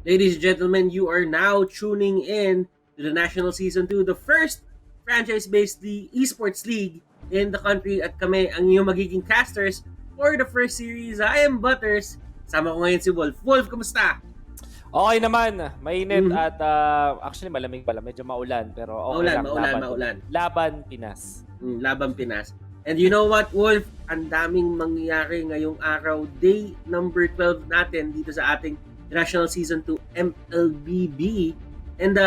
Ladies and gentlemen, you are now tuning in to the National Season 2, the first franchise-based esports league in the country at kami ang inyong magiging casters for the first series. I am Butters. Sama ko ngayon si Wolf. Wolf, kumusta? Okay naman, mainit at actually malamig pala, medyo maulan pero okay Maulan. Laban Pinas. Laban Pinas. And you know what, Wolf? Ang daming mangyayari ngayong araw, day number 12 natin dito sa ating National Season 2 MLBB. And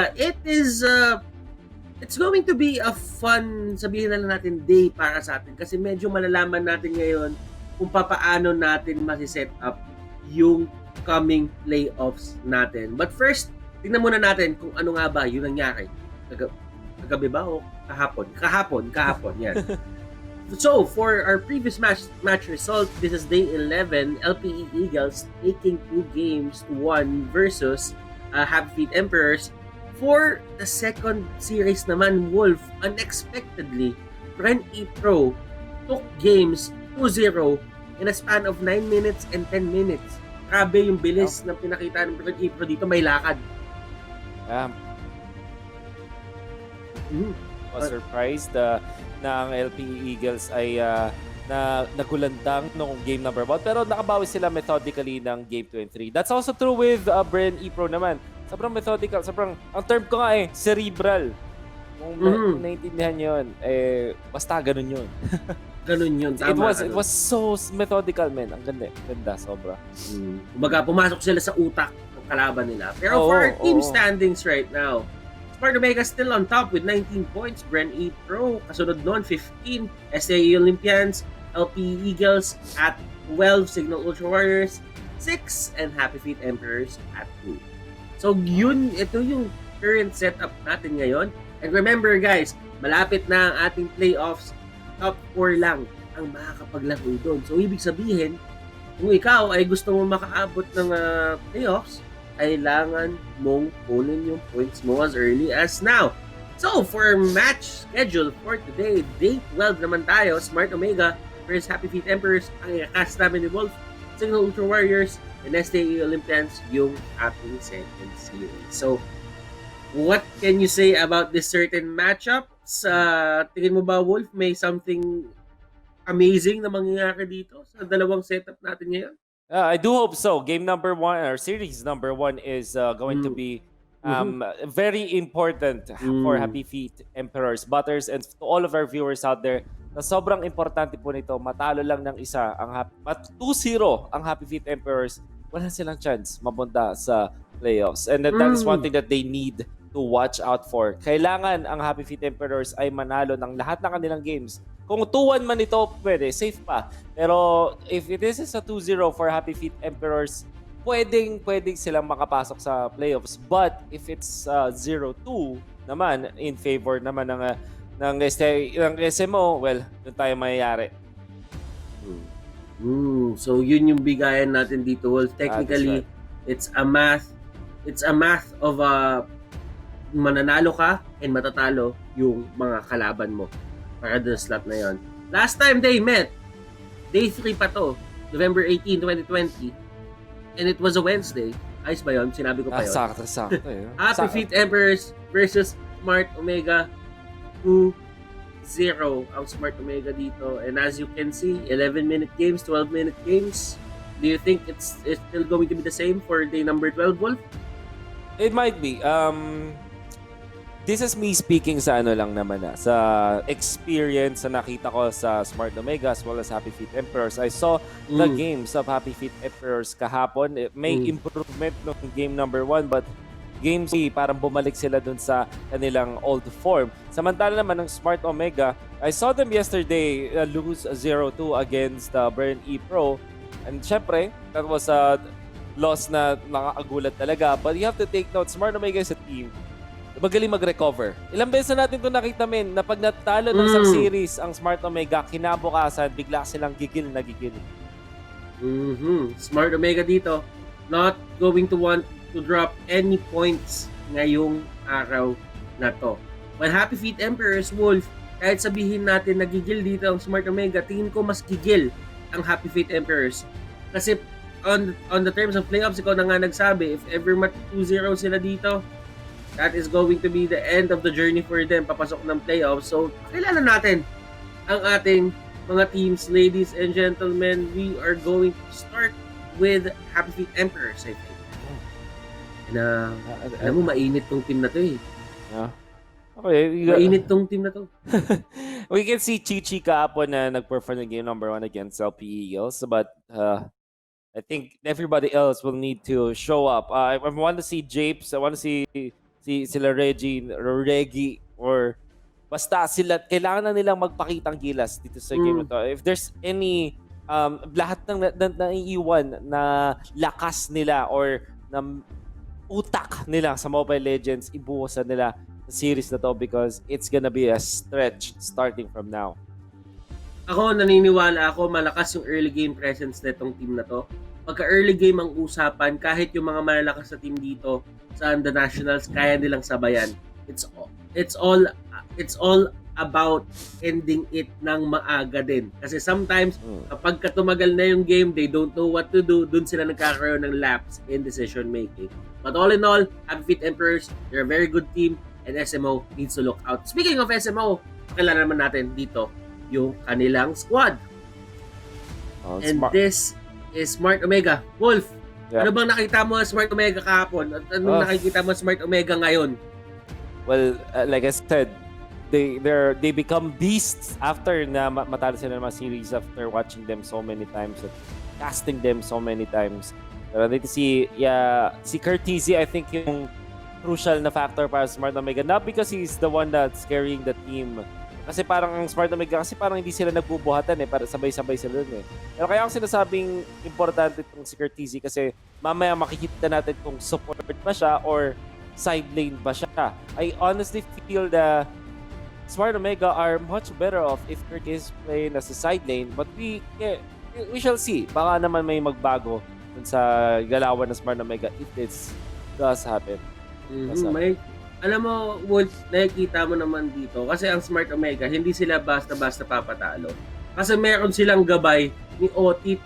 it's going to be a fun, sabihin na lang natin, day para sa atin kasi medyo malalaman natin ngayon kung paano natin masiset up yung coming playoffs natin. But first, tingnan muna natin kung ano nga ba yung nangyari. Kagabi ba o kahapon? Kahapon, yan. So, for our previous match result, this is day 11, LPE Eagles taking 2 games to 1 versus Happy Feet Emperors. For the second series naman, Wolf, unexpectedly, Ren E Pro took games 2-0 in a span of 9 minutes and 10 minutes. Grabe yung bilis na pinakita ng Ren E Pro dito, may lakad. Was surprised na ang LPE Eagles ay nagulantang noong game number 1 pero nakabawi sila methodically ng game 2 and 3. That's also true with Bren E-Pro naman. Sobrang methodical, ang term ko nga cerebral. Kung naiintindihan yun, basta ganun yun. Ganun yun, tama. It was so methodical, man. Ang ganda, sobra. Kumbaga, pumasok sila sa utak ng kalaban nila. Pero for our team standings right now, Smart Omega still on top with 19 points. Bren E Pro, kasunod nun, 15. SAE Olympians, LP Eagles at 12. Signal Ultra Warriors, 6. And Happy Feet Emperors at 2. So, ito yung current setup natin ngayon. And remember guys, malapit na ang ating playoffs. Top 4 lang ang makakapaglaro doon. So, ibig sabihin, kung ikaw ay gusto mo makaabot ng playoffs, kailangan mong kunin yung points mo as early as now. So, for match schedule for today, day 12 naman tayo, Smart Omega versus Happy Feet Emperors, ang i-cast namin ni Wolf, Signal Ultra Warriors, and STE Olympians yung ating second series. So, what can you say about this certain matchup? Tingin mo ba, Wolf, may something amazing na mangyayari dito sa dalawang setup natin ngayon? I do hope so. Game number 1 or series number 1 is going to be very important for Happy Feet Emperors, Butters, and to all of our viewers out there. Na sobrang importante po nito, matalo lang ng isa ang 2-0 ang Happy Feet Emperors, wala silang chance mapunta sa playoffs. And that is one thing that they need to watch out for. Kailangan ang Happy Feet Emperors ay manalo ng lahat ng kanilang games. Kung 2-1 man ito, pwede, safe pa. Pero if this is a 2-0 for Happy Feet Emperors, pwedeng silang makapasok sa playoffs. But if it's 0-2 naman, in favor naman ng SMO, well, doon tayo mayayari. So yun yung bigayan natin dito. Well, technically, it's a math of mananalo ka and matatalo yung mga kalaban mo para the slot na yon. Last time they met, day 3 pa to, November 18, 2020, and it was a Wednesday. Ayos ba yun? Sinabi ko pa yun. Sakto eh. Happy Feet Emperors versus Smart Omega, 2-0 ang Smart Omega dito. And as you can see, 11-minute games, 12-minute games. Do you think it's still going to be the same for day number 12, Wolf? It might be. This is me speaking sa lang naman sa experience na nakita ko sa Smart Omega as well as Happy Feet Emperors. I saw the games of Happy Feet Emperors kahapon. May improvement ng game number 1 but game 3 parang bumalik sila dun sa kanilang old form. Samantala naman ng Smart Omega, I saw them yesterday lose 0-2 against Bren E Pro. And syempre, that was a loss na nakakagulat talaga. But you have to take note, Smart Omega is a team magaling mag-recover. Ilang beses na natin ito nakita, na pag natalo ng isang series ang Smart Omega, kinabukasan, bigla silang gigil. Smart Omega dito, not going to want to drop any points ngayong araw na to. While Happy Feet Emperors, Wolf, kahit sabihin natin nagigil dito ang Smart Omega, tingin ko mas gigil ang Happy Feet Emperors. Kasi on the terms of playoffs, ikaw na nga nagsabi, if ever 2-0 sila dito, that is going to be the end of the journey for them, papasok ng playoffs. So, kailangan natin ang ating mga teams. Ladies and gentlemen, we are going to start with Happy Feet Emperors, I think. Na, alam mo, mainit tong team na to eh. Okay, mainit tong team na to. We can see Chichi kahapon na nag-perform ng game number 1 against LP Eagles, but I think everybody else will need to show up. I want to see Japes, I want to see sila Reggie, or basta sila, kailangan na nilang magpakitang gilas dito sa game na to. If there's any, lahat ng naiiwan na lakas nila or na utak nila sa Mobile Legends, ibuhusan nila sa series na to because it's gonna be a stretch starting from now. Ako, naniniwala ako, malakas yung early game presence na itong team na to. Pagka early game ang usapan, kahit yung mga malalakas na team dito sa the Nationals, kaya nilang sabayan. It's all about ending it ng maaga din. Kasi sometimes, kapag tumagal na yung game, they don't know what to do, dun sila nagkakaroon ng lapse in decision making. But all in all, Happy Feet Emperors, they're a very good team, and SMO needs to look out. Speaking of SMO, kilala naman natin dito yung kanilang squad. And this is Smart Omega. Wolf, ano bang nakita mo sa Smart Omega kahapon? At anong nakikita mo sa Smart Omega ngayon? Well, like I said, they become beasts after na matalo sila ng mga series after watching them so many times at casting them so many times. Pero dito si Curtizy, I think yung crucial na factor para sa Smart Omega, not because he's the one that's carrying the team. Kasi parang ang Smart Omega, kasi parang hindi sila nagbubuhatan para sabay-sabay sila dun Pero kaya ako sinasabing importante itong si Curtizy kasi mamaya makikita natin kung support ba siya or side lane ba siya. I honestly feel that Smart Omega are much better off if Kurt is playing as a side lane, but we shall see. Baka naman may magbago dun sa galawan ng Smart Omega if this does happen. Alam mo, Wolf, nakikita mo naman dito kasi ang Smart Omega, hindi sila basta-basta papatalo. Kasi meron silang gabay ni Otit.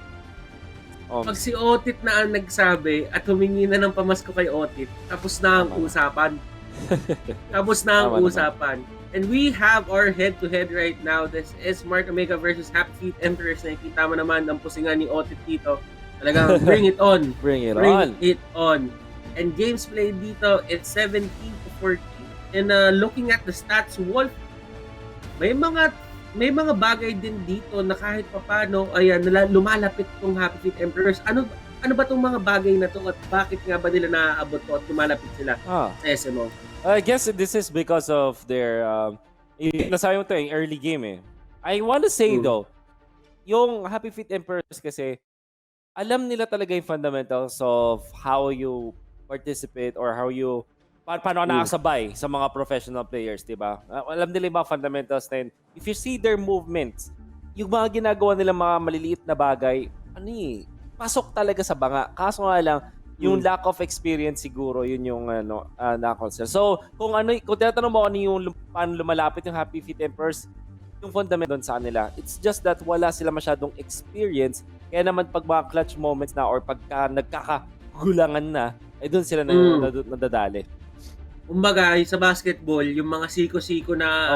Pag si Otit na ang nagsabi at humingi na ng pamasko kay Otit, tapos na ang usapan. Tapos na ang usapan. And we have our head-to-head right now. This is Smart Omega versus Happy Feet Emperors. Nakikita mo naman ang pusingan ni Otit dito. Talagang bring it on. Bring it on. And games played dito, it's 17-14. And looking at the stats, Wolf, may mga bagay din dito na kahit papano, ayan, lumalapit tong Happy Feet Emperors. Ano ba tong mga bagay na to at bakit nga ba nila naaabot to at lumalapit sila sa SMO? I guess this is because of their nasabi mo to yung early game I want to say though, yung Happy Feet Emperors kasi alam nila talaga yung fundamentals of how you participate or how you paano nakasabay sa mga professional players, di ba? Alam nila yung mga fundamentals na yun. If you see their movements, yung mga ginagawa nila mga maliliit na bagay, pasok talaga sa banga. Kaso nga lang, yung lack of experience siguro, yun yung na-concern. So, kung tinatanong mo paano lumalapit yung Happy Feet Emperors, yung fundament doon sa kanila, it's just that wala sila masyadong experience. Kaya naman pag mga clutch moments na or pagka nagkakagulangan na, doon sila nadadali. Kumbaga, sa basketball, yung mga siko-siko na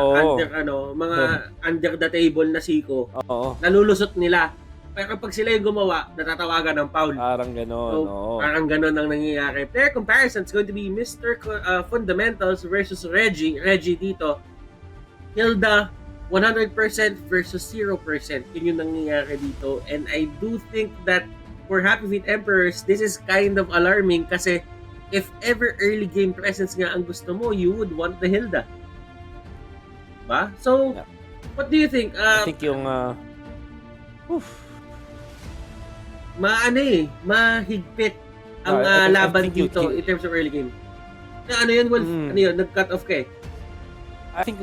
under the table na siko, nalulusot nila. Pero pag sila yung gumawa, natatawagan ng foul. Parang gano'n. So, parang gano'n ang nangyayari. Player comparison is going to be Mr. Fundamentals versus Reggie. Reggie dito, Hilda, 100% versus 0%. Yun yung nangyayari dito. And I do think that for Happy Feet Emperors, this is kind of alarming kasi if ever early game presence nga ang gusto mo, you would want the Hilda. Ba? So, what do you think? I think yung mahigpit ang laban dito in terms of early game. Ano yun, Wolf? Ano yun? Nag-cut off ka I think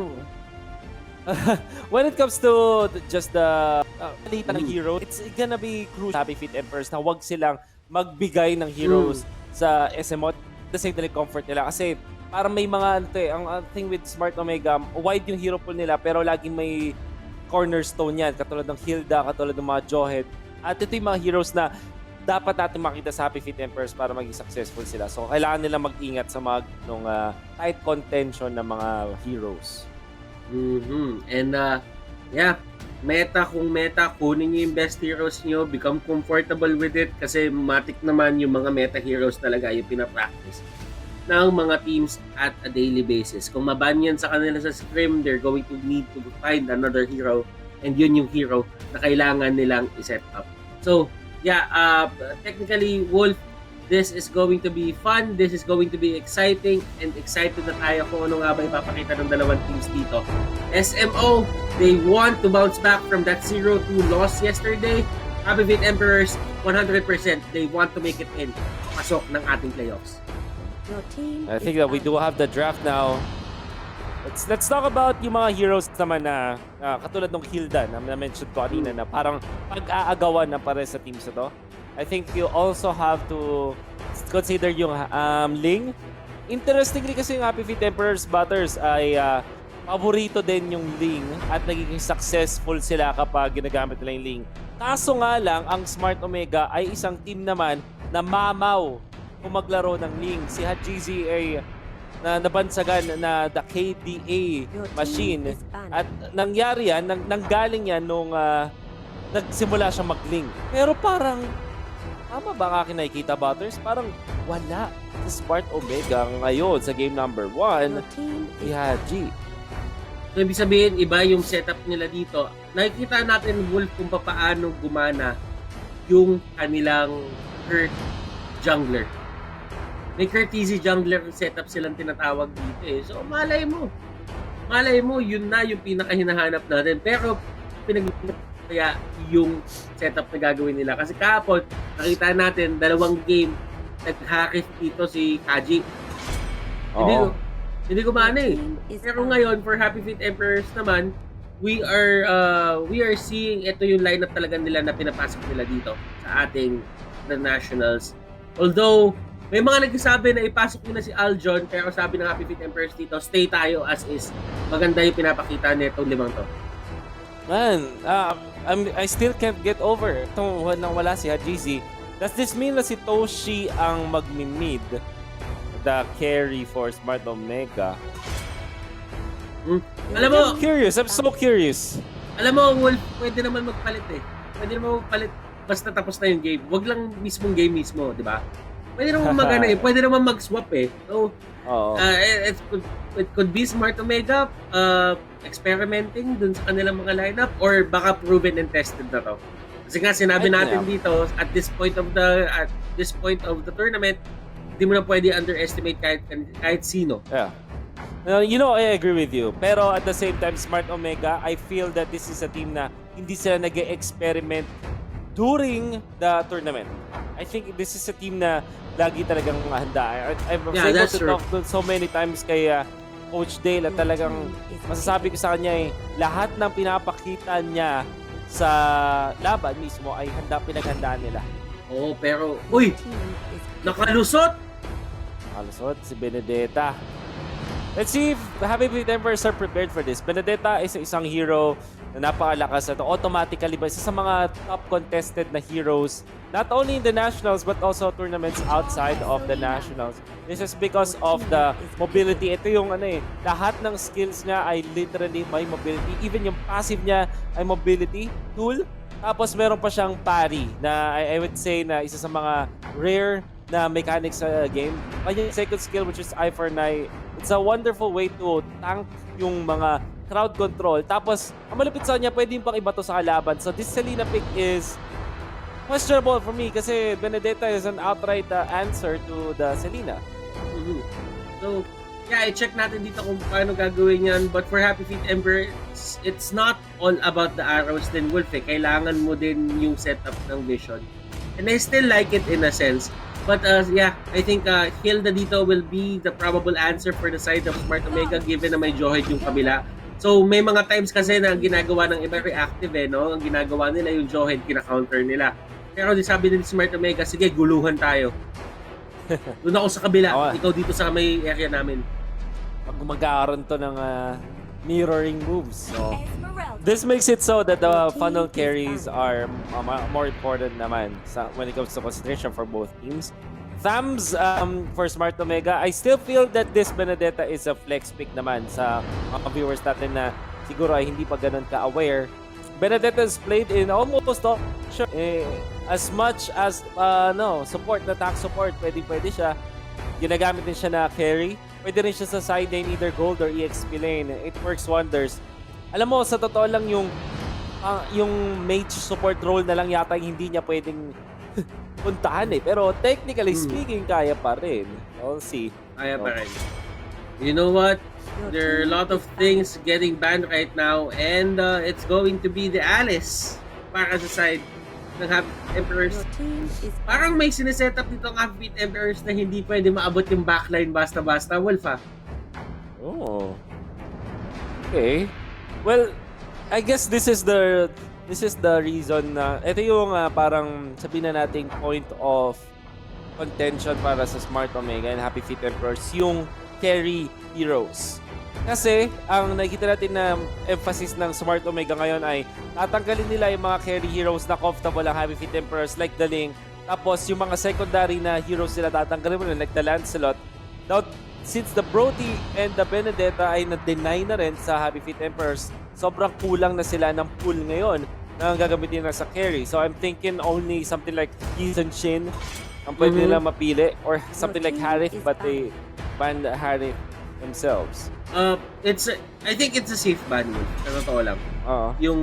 when it comes to just the palitan ng hero, it's gonna be crucial Happy Feet Emperors na wag silang magbigay ng heroes sa SMO. The same na comfort nila kasi parang may mga ang thing with Smart Omega, wide yung hero pool nila pero laging may cornerstone yan katulad ng Hilda, katulad ng mga Jawhead. At ito yung mga heroes na dapat natin makita sa Happy Feet Emperors para maging successful sila. So, kailangan nila mag-ingat sa mga tight contention ng mga heroes. And yeah, kung meta, kunin nyo yung best heroes nyo, become comfortable with it kasi matik naman yung mga meta heroes talaga yung pinapractice ng mga teams at a daily basis. Kung maban yan sa kanila sa scrim, they're going to need to find another hero and yun yung hero na kailangan nilang i-set up. So, yeah, technically, Wolf, this is going to be fun, this is going to be exciting, and excited na tayo kung ano nga ba ipapakita ng dalawang teams dito. SMO, they want to bounce back from that 0-2 loss yesterday. Happy Feet Emperors, 100%, they want to make it in. Pasok ng ating playoffs. I think that we do have the draft now. Let's talk about yung mga heroes naman na katulad ng Hilda na mention ko kanina na parang pag-aagawan na pare sa teams na to. I think you also have to consider yung Ling. Interestingly kasi yung Happy Feet Emperors batters ay paborito din yung Ling at nagiging successful sila kapag ginagamit nila yung Ling. Kaso nga lang, ang Smart Omega ay isang team naman na mamaw kung maglaro ng Ling. Si Hajizi ay nabansagan na the KDA machine. At nangyari yan, nanggaling yan nung nagsimula siya mag-Ling. Pero parang, tama ba ang aking nakikita, Butters? Parang wala si Smart Omega ngayon sa game number 1. Si Haji. So, ibig sabihin, iba yung setup nila dito. Nakikita natin, Wolf, kung paano gumana yung kanilang hurt jungler. May courtesy jungler setup silang tinatawag dito eh. So, malay mo, yun na yung pinakahinahanap natin. Pero, kaya yung setup na gagawin nila. Kasi kahapon, nakita natin, 2 game, nag-hackif dito si Kaji. Hindi ko maano eh. Pero ngayon, for Happy Feet Emperors naman, we are seeing ito yung lineup talaga nila na pinapasok nila dito sa ating the Nationals. Although, may mga nagsasabi na ipasok nila si Aljon, pero sabi ng Happy Feet Emperors dito, stay tayo as is. Maganda yung pinapakita nitong 5 to. Man, I still can't get over itong wala si Hajizi. Does this mean na si Toshi ang magmi-mid the carry for Smart Omega? Alam mo, I'm so curious. Alam mo, Wolf, pwede naman magpalit eh. Pwede naman magpalit basta tapos na yung game. Wag lang mismong game mismo, di ba? Pwede naman pwede naman mag-swap eh. So, it could be Smart Omega experimenting dun sa kanilang mga lineup or baka proven and tested na to. Kasi nga sinabi natin dito at this point of the tournament, hindi mo na pwede underestimate kahit sino. Yeah. I agree with you. Pero at the same time, Smart Omega, I feel that this is a team na hindi sila nag-experiment during the tournament. I think this is a team na lagi talagang handa. I've able to talk to so many times kay Coach Dale at talagang masasabi ko sa kanya lahat ng pinapakita niya sa laban mismo ay pinaghandaan nila. Oo, pero nakalusot si Benedetta. Let's see if the Happy Feet Emperors are prepared for this. Benedetta is isang hero na napakalakas at automatically ba isa sa mga top contested na heroes not only in the nationals but also tournaments outside of the nationals. This is because of the mobility. Ito yung lahat ng skills niya ay literally may mobility. Even yung passive niya ay mobility tool. Tapos meron pa siyang parry na I would say na isa sa mga rare na mechanics sa game. Kanya second skill which is Eye for an Eye. It's a wonderful way to tank yung mga crowd control. Tapos, ang malapit sa kanya, pwede yung pang iba to sa kalaban. So, this Selena pick is questionable for me kasi Benedetta is an outright answer to the Selena. So, yeah, i-check natin dito kung paano gagawin yan. But for Happy Feet Emperor, it's not all about the arrows din, Wolf. Kailangan mo din yung setup ng vision. And I still like it in a sense. But yeah, I think Hilda dito will be the probable answer for the side of Smart Omega given na may Johed yung kabila. So may mga times kasi na ginagawa ng iba reactive no? Ang ginagawa nila yung Johed, kina-counter nila. Pero sabi din ni Smart Omega, sige, guluhan tayo. Doon ako sa kabila, ikaw dito sa may area namin. Pag magkakaroon to ng mirroring moves. So, this makes it so that the funnel carries are more important naman when it comes to concentration for both teams. Thumbs for Smart Omega, I still feel that this Benedetta is a flex pick naman sa mga viewers natin na siguro ay hindi pa ganun ka-aware. Benedetta is played in almost all as much as support, attack support, pwede siya. Ginagamit din siya na carry. Pwede rin siya sa side lane, either gold or EXP lane. It works wonders. Alam mo, sa totoo lang yung mage support role na lang yata hindi niya pwedeng puntahan eh. Pero technically speaking, kaya pa rin. We'll see. Kaya pa rin. You know what? There are a lot of things getting banned right now and it's going to be the Alice para sa side ng Happy Emperors. Parang may sineset up dito ang Happy Emperors na hindi pwede maabot yung backline basta-basta. Wolf Oh. Okay. Well, I guess this is the reason na ito yung parang sabihin na nating point of contention para sa Smart Omega and Happy Feet Emperors, yung carry heroes. Kasi ang nakikita natin na emphasis ng Smart Omega ngayon ay tatanggalin nila yung mga carry heroes na comfortable ang Happy Feet Emperors like the Link. Tapos yung mga secondary na heroes nila tatanggalin mo like the Lancelot. Now, since the Brody and the Benedetta ay na-deny na rin sa Happy Feet Emperors, sobrang kulang na sila ng pool ngayon na gagamitin na sa carry. So I'm thinking only something like Heath and Shin ang pwede nila mapili or something like Harith but they ban Harith themselves. I think it's a safe ban move. Sa totoo lang. Yung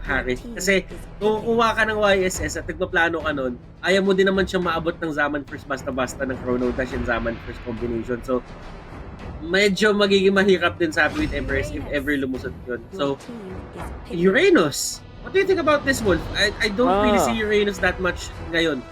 Harith. Kasi kung kuha ka ng YSS at nagpaplano ka nun, ayaw mo din naman siyang maabot ng Zaman first basta-basta ng Chrono Dash and Zaman first combination. So, medyo magiging mahirap din sa Happy Feet Emperors if ever lumusot yun. So, Uranus. What do you think about this, Wolf? I don't really see Uranus that much ngayon.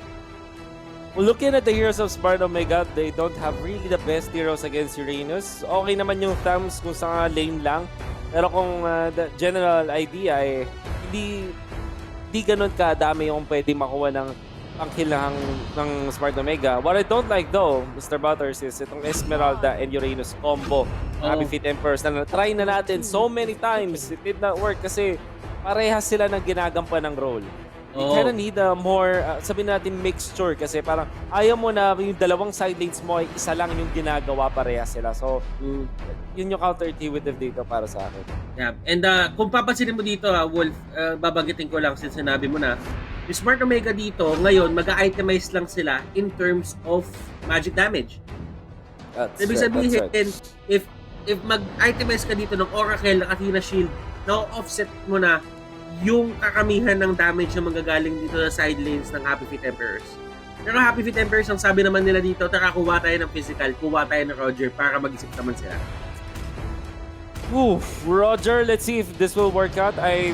Well, looking at the heroes of Smart Omega, they don't have really the best heroes against Uranus. Okay naman yung thumbs kung sa lane lang. Pero kung the general idea ay hindi ganun kadami yung pwede makuha ng pang-kill ng Smart Omega. What I don't like though, Mr. Butters, is itong Esmeralda and Uranus combo. Happy Feet Emperors na try na natin so many times. It did not work kasi parehas sila ng ginagampan ng role. You kinda need a more, sabihin natin, mixture kasi parang ayaw mo na yung dalawang side lanes mo ay isa lang yung ginagawa parehas sila. So, yun yung counterintuitive dito para sa akin. Yeah. And kung papansinin mo dito, Wolf, babagitin ko lang since sinabi mo na, yung Smart Omega dito, ngayon, mag-itemize lang sila in terms of magic damage. Ibig sabihin, if mag-itemize ka dito ng Oracle, ng Athena Shield, na-offset mo na yung kakamihan ng damage na manggagaling dito sa side lanes ng Happy Feet Emperors. Pero Happy Feet Emperors, ang sabi naman nila dito, tara kuha tayo ng physical, kuha tayo ng Roger para mag-isip naman sila. Roger, let's see if this will work out. I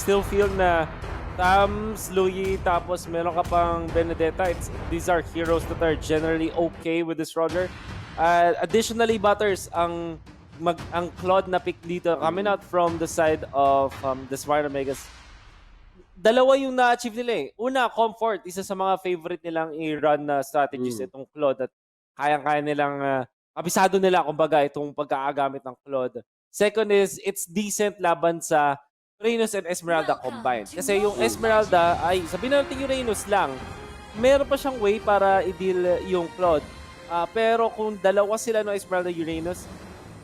still feel na Tams, Louie, tapos meron ka pang Benedetta. These are heroes that are generally okay with this Roger. Additionally, Butters, ang Claude na pick dito coming out from the side of the Smart Omegas, dalawa yung na-achieve nila eh. Una, comfort. Isa sa mga favorite nilang i-run na strategies itong Claude at kayang-kaya nilang kabisado nila kumbaga itong pagkakagamit ng Claude. Second is, it's decent laban sa Uranus and Esmeralda combined. Kasi yung Esmeralda ay, sabihin natin Uranus lang, meron pa siyang way para i-deal yung Claude. Pero kung dalawa sila no Esmeralda Uranus,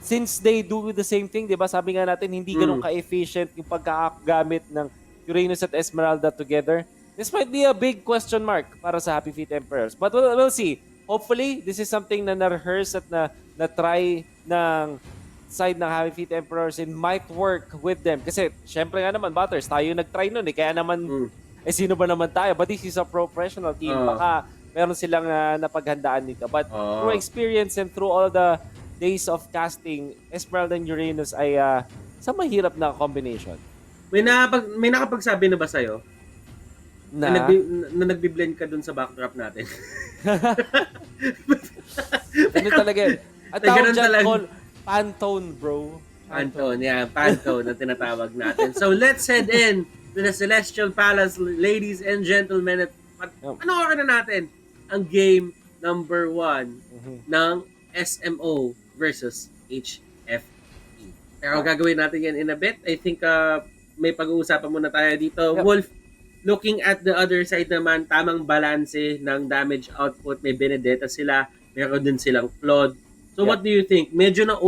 since they do the same thing, di ba? Sabi nga natin, hindi ganun ka-efficient yung pagkakagamit ng Uranus at Esmeralda together. This might be a big question mark para sa Happy Feet Emperors. But we'll see. Hopefully, this is something na na-rehearse at na-try ng side ng Happy Feet Emperors and might work with them. Kasi, syempre nga naman, Butters, tayo nag-try nun eh. Kaya naman, sino ba naman tayo? But this is a professional team. Baka meron silang napaghandaan dito. But through experience and through all the days of casting, Esmeralda and Uranus ay sa mahirap na combination. May nakapagsabi na ba sa'yo? Na nagbi-blend ka dun sa backdrop natin. Ganun talaga. At tawag dyan, Pantone, bro. Pantone, yeah. Pantone na tinatawag natin. So, let's head in to the Celestial Palace, ladies and gentlemen. At panoorin na natin ang game number 1 ng SMO versus HFE. Pero gagawin natin yan in a bit. I think may pag-uusapan muna tayo dito. Yep. Wolf, looking at the other side naman, tamang balanse ng damage output. May Benedetta sila, meron din silang Claude. So what do you think? Medyo na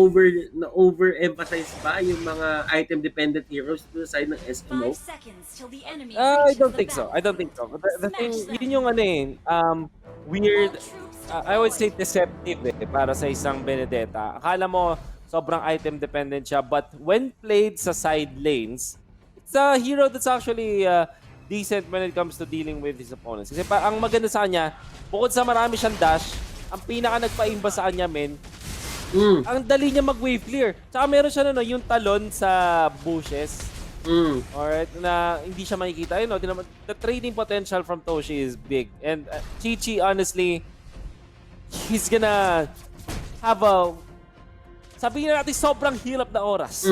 overemphasize ba yung mga item dependent heroes to the side ng SMO? I don't think so. I don't think so. The thing, yun yung weird, I would say deceptive para sa isang Benedetta. Akala mo sobrang item dependent siya, but when played sa side lanes, it's a hero that's actually decent when it comes to dealing with his opponents. Kasi ang maganda sa kanya, bukod sa marami siyang dash, ang pinaka nagpaimba sa kanya, ang dali niya mag-wave clear. Tsaka meron siya yung talon sa bushes. Alright, na hindi siya makikita. The trading potential from Toshi is big. And Chi-Chi, honestly, he's gonna have sabihin na natin, sobrang hirap na oras.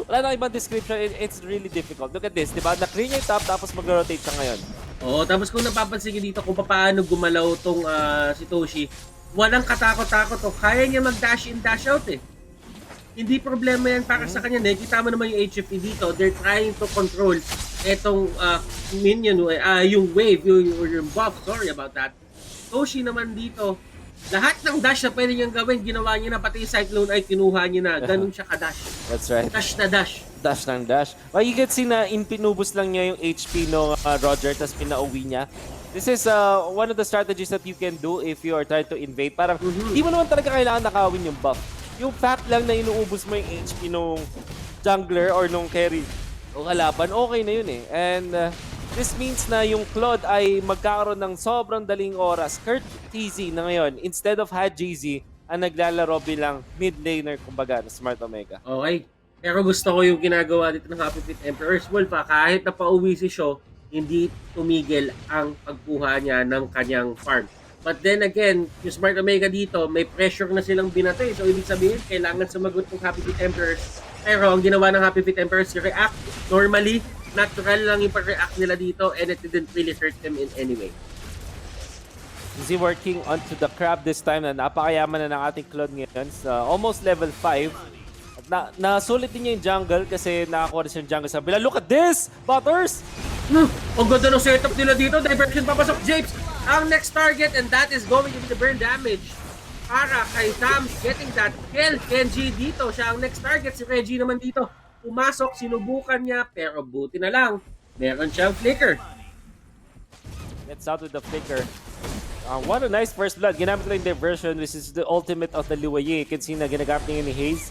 Wala na ibang description. It's really difficult. Look at this, diba? Na-clear niya yung top, tapos mag-rotate siya ngayon. Oo, tapos kung napapansin niyo dito kung paano gumalaw tong si Toshi, walang katakot-takot o kaya niya mag-dash in, dash out eh. Hindi problema yan para sa kanya. Nakikita mo naman yung HFP dito. They're trying to control etong minion, yung wave, yung buff. Sorry about that. Toshi naman dito, lahat ng dash na pwede niyang gawin, ginawa niya na, pati yung Cyclone ay kinuha niya na. Ganun siya ka-dash. That's right. Dash na dash. Dash ng dash. Well, you can see na pinubos lang niya yung HP ng Roger, tapos pinauwi niya. This is one of the strategies that you can do if you are trying to invade. Parang hindi mo naman talaga kailangan nakawin yung buff. Yung fact lang na inuubos mo yung HP nung jungler or nung carry o kalaban, okay na yun eh. And this means na yung Claude ay magkakaroon ng sobrang daling oras. Kurt TZ na ngayon, instead of HGZ, ang naglalaro bilang mid laner, kumbaga, na Smart Omega. Okay. Pero gusto ko yung ginagawa dito ng Happy Feet Emperor's Wolf. Kahit na pauwi si Shaw, hindi tumigil ang pagkuha niya ng kanyang farm. But then again, yung Smart Omega dito, may pressure na silang binatay. So, ibig sabihin, kailangan sumagot ng Happy Feet Emperors. Pero ang ginawa ng Happy Feet Emperors, react normally, natural lang yung pag-react nila dito, and it didn't really hurt them in any way. Is he working onto the crab this time na napakayaman na ng ating Claude ngayon sa almost level 5. Nasulit din niya yung jungle kasi nakakuha rin siya yung jungle sa bila. Look at this! Butters! Ang ganda ng setup nila dito. Diversion papasok, Japes. Ang next target, and that is going to be the burn damage para kay Sam getting that kill. Kenji dito, siya ang next target. Si Reggie naman dito, pumasok, sinubukan niya, pero buti na lang, meron siyang flicker. Gets out with the flicker. What a nice first blood. Ginamit lang yung diversion, which is the ultimate of the Liwaye. You can see na ginagamit niya ni Haze.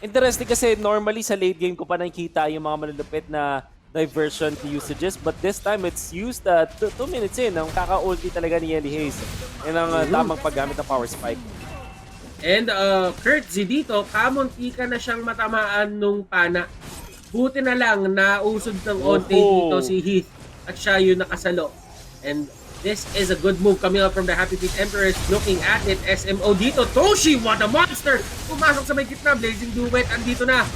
Interesting kasi normally sa late game ko pa nakikita yung mga malulupit na diversion usages, but this time it's used 2 minutes in. Ang kaka-ulti talaga ni Yeli Haze. Yan ang tamang paggamit ng power spike. And Kurt Z dito, kamunti ka na siyang matamaan nung pana. Buti na lang nausod ng onte dito si Heath at siya yung nakasalo. And this is a good move coming up from the Happy Feet Empress. Looking at it, SMO dito. Toshi, what a monster! Pumasok sa may gitna, Blazing Duet, andito na.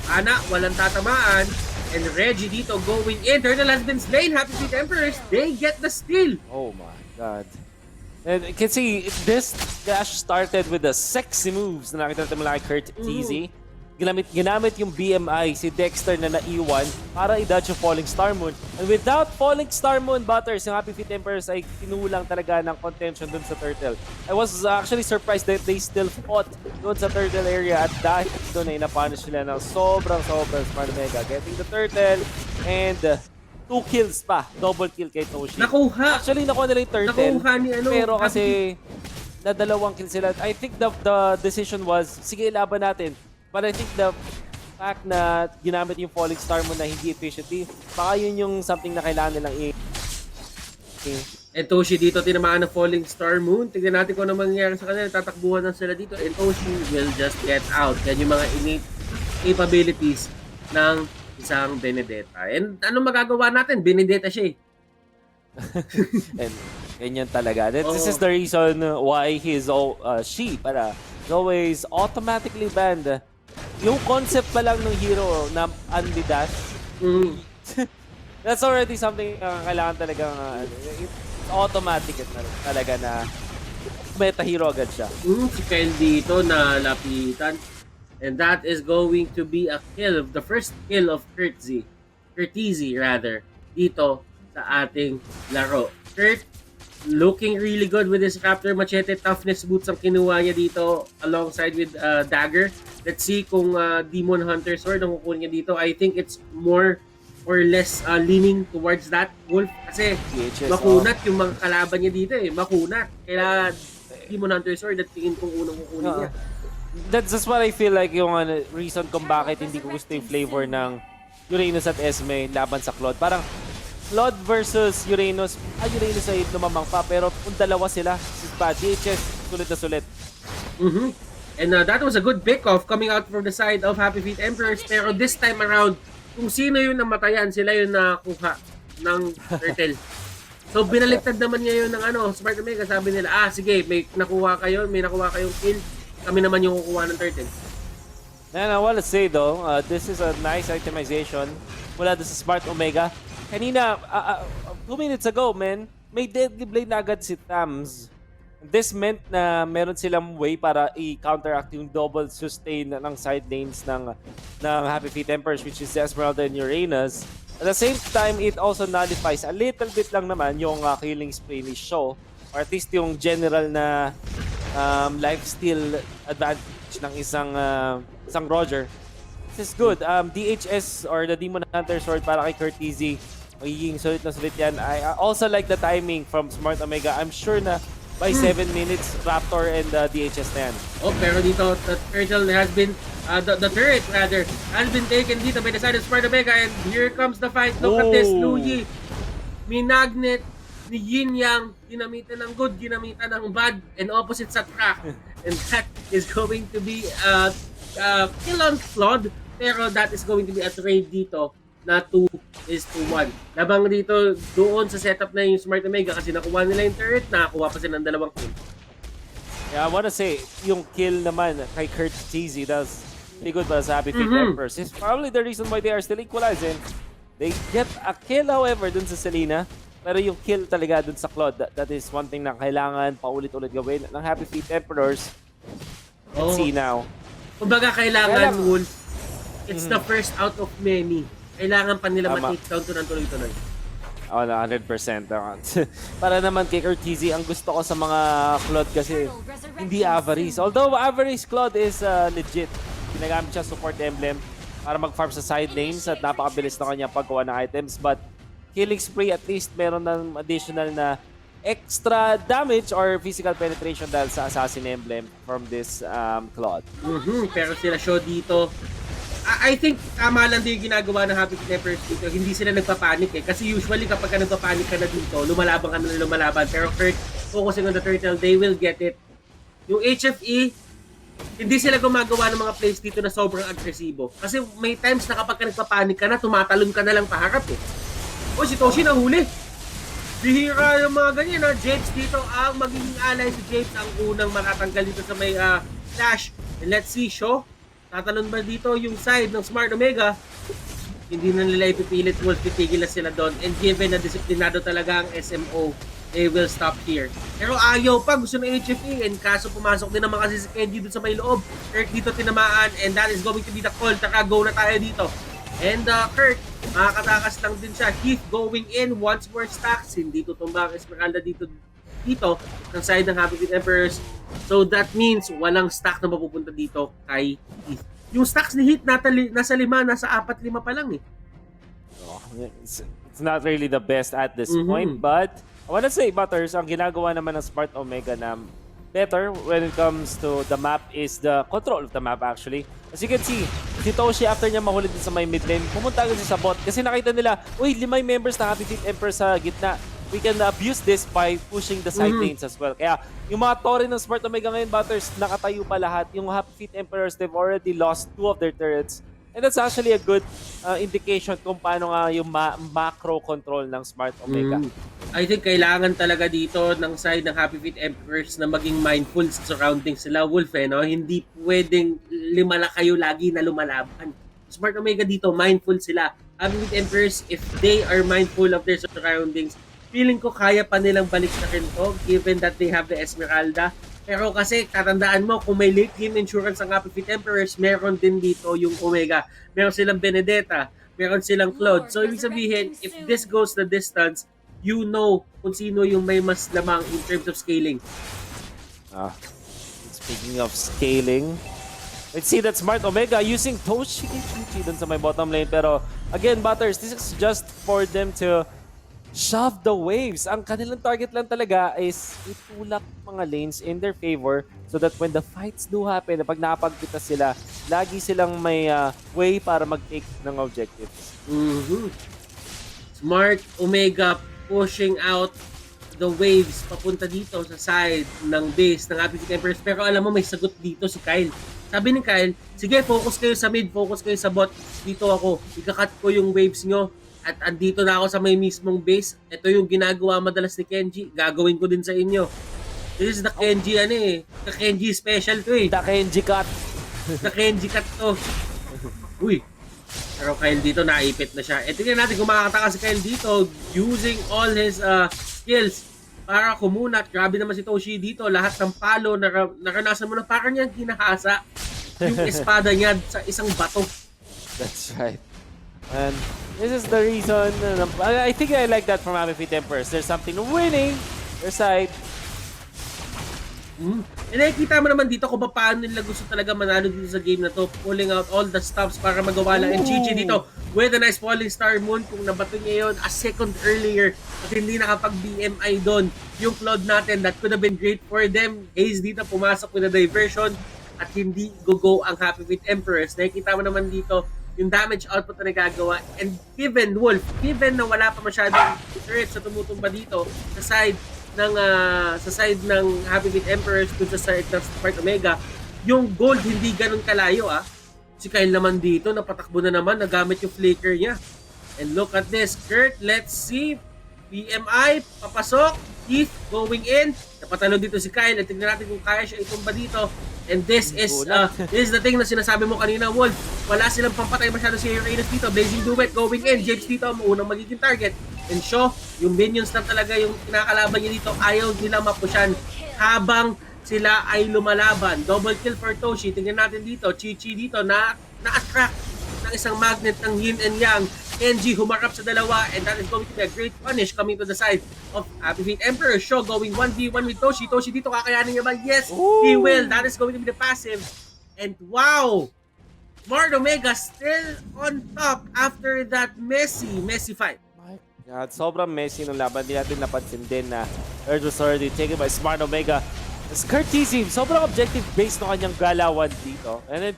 Ana, walang tatamaan. And Reggie dito going in. Turtle has been slain. Happy Feet Empress, they get the steal. Oh my god. And you can see, this dash started with the sexy moves na nakita natin mula kay Kurt TZ. Ginamit yung BMI, si Dexter na naiwan para i-dodge yung Falling Star Moon. And without Falling Star Moon, Butters, yung Happy Feet Emperors ay tinulang talaga ng contention dun sa Turtle. I was actually surprised that they still fought dun sa Turtle area at dahil dun ay napunish sila ng sobrang Smart Omega. Getting the Turtle and 2 kills pa. Double kill kay Toshi. Nakuha. Actually, nakuha nila yung Turtle. Nakuha ni Pero kasi na 2 kill sila. I think the decision was, sige, laban natin. But I think the fact na ginamit yung Falling Star mo na hindi efficiently, baka yun yung something na kailangan nilang And Toshi dito tinamaan ng Falling Star Moon. Tignan natin kung ano mangyayari sa kanila. Tatakbuhan lang sila dito. And Toshi will just get out. Yan yung mga innate capabilities ng isang Benedetta. And ano magagawa natin? Benedetta siya eh. And ganyan talaga. This is the reason why he is always automatically banned. Yung concept pa lang ng hero na unbi-dash, that's already something kailangan talagang automatic talaga na meta hero agad siya. Si Kyle dito na lapitan. And that is going to be a kill, the first kill of Curtizy rather, dito sa ating laro. Kurt, looking really good with his Raptor Machete. Toughness boots ang kinuha niya dito alongside with Dagger. Let's see kung Demon Hunter Sword ang kukunin niya dito. I think it's more or less leaning towards that, Wolf. Kasi makunat yung mga kalaban niya dito eh. Makunat. Kaya Demon Hunter Sword at tingin kong unang kukunin niya. That's just what I feel like yung reason kung bakit hindi ko gusto yung flavor ng Uranus at Esme laban sa Claude. Parang Claude versus Uranus. Uranus ay lumamang pa pero kung dalawa sila, DHS, sulit na sulit. And that was a good pick-off coming out from the side of Happy Feet Emperors. Pero this time around, kung sino yung namatayan, sila yung nakuha ng turtle. So binaliktad naman niya yun ng Smart Omega. Sabi nila, sige, may nakuha kayong kill. Kami naman yung kukuha ng turtle. And I want to say though, this is a nice itemization mula sa Smart Omega. Kanina, 2 minutes ago, man, may Deadly Blade na agad si Tams. This meant na meron silang way para i-counteract yung double sustain ng side lanes ng Happy Feet Emperors, which is Esmeralda and Uranus. At the same time, it also nullifies a little bit lang naman yung killing spree ni Shaw, or at least yung general na lifesteal advantage ng isang Roger. This is good. DHS or the Demon Hunter Sword para kay Curtizy, magiging sulit na sulit yan. I also like the timing from Smart Omega. I'm sure na by 7 minutes, Raptor and DHS na yan. Pero dito, the turtle has been, the turret rather, has been taken dito by the side of Smart Omega, and here comes the fight. Look at this, Luigi. Minagnet ni Yin Yang, ginamitan ng good, ginamitan ng bad, and opposite sa track. And that is going to be kill on Claude, pero that is going to be a trade dito na 2-1. Labang dito doon sa setup na yung Smart Omega kasi nakuha nila yung turret, nakakuha pa sila ng 2 kill. Yeah, I wanna say, yung kill naman kay Curtizy, that's really good para sa Happy Feet Emperors. It's probably the reason why they are still equalizing. They get a kill however dun sa Selena, pero yung kill talaga dun sa Claude, that is one thing na kailangan paulit-ulit gawin ng Happy Feet Emperors. Let's see now. Kumbaga kailangan, Wolf, it's the first out of many. Kailangan pa nila ma-take down to ng tuloy-tuloy. Oh, 100%. Para naman kay Curtizy, ang gusto ko sa mga Claude kasi hindi Avarice. Although Avarice Claude is legit. Ginagamit siya support emblem para mag-farm sa side lanes at napakabilis na kanya paggawa ng items. But killing spree, at least meron ng additional na extra damage or physical penetration dahil sa assassin emblem from this Claude. Pero sila show dito, I think tama lang din yung ginagawa ng Happy Feet Emperors dito. Hindi sila nagpapanik eh. Kasi usually kapag nagpapanik ka na dito, lumalaban ka na lumalaban. Pero Kurt, focusing on the turtle, they will get it. Yung HFE, hindi sila gumagawa ng mga plays dito na sobrang agresibo. Kasi may times na kapag ka nagpapanik ka na, tumatalon ka na lang paharap eh. Si Toshi nahuli. Bihira yung mga ganyan na Japes dito ang magiging alay si Japes ang unang makatanggal dito sa may dash. And let's see, Shaw. Tatalon ba dito yung side ng Smart Omega? Hindi na nila ipipilit, Wolf, titigil na sila doon. And given na disiplinado talaga ang SMO, they will stop here. Pero ayaw pa, gusto ng HFE. And kaso pumasok din naman kasi si Kenji doon sa may loob. Kurt dito tinamaan, and that is going to be the call. Taka, go na tayo dito. And Kurt, makakatakas lang din siya. Heath going in, once more stacks. Hindi tutumba ang Esmeralda dito ng side ng Happy Feet Emperors. So that means walang stack na mapupunta dito kay Heath. Yung stacks ni Heath nasa 5, nasa 4-5 pa lang eh. It's not really the best at this point, but I wanna say, Butters, ang ginagawa naman ng Smart Omega na better when it comes to the map is the control of the map actually. As you can see, si Toshi after niya mahuli din sa may mid lane, pumunta agad sa bot kasi nakita nila, uy, 5 members na Happy Feet Emperor sa gitna. We can abuse this by pushing the side lanes as well. Kaya yung mga Tori ng Smart Omega ngayon, Butters, nakatayo pa lahat. Yung Happy Feet Emperors, they've already lost 2 of their turrets. And that's actually a good indication kung paano nga yung macro control ng Smart Omega. I think kailangan talaga dito ng side ng Happy Feet Emperors na maging mindful sa surroundings sila, Wolf, eh, no? Hindi pwedeng 5 kayo lagi na lumalaban. Smart Omega dito, mindful sila. Happy Feet Emperors, if they are mindful of their surroundings, feeling ko kaya pa nilang balik na rin to given that they have the Esmeralda. Pero kasi tatandaan mo, kung may late game insurance ang Happy Feet Emperors, meron din dito yung Omega. Meron silang Benedetta, meron silang Claude. So ibig sabihin, if this goes the distance, you know kung sino yung may mas lamang in terms of scaling. Speaking of scaling, let's see that Smart Omega using Toshi Chi dun sa may bottom lane. Pero again, Butters, this is just for them to shove the waves. Ang kanilang target lang talaga is itulak mga lanes in their favor so that when the fights do happen, pag napagpitas sila, lagi silang may way para mag-take ng objectives. Smart Omega pushing out the waves papunta dito sa side ng base ng Happy Feet Emperors. Pero alam mo, may sagot dito si Kyle. Sabi ni Kyle, sige, focus kayo sa mid, focus kayo sa bot. Dito ako, ikakat ko yung waves nyo. At andito na ako sa may mismong base. Ito yung ginagawa madalas ni Kenji. Gagawin ko din sa inyo. This is the Kenji, the Kenji special to The Kenji cut. The Kenji cut to. Uy. Pero Kyle dito, naipit na siya. Tingnan natin kung makakataka si Kyle dito using all his skills para kumunat. Grabe naman si Toshi dito. Lahat ng palo, naranasan mo na parang niyang hinahasa yung espada niya sa isang bato. That's right. And this is the reason. I think I like that from Happy Feet Emperors. There's something winning their side. And nakikita mo naman dito kung paano nila gusto talaga manalo dito sa game na to. Pulling out all the stops para magawa lang. And GG dito with a nice falling star moon. Kung nabato niya yun a second earlier at hindi nakapag-BMI doon yung Cloud natin, that could have been great for them. Haze dito pumasok with a diversion at hindi go ang Happy Feet Emperors. Nakikita mo naman dito yung damage output na nagagawa. And given Wolf, given na wala pa masyadong turrets na tumutumba dito sa side ng Happy Feet Emperors dun sa side ng Smart Omega, yung gold hindi ganun kalayo Si Kyle naman dito, napatakbo na naman, nagamit yung flicker niya. And look at this, Kurt, let's see. PMI, papasok, Keith going in. Napatalo dito si Kyle. At tignan natin kung kaya siya itumba dito. And this is the thing na sinasabi mo kanina, Wolf. Wala silang pampatay masyado si Uranus dito. Blazing Duet going in. James dito, unang magiging target. And Shaw, yung minions lang talaga yung kinakalaban niya dito. Ayaw nila mapusyan habang sila ay lumalaban. Double kill for Toshi. Tingnan natin dito. Chi-Chi dito na-attract ng isang magnet ng Yin and Yang. Kenji humarap sa dalawa, and that is going to be a great punish coming to the side of Happy Feet Emperor. Shaw going 1v1 with Toshi. Toshi dito, kakayanin niya ba? Yes, he will. That is going to be the passive. And wow! Smart Omega still on top after that messy fight. My God, sobrang messy ng laban. Hindi natin napansin din na Earth was already taken by Smart Omega. Curtisy, sobrang objective-based na kanyang galawan dito. And then,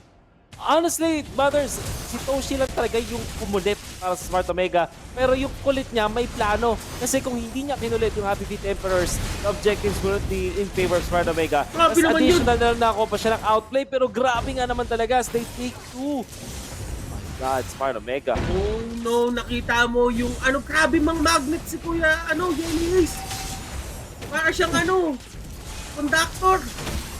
honestly, Brothers, si Toshi lang talaga yung kumulit para sa Smart Omega. Pero yung kulit niya, may plano. Kasi kung hindi niya kinulit yung Happy Feet Emperors, the objectives will be in favor of Smart Omega. Tapos additional na nako pa siya ng outplay. Pero grabe nga naman talaga as they take two. Oh my God, Smart Omega. Oh no, nakita mo yung grabe mang magnet si Kuya, Jenny Ace. Para siyang conductor.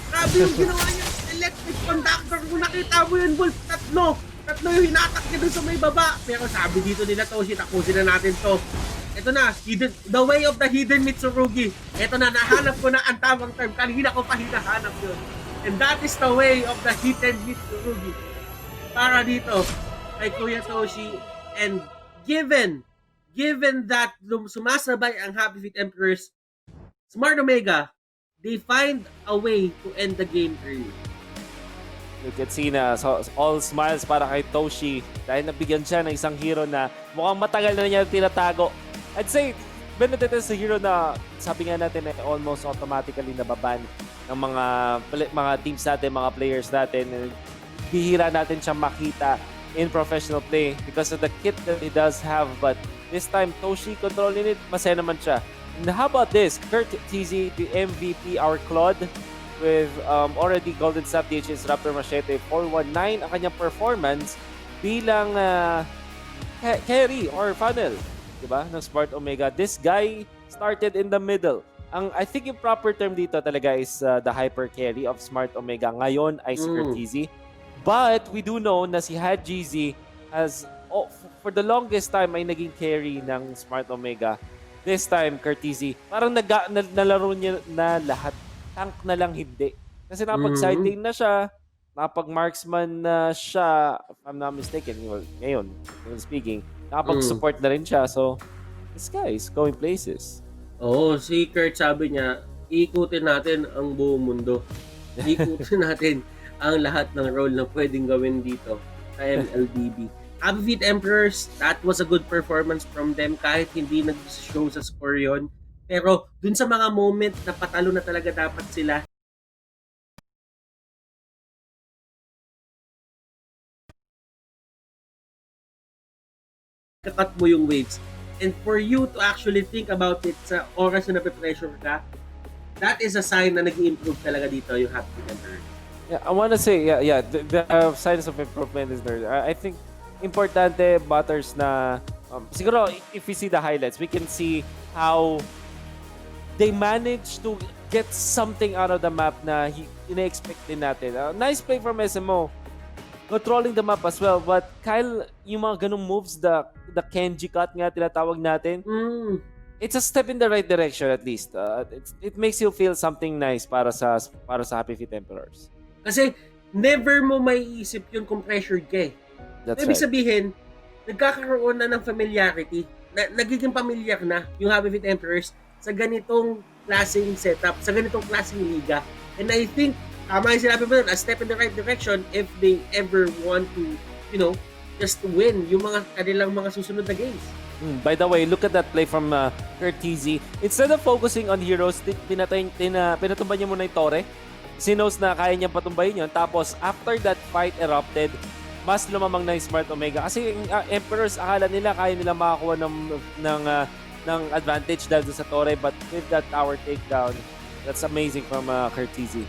Grabe yung ginawa niya. Electric conductor. Kung nakita mo yun, Wolf, tatlo yung hinatak niya dun sa may baba. Pero sabi dito nila, Toshi, tapusin na natin to. Ito na, the way of the hidden Mitsurugi. Ito na, nahanap ko na ang tamang term. Kanina ko pa hinahanap yun. And that is the way of the hidden Mitsurugi. Para dito, kay Kuya Toshi. And given that sumasabay ang Happy Feet Emperors, Smart Omega, they find a way to end the game early. You can see na all smiles para kay Toshi dahil nabigyan siya ng isang hero na mukhang matagal na niya tinatago. I'd say, Benedetta is a hero na sabi nga natin na almost automatically nababan ng mga teams natin, mga players natin. Bihira natin siyang makita in professional play because of the kit that he does have. But this time, Toshi controlling it, masaya naman siya. And how about this? Kurt TZ, the MVP, our Claude, with already Golden Snap DHS Raptor Machete 419 ang kanyang performance bilang carry or funnel, diba? Ng Smart Omega. This guy started in the middle. I think yung proper term dito talaga is the hyper carry of Smart Omega. Ngayon ay si Kurt TZ. But we do know na si Had GZ has for the longest time ay naging carry ng Smart Omega. This time, Curtizy, parang nalaro niya na lahat tank na lang hindi. Kasi nakapag-side Mhm. lane na siya, nakapag-marksman na siya, if I'm not mistaken, well, ngayon, speaking, Mm. nakapag-support na rin siya. So, this guy is going places. Oo, si Kurt sabi niya, iikutin natin ang buong mundo. Iikutin natin ang lahat ng role na pwedeng gawin dito sa MLBB. Happy Feet Emperors, that was a good performance from them kahit hindi nag-show sa score yon. Pero dun sa mga moment na patalo na talaga dapat sila, kakat mo yung waves. And for you to actually think about it sa oras na nape-pressure ka, that is a sign na nag-improve talaga dito yung Happy Feet Emperors. Yeah, I want to say, the signs of improvement is there. I think importante Butters na siguro if we see the highlights, we can see how they managed to get something out of the map na ina-expect din natin. Nice play from SMO. Controlling the map as well. But Kyle, yung mga ganung moves, the Kenji cut nga tinatawag natin, Mm. it's a step in the right direction at least. It makes you feel something nice para sa Happy Feet Emperors. Kasi never mo maiisip yun kung pressured ka eh. That's Ibig right. sabihin, nagkakaroon na ng familiarity. Nagiging familiar na yung Happy Feet Emperors sa ganitong klaseng setup, sa ganitong klaseng liga. And I think, tama yung sinabi mo, a step in the right direction if they ever want to, just win yung mga kanilang mga susunod na games. By the way, look at that play from Curtizi. Instead of focusing on heroes, pinatumba niya muna yung Torre. Sinos na kaya niya patumbayin yun. Tapos, after that fight erupted, mas lumamang na yung Smart Omega. Kasi Emperors, akala nila kaya nila makakuha ng advantage dahil sa Torre. But with that tower takedown, that's amazing from Curtizi.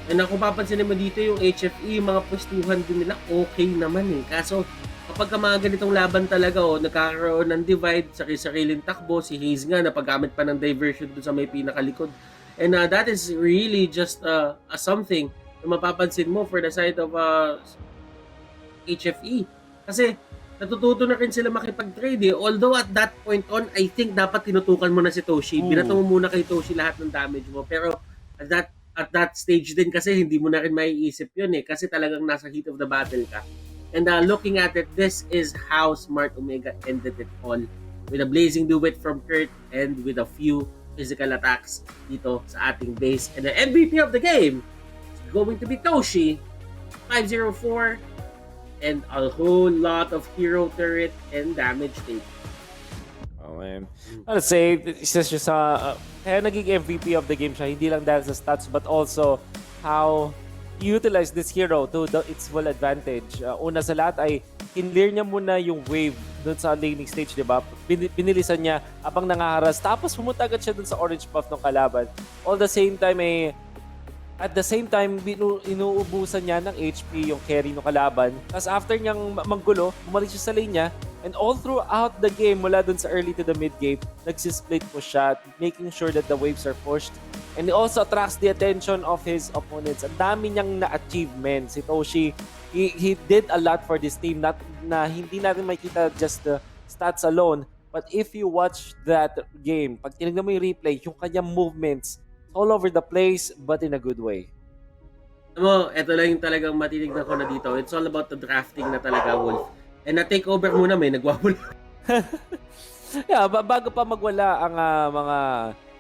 And kung papansinin mo dito yung HFE, mga pwestuhan din nila, okay naman eh. Kaso, kapag mga ganitong laban talaga, nagkakaroon ng divide sa sariling takbo, si Hayes nga, napagamit pa ng diversion dun sa may pinakalikod. And that is really just a something na mapapansin mo for the side of HFE. Kasi natututo na rin sila makipag-trade eh. Although at that point on, I think dapat tinutukan mo na si Toshi. Binato mo muna kay Toshi lahat ng damage mo. Pero at that stage din kasi hindi mo na rin maiisip yun eh. Kasi talagang nasa heat of the battle ka. And looking at it, this is how Smart Omega ended it all. With a blazing duet from Kurt and with a few physical attacks dito sa ating base. And the MVP of the game is going to be Toshi, 504, and a whole lot of hero turret and damage take. Oh man. Let's say, isa siya sa, kaya naging MVP of the game siya, hindi lang dahil sa stats, but also how he utilized this hero to its full advantage. Una sa lahat ay kinlear niya muna yung wave doon sa laning stage, di ba? Binilisan niya habang nangaharas. Tapos pumunta agad siya doon sa orange buff ng kalaban. At the same time, inuubusan niya ng HP yung carry ng kalaban. Tapos after niyang manggulo, bumalik siya sa lane niya. And all throughout the game, mula dun sa early to the mid game, nagsisplit po siya, making sure that the waves are pushed. And he also attracts the attention of his opponents. Ang dami niyang na-achievement. Si Toshi, he did a lot for this team. Na hindi natin makita just the stats alone. But if you watch that game, pag tinignan mo yung replay, yung kanyang movements, all over the place, but in a good way. Ito lang yung talagang matitignan ko na dito. It's all about the drafting na talaga, Wolf. And na-take over muna, may nagwawala. Yeah, bago pa magwala ang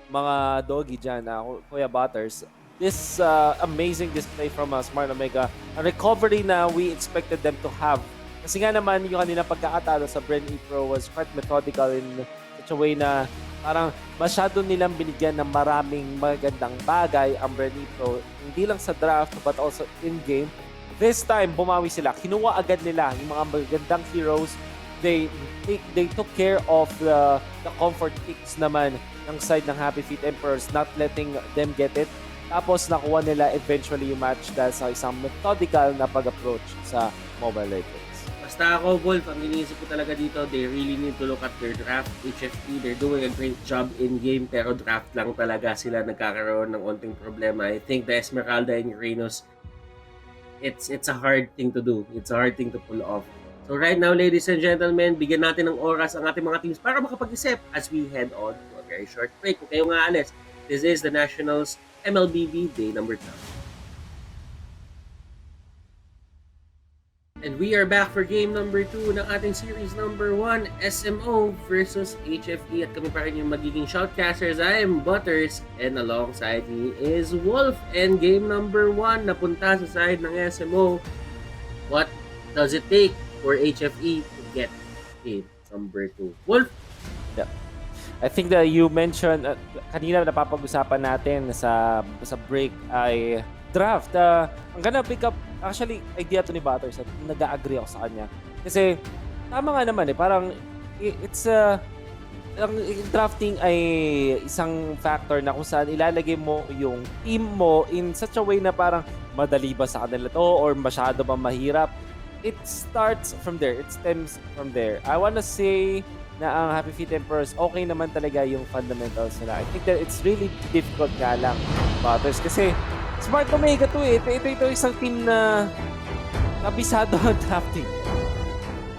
mga doggy dyan, Kuya Butters, this amazing display from Smart Omega, a recovery na we expected them to have. Kasi nga naman, yung kanina pagkakatalo sa Bren Pro was quite methodical in such a way na parang masyado nilang binigyan ng maraming magandang bagay ang Bren Pro, hindi lang sa draft but also in-game. This time, bumawi sila. Kinuha agad nila yung mga magagandang heroes. They took care of the comfort picks naman ng side ng Happy Feet Emperors, not letting them get it. Tapos nakuha nila eventually yung match dahil sa isang methodical na pag-approach sa Mobile Legends. Basta ako, Wolf, ang iniisip ko talaga dito, they really need to look at their draft. HFT, they're doing a great job in-game, pero draft lang talaga sila nagkakaroon ng onting problema. I think the Esmeralda and Uranus, it's a hard thing to do. It's a hard thing to pull off. So right now, ladies and gentlemen, bigyan natin ng oras ang ating mga teams para makapag-isip as we head on to a very short break. Kung kayo nga alis, This is the Nationals MLBB Day number 12. And we are back for game number 2 ng ating series number 1, SMO versus HFE. At kami pa rin yung magiging shoutcasters. I am Butters and alongside me is Wolf. And game number 1 napunta sa side ng SMO. What does it take for HFE to get game number 2? Wolf? Yeah. I think that you mentioned, kanina napapag-usapan natin sa break ay draft. Ang gonna pick up, actually, idea to ni Butters at nag-agree ako sa kanya. Kasi, tama nga naman parang, ang drafting ay isang factor na kung saan ilalagay mo yung team mo in such a way na parang madali ba sa kanila to or masyado ba mahirap. It starts from there. It stems from there. I wanna say na ang Happy Feet Emperors, okay naman talaga yung fundamentals nila. I think that it's really difficult nga lang, Butters, kasi Smart Omega to Ito isang team na kabisado ang drafting.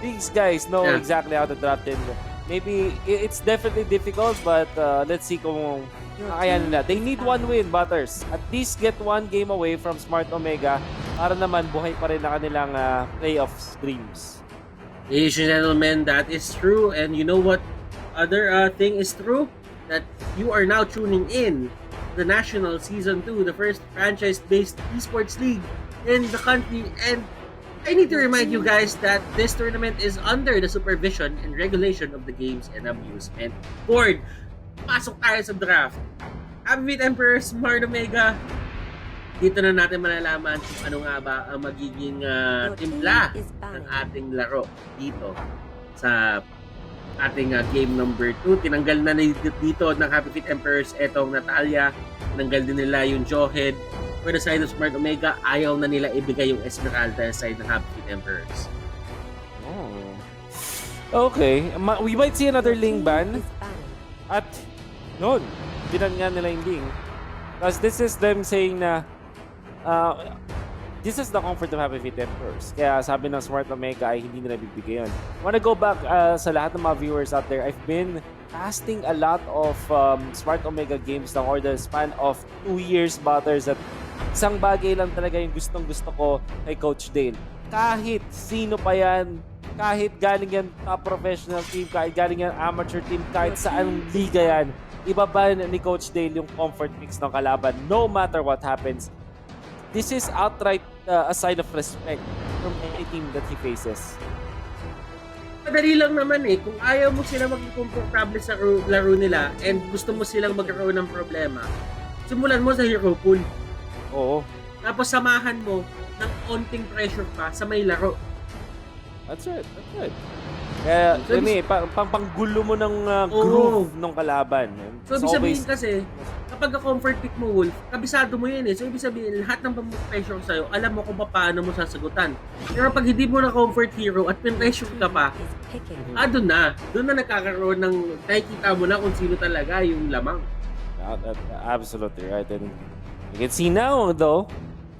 These guys know exactly how to draft and maybe it's definitely difficult but let's see kung kaya nila. They need one win, Butters. At least get one game away from Smart Omega para naman buhay pa rin ang kanilang playoff dreams. Ladies and gentlemen, that is true. And you know what other thing is true? That you are now tuning in the National Season 2, the first franchise-based esports league in the country. And I need to remind you guys that this tournament is under the supervision and regulation of the Games and Amusement Board. Pasok tayo sa draft. Happy Feet Emperor, Smart Omega. Dito na natin malalaman kung ano nga ba ang magiging timpla ng ating laro dito sa ating game number 2. Tinanggal na dito ng Happy Feet Emperors etong Natalia. Tinanggal din nila yung Jawhead. For the side of Smart Omega, ayaw na nila ibigay yung Esmeralda sa side ng Happy Feet Emperors. Oh. Okay. We might see another Ling ban. At noon, binan nga nila yung Ling. Because this is them saying na this is the comfort of Happy Feet Emperors. Kaya sabi ng Smart Omega ay hindi nila bibigay yun. I wanna go back sa lahat ng mga viewers out there. I've been casting a lot of Smart Omega games na over the span of 2 years, Butters. At isang bagay lang talaga yung gustong-gusto ko kay Coach Dale. Kahit sino pa yan, kahit galing yan top professional team, kahit galing yan amateur team, kahit saan liga yan, ibaba ni Coach Dale yung comfort mix ng kalaban no matter what happens. This is outright a sign of respect from any team that he faces. Madali lang naman kung ayaw mo sila maging komportable sa laro nila and gusto mo silang magkaroon ng problema, simulan mo sa hero pool. Oo. Tapos samahan mo ng onting pressure pa sa may laro. That's right. Kaya, panggulo mo ng groove ng kalaban. So, ibig sabihin kasi, kapag ka-comfort pick mo, Wolf, kabisado mo yun So, ibig sabihin, lahat ng pressure sa'yo, alam mo kung paano mo sasagutan. Pero pag hindi mo na comfort hero at pin-pressure ka pa, doon na nagkakaroon ng, nakikita mo na kung sino talaga yung lamang. Absolutely right. And you can see now, though,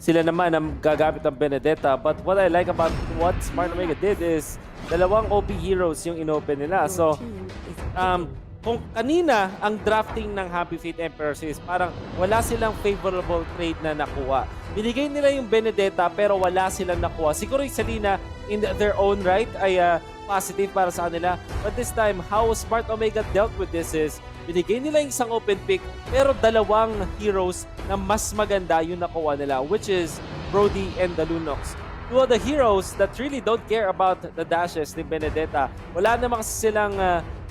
sila naman ang gagamit ng Benedetta. But what I like about what Smart Omega did is, dalawang OP heroes yung inopen nila. So, kung kanina ang drafting ng Happy Feet Emperors is parang wala silang favorable trade na nakuha. Binigay nila yung Benedetta pero wala silang nakuha. Siguro yung Selena in their own right ay positive para sa kanila. But this time, how Smart Omega dealt with this is binigay nila yung isang open pick pero dalawang heroes na mas maganda yung nakuha nila, which is Brody and the Lunox. Two of the heroes that really don't care about the dashes ni Benedetta. Wala namang silang,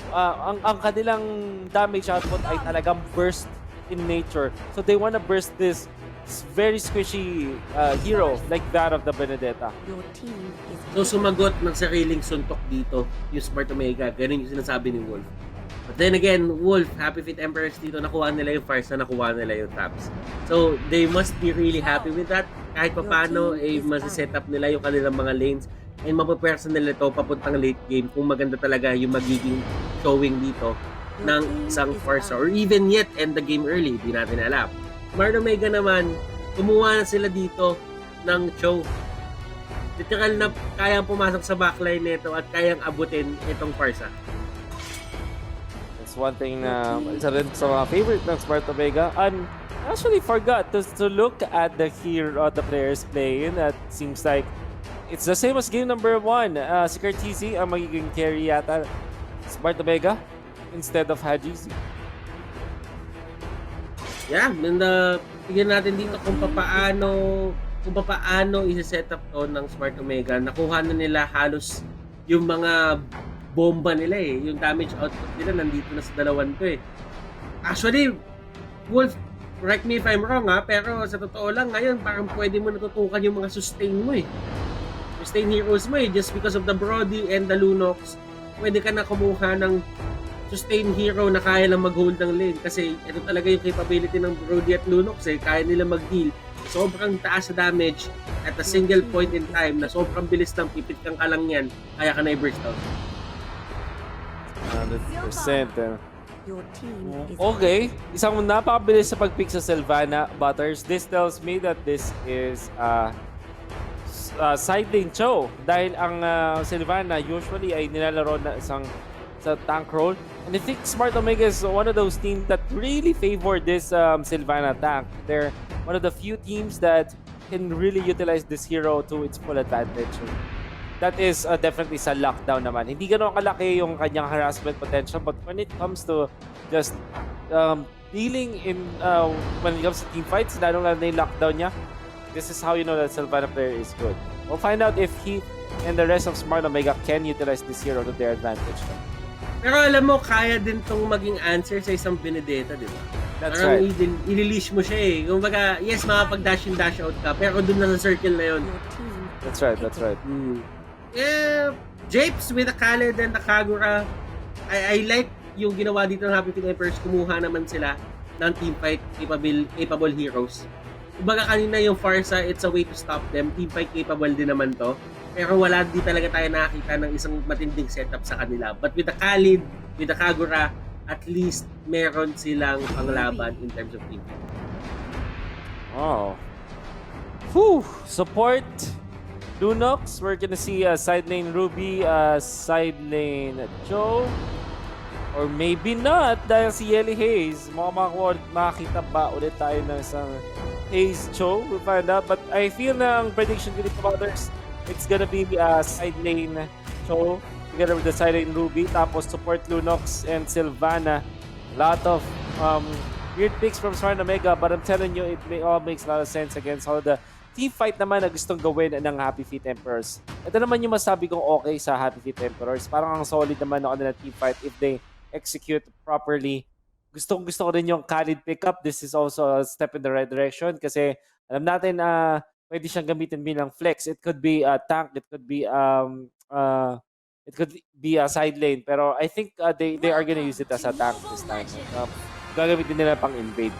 ang kanilang damage output ay talagang burst in nature. So they wanna burst this very squishy hero like that of the Benedetta. So sumagot ng sariling suntok dito yung Smart Omega. Ganun yung sinasabi ni Wolf. But then again, Wolf, Happy Feet Emperors dito, nakuha nila yung Farsa, nakuha nila yung Taps. So, they must be really happy with that. Kahit pa paano, masi-set up nila yung kanilang mga lanes and mapapwersa nila ito papuntang late game kung maganda talaga yung magiging showing dito ng isang Farsa or even yet end the game early. Di natin alam. Smart Omega naman, kumuha na sila dito ng show. Literal na kayang pumasok sa backline nito at kayang abutin itong Farsa. one thing na isa rin sa mga favorite ng Smart Omega. And actually forgot to look at the hero the players playing. That seems like it's the same as game number 1. Si Curtizi ang magiging carry yata Smart Omega instead of Hajizi. Yeah, and tignan natin dito kung papaano i-set up to ng Smart Omega. Nakuha na nila halos yung mga bomba nila eh. Yung damage output nila nandito na sa dalawan to eh. Actually, Wolf, correct me if I'm wrong pero sa totoo lang ngayon parang pwede mo natutukan yung mga sustain mo eh. Sustain heroes mo eh, just because of the Brody and the Lunox. Pwede ka na kumuha ng sustain hero na kaya lang mag-hold ng lane kasi ito talaga yung capability ng Brody at Lunox eh. Kaya nila mag-deal. Sobrang taas sa damage at a single point in time na sobrang bilis lang, pipit kang ka lang yan, kaya ka na i-burst out. 100%. Okay, isang napakabilis sa pag-pick sa Sylvana, Butters. This tells me that this is side lane Cho dahil ang Sylvana usually ay nilalaro na sa tank role. And I think Smart Omega is one of those teams that really favor this Sylvana tank. They're one of the few teams that can really utilize this hero to its full advantage. That is definitely sa lockdown naman. Hindi ganoon kalaki yung kanyang harassment potential, but when it comes to just dealing in when it comes to team fights, lalo na yung lockdown niya, this is how you know that Sylvana player is good. We'll find out if he and the rest of Smart Omega can utilize this hero to their advantage. Pero alam mo, kaya din tong maging answer sa isang Benedetta, di ba? That's parang right. i-release mo siya eh. Kung baga, yes, makapag-dash in, dash out ka, pero dun na sa circle na yun. That's right, that's right. Japes with the Khaled and the Kagura, I like yung ginawa dito ng Happy Feet Emperors. Kumuha naman sila ng teamfight capable heroes. Kumbaga kanina yung Farsa, it's a way to stop them. Teamfight capable din naman to. Pero wala di talaga tayo nakakita ng isang matinding setup sa kanila. But with the Khalid, with the Kagura, at least meron silang panglaban in terms of team. Oh. Whew. Support. Lunox. We're gonna see side lane Ruby, side lane Joe. Or maybe not dahil si Yelly Hayes. Makakita ba ulit tayo ng isang Hayes Joe? We'll find out. But I feel na ang prediction ko dito, Brothers, it's gonna be side lane Joe together with the side lane Ruby. Tapos support Lunox and Sylvana. A lot of weird picks from Smart Omega, but I'm telling you, it all makes a lot of sense against all the team fight naman na gustong gawin ng Happy Feet Emperors. Ito naman yung masabi kong okay sa Happy Feet Emperors. Parang ang solid naman ako na team fight if they execute properly. Gusto ko rin yung Khalid pickup. This is also a step in the right direction kasi alam natin pwede siyang gamitin bilang flex. It could be a tank, it could be a side lane, pero I think they are gonna use it as a tank this time. Gagamitin nila pang invade.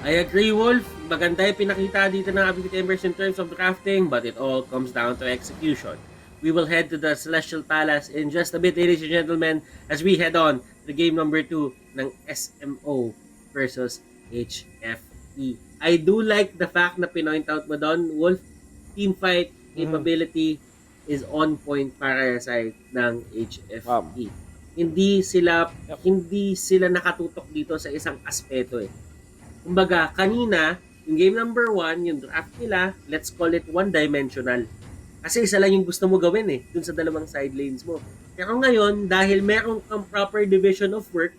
I agree, Wolf. Maganda yung pinakita dito ng Happy Feet Emperors in terms of crafting, but it all comes down to execution. We will head to the Celestial Palace in just a bit, ladies and gentlemen, as we head on to game number 2 ng SMO versus HFE. I do like the fact na pinoint out mo doon, Wolf, team fight capability is on point para sa side ng HFE. Hindi sila nakatutok dito sa isang aspeto eh. Kumbaga, kanina, yung game number 1, yung draft nila, let's call it one-dimensional. Kasi isa lang yung gusto mo gawin eh, dun sa dalawang side lanes mo. Pero ngayon, dahil meron kang proper division of work,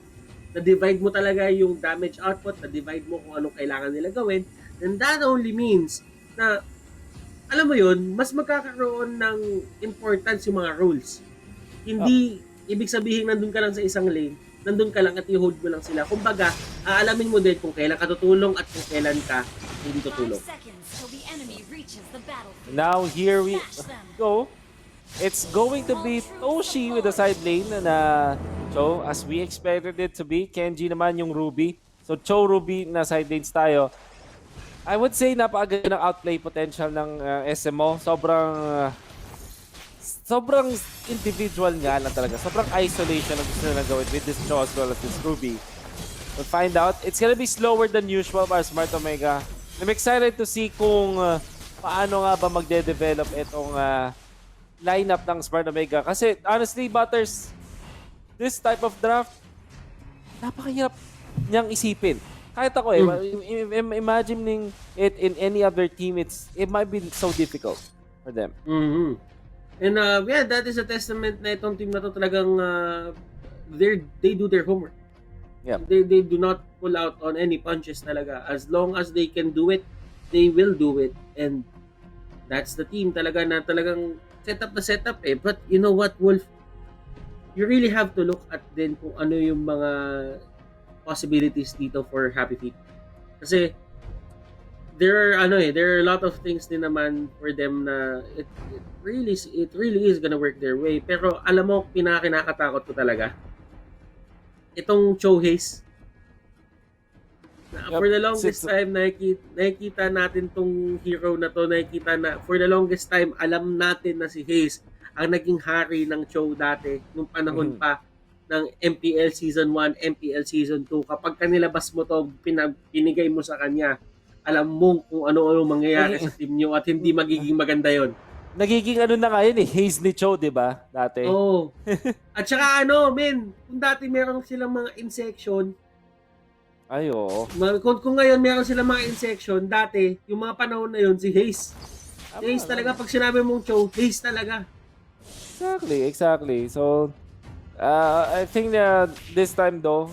na-divide mo talaga yung damage output, na-divide mo kung anong kailangan nila gawin, then that only means na, alam mo yun, mas magkakaroon ng importance yung mga rules. Hindi, ibig sabihin nandun ka lang sa isang lane, nandun ka lang at i-hold mo lang sila. Kumbaga, aalamin mo din kung kailan ka tutulong at kung kailan ka hindi tutulong. Now here we go. It's going to be Toshi with the side lane na Cho, as we expected it to be. Kenji naman yung Ruby. So Cho, Ruby na side lanes tayo. I would say napakaganda ng outplay potential ng SMO. Sobrang individual nga lang talaga. Sobrang isolation ang gusto nila gawin with this Cho as well as this Ruby. We'll find out. It's gonna be slower than usual para Smart Omega. I'm excited to see kung paano nga ba magde-develop itong lineup ng Smart Omega. Kasi honestly, Butters, this type of draft, napakahirap niyang isipin. Kahit ako imagining it in any other team, it might be so difficult for them. And yeah, that is a testament na itong team na to talagang they do their homework. Yeah. They do not pull out on any punches talaga. As long as they can do it, they will do it. And that's the team talaga na talagang setup eh. But you know what, Wolf? You really have to look at din kung ano yung mga possibilities dito for Happy Feet. Kasi there are a lot of things din naman for them na it really is gonna work their way. Pero alam mo, kinakatakot ko talaga itong Chohays. For the longest time nakikita natin tong hero na to, for the longest time alam natin na si Hayes ang naging hari ng Cho dati nung panahon pa ng MPL Season 1, MPL Season 2. Kapag kanilabas mo to, pinigay mo sa kanya, alam mo kung ano-ano mangyayari sa team nyo at hindi magiging maganda yon. Nagiging ano na nga yun Hayes ni Cho, di ba? Dati. Oo. At saka kung dati meron silang mga insection, kung ngayon meron silang mga insection, dati, yung mga panahon na yun, si Hayes. Hayes talaga, pag sinabi mong Cho, Hayes talaga. Exactly. So, I think that this time though,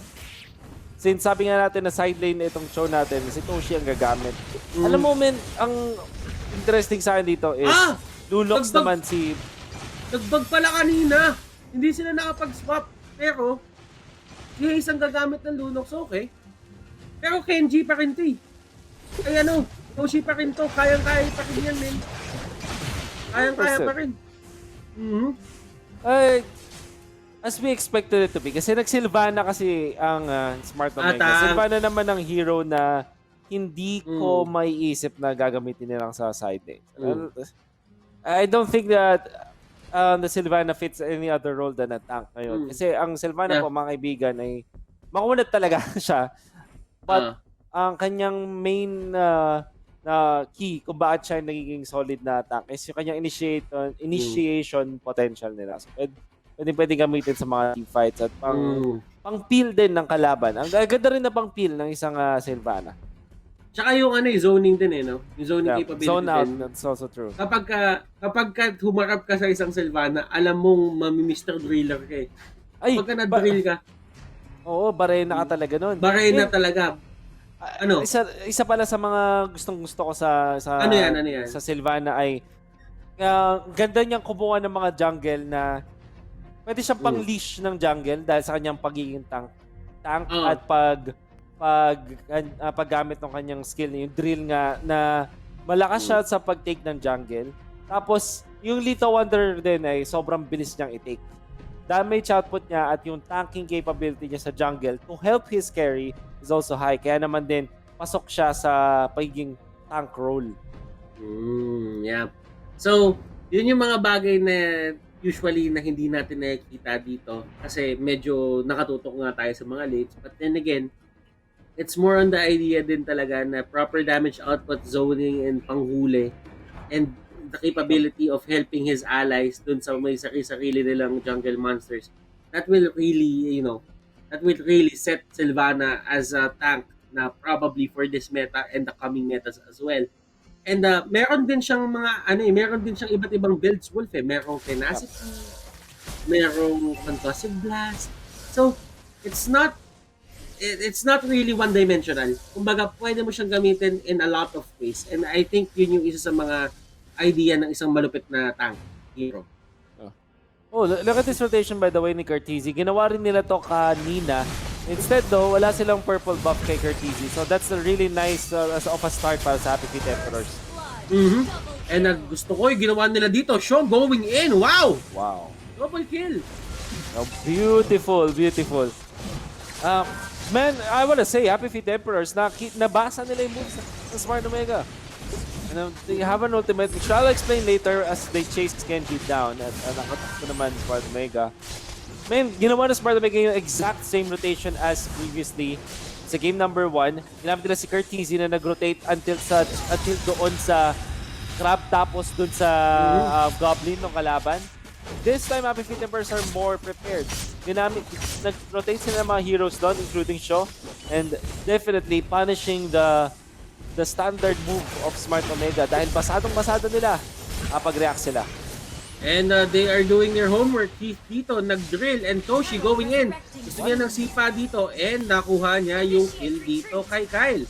since sabi nga natin na side lane itong Cho natin, si Toshi ang gagamit. Alam mo, men, ang interesting sa akin dito is, Lunox naman si... Nagbag pala kanina. Hindi sila nakapag-swap. Pero, si Hayes ang gagamit ng Lunox, okay. Pero Kenji pa rin to eh. Ay Toshi pa rin to. Kayang-kaya pa rin yan, men. Kayang-kaya pa rin. As we expected it to be. Kasi nag-Sylvana kasi ang Smart Omega. Sylvana naman ang hero na hindi ko may isip na gagamitin nilang sa side lane. I don't think that the Sylvana fits any other role than a tank ngayon. Kasi ang Sylvana po, mga kaibigan, ay makunat talaga siya. But ang kanyang main key kung bakit siya nagiging solid na tank is yung kanyang initiation potential nila. So, pwede gamitin sa mga team fights at pang-peel din ng kalaban. Ang ganda rin na pang-peel ng isang Sylvana. Tsaka yung zoning din no? Yung zoning capability zone out, din. that's also true. Kapag humarap ka sa isang Sylvana, alam mong Mr. Driller ka eh. Kapag na-drill ka. Oo, barena ka talaga nun. Barena talaga. Isa pala sa mga gustong-gusto ko sa ano yan? Sa Sylvana ay ganda niyang kubuan ng mga jungle na pwede siyang pang-leash ng jungle dahil sa kanyang pagiging tank at paggamit ng kanyang skill, yung drill nga na malakas siya sa pag-take ng jungle. Tapos, yung Lethal Wonder din ay sobrang bilis niyang i-take. Damage output niya at yung tanking capability niya sa jungle to help his carry is also high. Kaya naman din, pasok siya sa pagiging tank role. Yeah. So, yun yung mga bagay na usually na hindi natin nakikita dito kasi medyo nakatutok nga tayo sa mga lates. But then again, it's more on the idea din talaga na proper damage output, zoning, and panghuli, and the capability of helping his allies dun sa may sarili nilang jungle monsters. That will really, set Sylvana as a tank na probably for this meta and the coming metas as well. And meron din siyang iba't ibang builds, Wolf eh. Merong tenacity, merong concussive blast. So, it's not really one-dimensional. Kumbaga, pwede mo siyang gamitin in a lot of ways. And I think yun yung isa sa mga idea ng isang malupit na tank hero. Look at this rotation by the way ni Carteezy. Ginawa rin nila to kanina. Instead though, wala silang purple buff kay Carteezy. So that's a really nice as of a start para sa Happy Feet Emperors. And gusto ko yung ginawa nila dito. Sean going in. Wow! Double kill. Beautiful. Man, I wanna say, Happy Feet Emperors, nabasa nila yung moves sa Smart Omega. They have an ultimate, which I'll explain later as they chase Genji down. At nakatakbo naman Smart Omega. Man, ginawa na Smart Omega yung exact same rotation as previously sa game number 1. Ginamit nila si Carteezy na nag-rotate until doon sa Crab tapos doon sa Goblin ng kalaban. This time, Happy Feet Emperors are more prepared. Nag-rotate sila ng mga heroes doon, including Shaw, and definitely punishing the standard move of Smart Omega dahil basadong-basado nila kapag react sila. And they are doing their homework. Keith dito, nag-drill, and Toshi going in. Gusto niya ng sipa dito, and nakuha niya yung kill dito kay Kyle.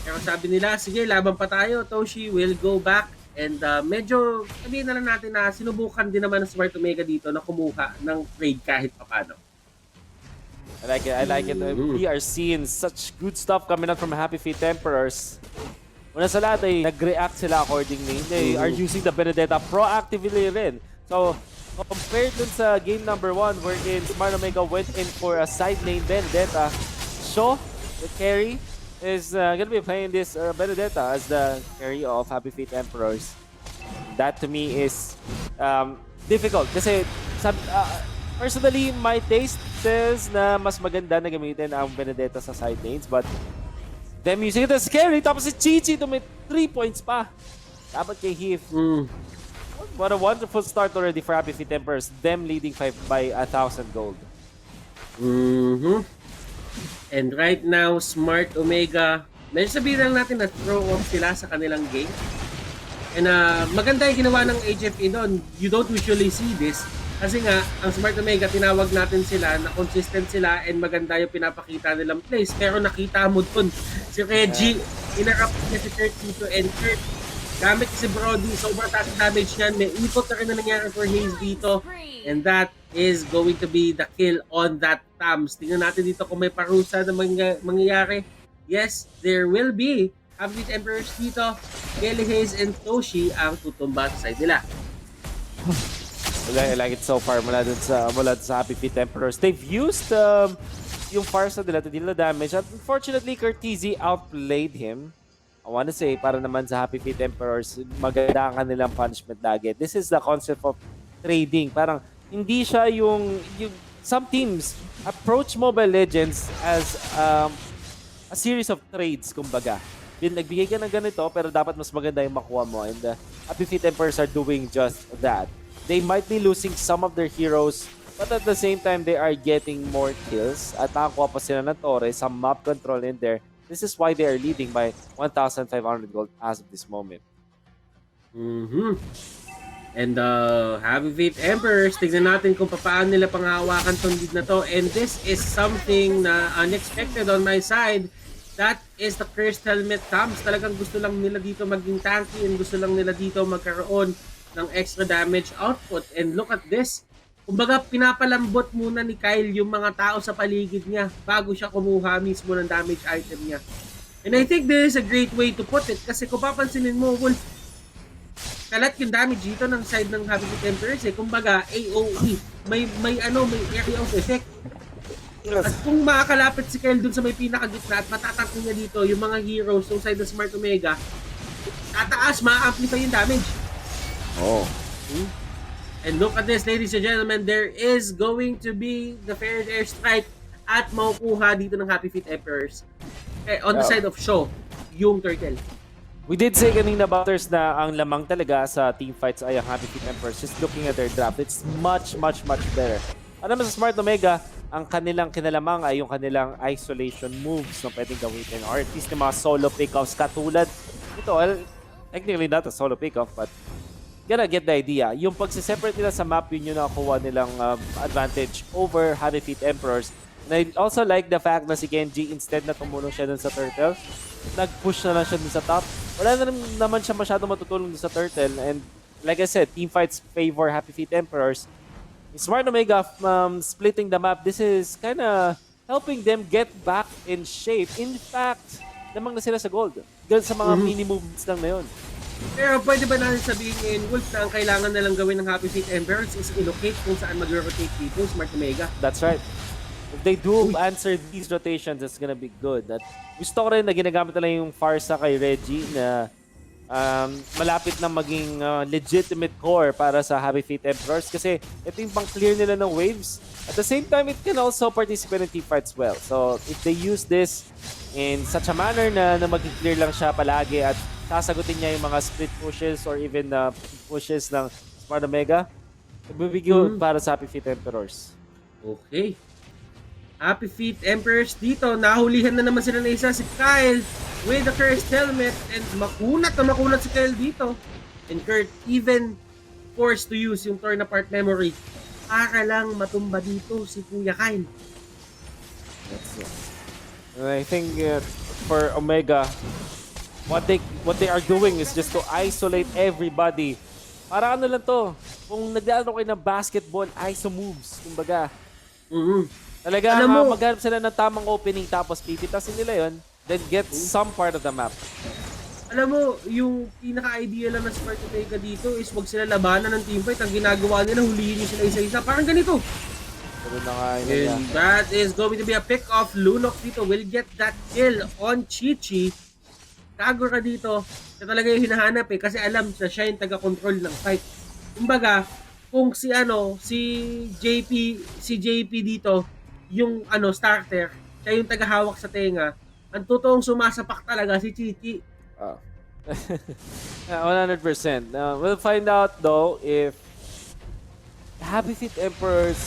Pero sabi nila, sige, laban pa tayo. Toshi will go back. And medyo, sabihin na lang natin na sinubukan din naman ng Smart Omega dito na kumuha ng trade kahit papano. I like it. We are seeing such good stuff coming out from Happy Feet Emperors. Una sa lahat ay nag-react sila accordingly. They are using the Benedetta proactively rin. So, compared dun sa game number 1 wherein Smart Omega went in for a side lane Benedetta, Shaw, the carry, is gonna be playing this Benedetta as the carry of Happy Feet Emperors. That to me is difficult kasi personally, my taste says na mas maganda na gamitin ang Benedetta sa side lanes, but them using it as scary, tapos si Chichi to may 3 points pa. Dapat kay Heath. What a wonderful start already for Happy Feet Emperors. Them leading by 1,000 gold. And right now, Smart Omega, medyo sabihin lang natin na throw off sila sa kanilang game. And maganda yung ginawa ng HFE doon. You don't usually see this. Kasi nga, ang Smart Omega, tinawag natin sila na consistent sila and maganda yung pinapakita nilang plays. Pero nakita mo dun, si Reggie, interrupt niya si Kurt dito, and Kurt, gamit si Brody, sobrang taas damage niyan. May ikot na rin na nangyari for Hayes dito. And that is going to be the kill on that Tams. Tingnan natin dito kung may parusa na mangyayari. Yes, there will be. Happy Feet Emperors dito, Kelly Hayes and Toshi ang tutumba sa side nila. I like it so far mula dun sa Happy Feet Emperors. They've used yung Farsa nila to deal the damage. Unfortunately, Curtizi outplayed him. I want to say, para naman sa Happy Feet Emperors, maganda ang kanilang punishment lagi. This is the concept of trading. Parang hindi siya yung some teams approach Mobile Legends as a series of trades, kumbaga. Nagbigay ka ng ganito, pero dapat mas maganda yung makuha mo. And Happy Feet Emperors are doing just that. They might be losing some of their heroes, but at the same time, they are getting more kills. At nakakuha pa sila ng Torres, some map control in there. This is why they are leading by 1,500 gold as of this moment. And Happy Feet Emperors, tignan natin kung paano nila panghawakan tong lead na to. And this is something na unexpected on my side. That is the Cursed Helmet Tams. Talagang gusto lang nila dito maging tanky and gusto lang nila dito magkaroon ng extra damage output. And look at this. Kumbaga, pinapalambot muna ni Kyle yung mga tao sa paligid niya bago siya kumuha mismo ng damage item niya. And I think this is a great way to put it kasi kung papansinin mo, Wolf, kalat yung damage dito ng side ng Happy Feet Emperors eh. Kumbaga, AOE. May area of effect. At kung makakalapit si Kyle dun sa may pinakagitna at matatangko niya dito yung mga heroes ng side ng Smart Omega, tataas, ma-amplify yung damage. Oh. And look at this, ladies and gentlemen. There is going to be the fair air strike at makukuha dito ng Happy Feet Emperors. On the side of Shaw, yung turtle. We did say kanina, Butters, na ang lamang talaga sa team fights ay ang Happy Feet Emperors. Just looking at their draft, it's much better. Ano naman sa Smart Omega, ang kanilang kinalamang ay yung kanilang isolation moves na pwedeng gamitin. Or at least yung mga solo pickoffs katulad ito. Well, technically not a solo pickoff, but gonna get the idea. Yung pagsiseparate nila sa map, yun yung nakuha nilang advantage over Happy Feet Emperors. And I also like the fact na si Genji, instead na tumulong siya dun sa turtle, nag-push na lang siya dun sa top. Wala na naman siya masyadong matutulong dun sa turtle. And like I said, team fights favor Happy Feet Emperors. Smart Omega splitting the map, this is kinda helping them get back in shape. In fact, namang na sila sa gold. Sa mga mini movements lang na yun. Pero pwede ba natin sabihin, Wolf, na ang kailangan na lang gawin ng Happy Feet Emperors is allocate kung saan mag-rotate dito, Smart Omega? That's right. If they do answer these rotations, it's gonna be good. At gusto ko rin na ginagamit nila yung Farsa kay Reggie na malapit na maging legitimate core para sa Happy Feet Emperors kasi ito yung pang-clear nila ng waves. At the same time, it can also participate in team fights well. So if they use this in such a manner na mag-clear lang siya palagi at sasagutin niya yung mga split pushes or even pushes ng Smart Omega, Ibibigay para sa Happy Feet Emperors. Okay. Happy Feet Emperors dito. Nahulihan na naman sila na isa, si Kyle with the cursed helmet. And makunat na makunat si Kyle dito. And Kurt even forced to use yung torn apart memory para lang matumba dito si Kuya Kyle. That's it. And I think for Omega, what they are doing is just to isolate everybody. Para ano lang to, kung naglalaro kayo ng basketball, ISO moves, kumbaga. Talaga, maghanap sila ng tamang opening tapos pipitasin nila yon, then get some part of the map. Alam mo, yung pinaka-idea lang na Smart Omega dito is wag sila labanan ng teamfight. Ang ginagawa nila, hulihin nyo sila isa-isa. Parang ganito. And that is going to be a pick off. Lunok dito will get that kill on Chichi. Tago ka dito. Siya talaga yung hinahanap kasi alam siya yung taga-control ng fight. Kumbaga, kung si JP dito, yung starter, siya yung tagahawak sa tenga, ang totoong sumasapak talaga si Chichi. 100%. We'll find out though if Happy Feet Emperors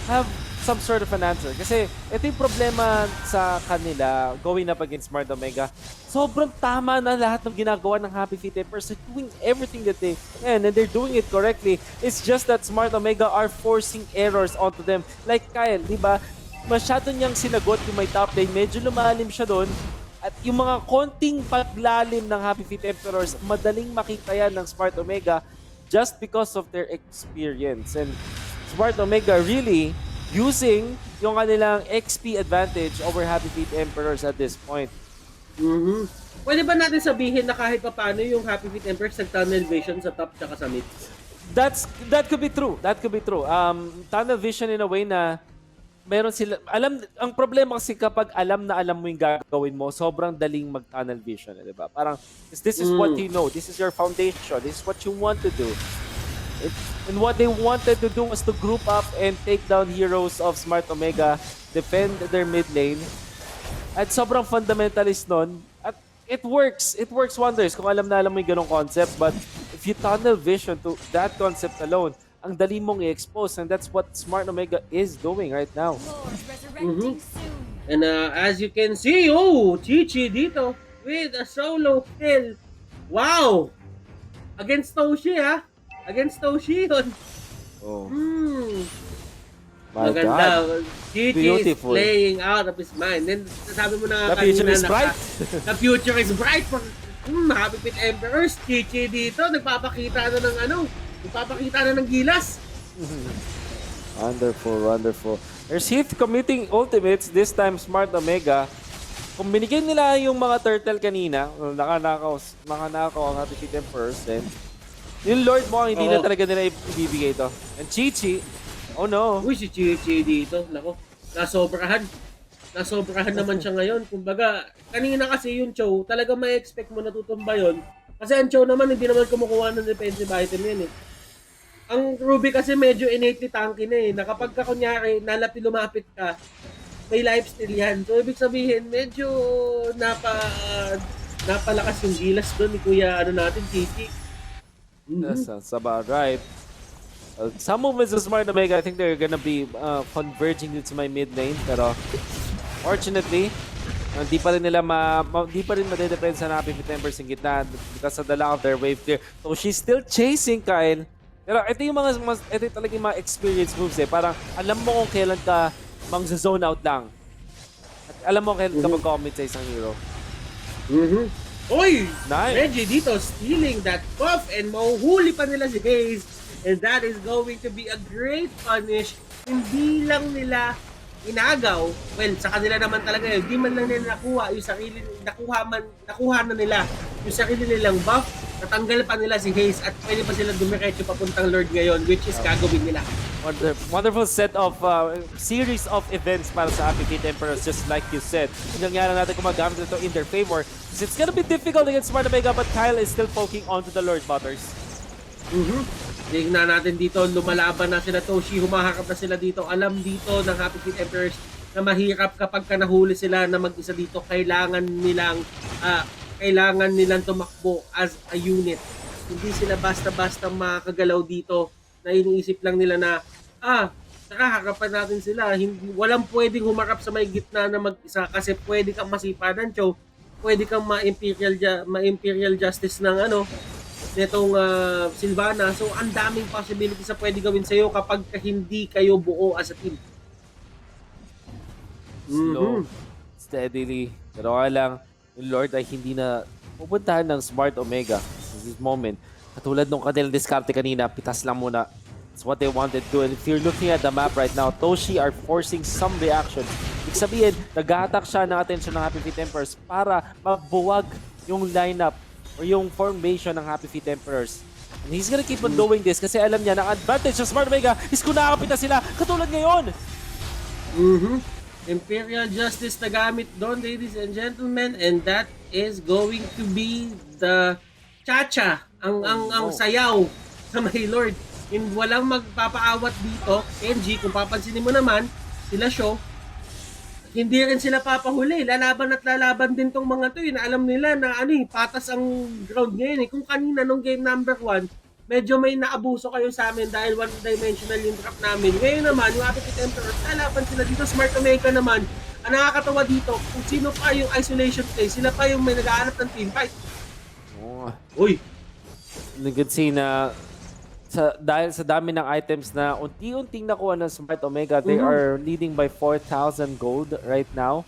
have some sort of an answer. Kasi ito yung problema sa kanila going up against Smart Omega. Sobrang tama na lahat ng ginagawa ng Happy Feet Emperors. They're doing everything that they can and they're doing it correctly. It's just that Smart Omega are forcing errors onto them. Like Kyle, di ba? Masyado niyang sinagot yung may top lane. Medyo lumalim siya doon. At yung mga konting paglalim ng Happy Feet Emperors, madaling makita yan ng Smart Omega just because of their experience. And Smart Omega really using yung kanilang XP advantage over Happy Feet Emperors at this point. Pwede ba natin sabihin na kahit pa paano yung Happy Feet Emperors nag-tunnel vision sa top tsaka sa mid? That could be true. That could be true. Tunnel vision in a way na meron sila, ang problema kasi kapag alam mo yung gagawin mo, sobrang daling mag-tunnel vision, di ba? Parang, this is what you know, this is your foundation, this is what you want to do. And what they wanted to do was to group up and take down heroes of Smart Omega, defend their mid lane, at sobrang fundamentalist nun, at it works wonders kung alam mo yung ganong concept, but if you tunnel vision to that concept alone, ang dali mong i-expose, and that's what Smart Omega is doing right now. And as you can see, Chichi dito with a solo kill. Wow! Against Toshi, ha? Against Toshi yun. My Maganda. God. Chichi Beautiful. is playing out of his mind. Then sabi mo na The future is bright. The future is bright. Happy Feet Emperors. Chichi dito, nagpapakita na ng gilas. Wonderful. There's Heath committing ultimates, this time Smart Omega. Kung binigyan nila yung mga turtle kanina, nakanakaw ang Happy Feet Emperors, then yung Lord mo hindi na talaga nila ibibigay ito. And Chichi, oh no. Si Chichi dito, nako, nasobrahan naman siya ngayon. Kumbaga, kanina kasi yung Chow, talaga may expect mo na tutumba yun. Kasi ang Chow naman, hindi naman kumukuha ng defensive item yun eh. Ang Ruby kasi medyo innately tanky na eh. Na kapag ka kunyari, lumapit ka, may lifesteal yan. So, ibig sabihin, medyo napalakas yung gilas doon ni Kuya Chichi. That sounds about right. Some movements of Smart Omega, I think they're gonna be converging into my mid lane. Pero, fortunately, hindi pa rin madedepensa na Happy Feet Emperors yung gitna because of the lack of their wave clear. So, she's still chasing Kyle. Pero ito yung talaga yung mga experience moves eh. Parang alam mo kung kailan ka mang-zone out lang. At alam mo kailan ka mag-commit sa isang hero. Oy! Nice! Reggie dito stealing that buff and mahuhuli pa nila si Hayes. And that is going to be a great punish. Hindi lang nila inagaw. Well, sa kanila naman talaga yun. Hindi man lang nila nakuha yung sarili, nakuha na nila yung sarili nilang buff. Natanggal pa nila si Hayes at pwede pa sila dumiretso papuntang Lord ngayon, which is gagawin nila. Wonderful set of series of events para sa Happy Feet Emperors, just like you said. Nangyari natin kung magamit ito in their favor. Because it's gonna be difficult against Smart Omega, but Kyle is still poking onto the Lord Butters. Tingnan natin dito, lumalaban na sila Toshi, humaharap na sila dito. Alam dito ng Happy Feet Emperors na mahirap kapag nahuli sila na mag-isa dito. Kailangan nilang tumakbo as a unit. Hindi sila basta-basta makagalaw dito na iniisip lang nila na, saka harapan natin sila. Hindi, walang pwedeng humarap sa may gitna na mag-isa kasi pwede kang masipa ng choke, pwede kang ma-imperial justice ng netong Silvana. So, ang daming possibilities sa pwede gawin sa'yo kapag hindi kayo buo as a team. Slow, steadily. Pero nga lang, yung Lord ay hindi na pupuntahan ng Smart Omega in this moment. Katulad nung kanilang diskarte kanina, pitas lang muna. That's what they wanted to do. And if you're looking at the map right now, Toshi are forcing some reaction. Ibig sabihin, nag-a-attack siya ng attention ng Happy Feet Emperors para mabuwag yung lineup or yung formation ng Happy Feet Emperors. And he's gonna keep on doing this kasi alam niya na advantage ng Smart Omega is kung nakakapit na sila katulad ngayon. Imperial Justice na gamit doon, ladies and gentlemen, and that is going to be the cha-cha, ang sayaw sa may Lord. And walang magpapaawat dito. Kenji, kung papansinin mo naman, sila Sho, hindi rin sila papahuli. Lalaban at lalaban din tong mga to. Na alam nila na patas ang ground ngayon. Kung kanina nung game number 1, medyo may naabuso kayo sa amin dahil one-dimensional yung trap namin. Ngayon naman, yung Happy Feet Emperor, lalaban sila dito. Smart Omega naman, ang nakakatawa dito, kung sino pa yung isolation play, sila pa yung may nag-aanap ng team fight. Uy! You can see na dahil sa dami ng items na unti-unting nakuha ng Smart Omega, they are leading by 4,000 gold right now.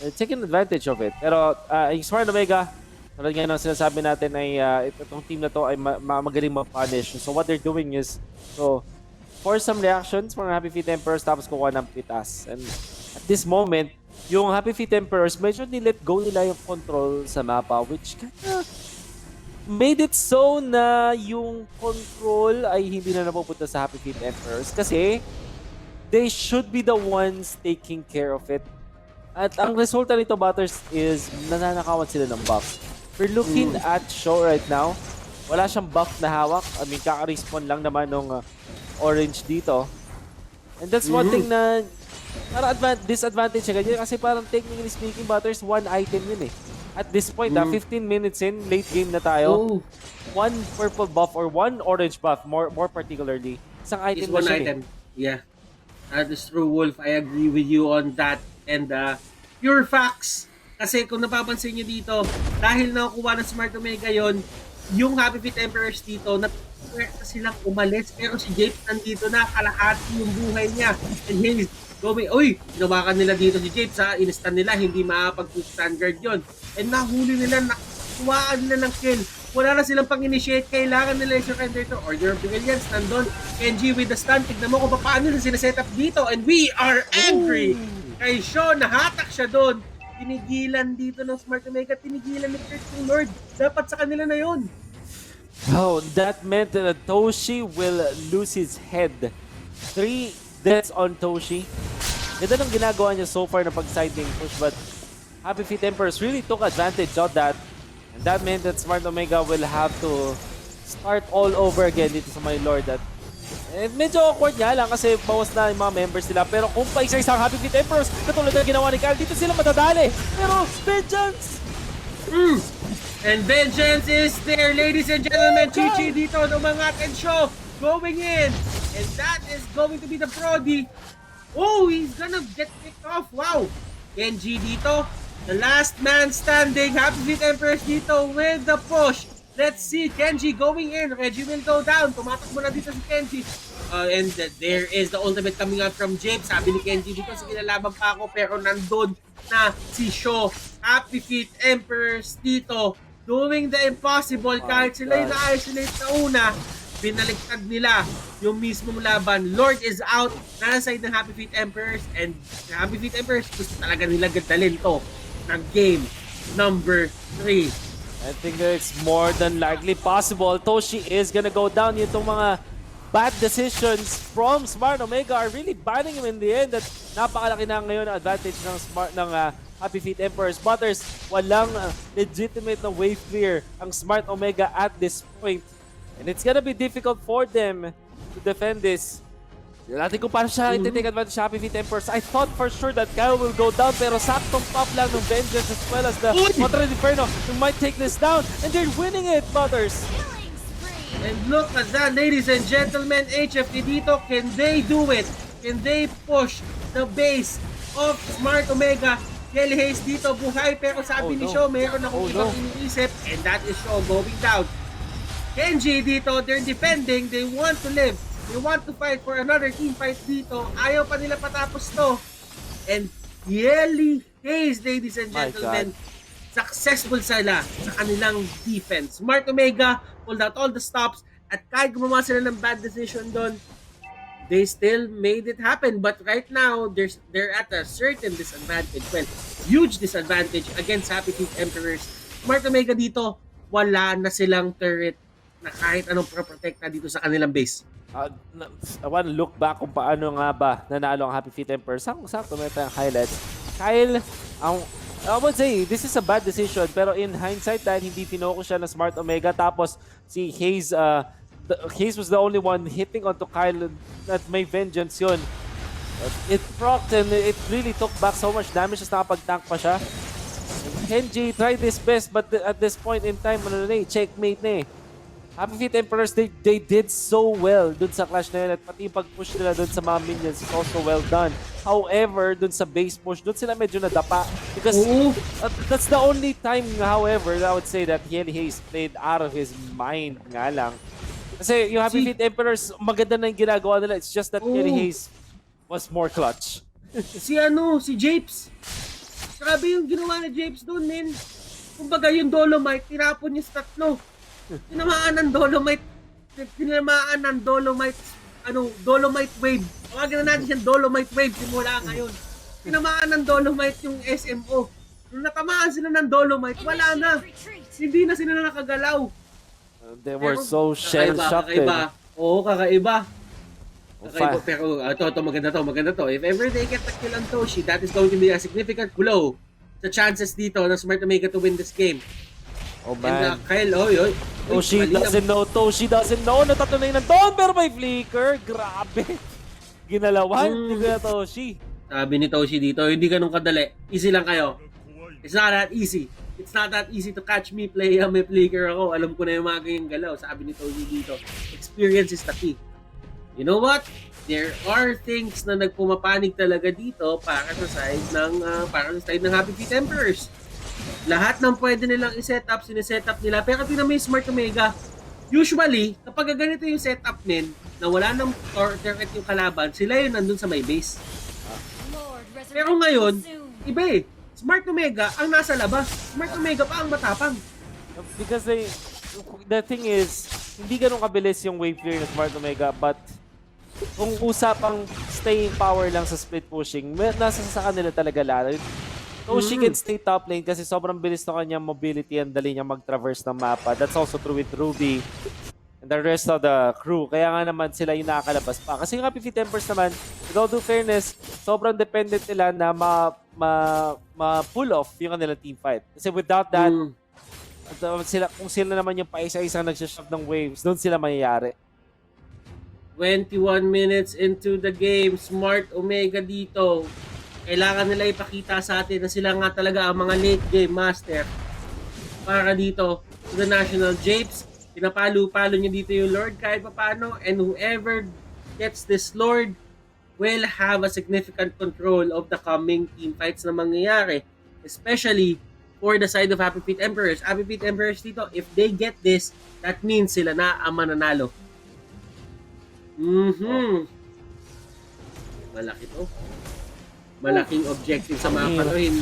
They're taking advantage of it. Pero yung Smart Omega, tulad nga ng sinasabi natin ay itong team na to ay magaling ma-punish. So what they're doing is, for some reactions from Happy Feet Emperors tapos kukuha ng pitas. And at this moment, yung Happy Feet Emperors medyo nilet go nila yung control sa mapa, which kinda made it so na yung control ay hindi na napupunta sa Happy Feet Emperors kasi they should be the ones taking care of it. At ang resulta nito, Butters, is nananakawan sila ng buff. We're looking at Sho right now. Wala siyang buff na hawak. I mean, kaka-respawn lang naman nung orange dito. And that's one thing na para disadvantage siya ganyan kasi parang technically speaking, Butters, one item yun eh. At this point, 15 minutes in, late game na tayo. One purple buff or one orange buff, more particularly. Isang item na siya item. Yeah. That is true, Wolf. I agree with you on that. And pure facts. Kasi kung napapansin nyo dito, dahil nakukuha ng Smart Omega yon, yung Happy Feet Emperors dito, napwersa silang umalis. Pero si Japes nandito na, kalahati yung buhay niya. And he's going, ginawakan nila dito si Japes ha, inistan nila, hindi makapag-standard yon. And nahuli nila, nakuhaan nila ng kill. Wala na silang pang-initiate, kailangan nila yung surrender to Order of Brilliance, nandun. Kenji with the stun, tignan mo kung paano nila sinaset up dito. And we are angry! Kay Sho, nahatak siya doon. Tinigilan dito ng Smart Omega, tinigilan ni Christian Lord. Dapat sa kanila na yun. Oh, that meant that Toshi will lose his head. 3 deaths on Toshi. Ganda nang ginagawa niya so far na pag-siding push, but Happy Feet Emperors really took advantage of that. And that meant that Smart Omega will have to start all over again dito sa my Lord. That medyo awkward nga lang kasi bawas na yung mga members nila. Pero kung pa isa-isang Happy Feet Emperors, katulad na ginawa ni Kyle, dito sila matadali. Pero Vengeance! And Vengeance is there, ladies and gentlemen. Chichi dito, umangat and Sho going in. And that is going to be the Brody. Oh, he's gonna get picked off. Wow. Kenji dito, the last man standing. Happy Feet Emperors dito with the push. Let's see, Kenji going in. Reggie will go down. Tumatakbo na dito si Kenji. And there is the ultimate coming out from James. Sabi ni Kenji dito, sige lalaban pa ako. Pero nandun na si Sho. Happy Feet Emperors dito doing the impossible. Kahit sila yung na-isolate na una, binaliktad nila yung mismong laban. Lord is out. Nasa side ng Happy Feet Emperors. And Happy Feet Emperors gusto talaga nila gadalin to ng game number 3. I think it's more than likely possible. Toshi is gonna go down. Itong mga bad decisions from Smart Omega are really biting him in the end. At napakalaki na ngayon ang advantage ng Happy Feet Emperors. Butters, walang legitimate na wave clear ang Smart Omega at this point. And it's gonna be difficult for them to defend this. Yung natin kung paano siya i-take advantage sa Happy Feet Emperors. I thought for sure that Kyle will go down, pero saktong pop lang ng Vengeance as well as the Motor Inferno who might take this down. And they're winning it, Butters! And look at that, ladies and gentlemen, HFT dito, can they do it? Can they push the base of Smart Omega? Kelly Hayes dito, buhay, pero sabi ni Shaw, meron akong ibang iniisip, and that is Shaw going down. Kenji dito, they're defending, they want to live, they want to fight for another team fight dito, ayaw pa nila patapos to. And Kelly Hayes, ladies and gentlemen, successful sila sa kanilang defense. Smart Omega pulled out all the stops, at kahit gumawa sila ng bad decision doon, they still made it happen. But right now, they're at a certain disadvantage. Well, huge disadvantage against Happy Feet Emperors. Smart Omega dito, wala na silang turret na kahit anong protekta dito sa kanilang base. I want to look back kung paano nga ba nanalo ang Happy Feet Emperors. Sakto may tayong highlights. Kyle, I would say, this is a bad decision. Pero in hindsight, dahil hindi finokus siya na Smart Omega, tapos si Hayes, Hayes was the only one hitting onto Kyle at may vengeance yun. It procced and it really took back so much damage as nakapag-tank pa siya. Kenji tried his best but at this point in time, checkmate na eh. Happy Feet Emperors, they did so well dun sa clash na yun at pati yung pag-push nila dun sa mga minions is also well done. However, dun sa base push, dun sila medyo nadapa because that's the only time, however, I would say that Kelly Hayes played out of his mind nga lang. Kasi yung Happy Feet Emperors, maganda na yung ginagawa nila. It's just that Kelly Hayes was more clutch. si Japes. Grabe yung ginawa ni Japes doon, men. Kumbaga yung Dolomite, tinapon niya sa tatlo. Tinamaan ng Dolomite Dolomite Wave. Tawagin na natin siyang Dolomite Wave simula ngayon. Tinamaan ng Dolomite yung SMO. Nung natamaan sila ng Dolomite, wala na. Hindi na sila nakagalaw. They were so shell-shocked. Oo, kakaiba. Pero maganda to. If ever they get the kill on Toshi, that is going to be a significant blow sa chances dito ng Smart Omega to win this game. Oh man. And Kyle, Toshi doesn't know. Natatunay na doon pero may flicker. Grabe. Ginalawan ni Toshi. Sabi ni Toshi dito, hindi ganun kadali. Easy lang kayo. It's not that easy. It's not that easy to catch me play. May flicker ako. Alam ko na yung mga ganyang galaw. Sabi ni Toshi dito, experience is the key. You know what? There are things na nagpumapanig talaga dito para sa side ng Happy Feet Emperors. Lahat ng pwede nilang i-set up, siniset up nila. Pero tingnan mo yung Smart Omega. Usually, kapag ganito yung setup men, na wala ng turret yung kalaban, sila yung nandun sa may base. Pero ngayon, iba eh. Smart Omega ang nasa labas. Smart Omega pa ang matapang. Because the thing is, hindi ganun kabilis yung wave clear ng Smart Omega, but kung usapang staying power lang sa split pushing, nasa sa kanila talaga lahat. Toshi can stay top lane kasi sobrang bilis na kanyang mobility and dali niya mag-traverse ng mapa. That's also true with Ruby and the rest of the crew. Kaya nga naman sila yung nakakalabas pa. Kasi yung Happy Feet Emperors naman, with all due fairness, sobrang dependent nila na ma-pull off yung kanilang team fight. Kasi without that, kung sila naman yung paisa-isang nagsashove ng waves, doon sila mayayari. 21 minutes into the game, Smart Omega dito. Kailangan nila ipakita sa atin na sila nga talaga ang mga late game master. Para dito, to the National Japes, pinapalo-palo niya dito yung Lord kahit paano, and whoever gets this Lord will have a significant control of the coming team fights na mangyayari. Especially for the side of Happy Feet Emperors. Happy Feet Emperors dito, if they get this, that means sila na ang mananalo. Malaki to. Malaking objective sa mga panuhin.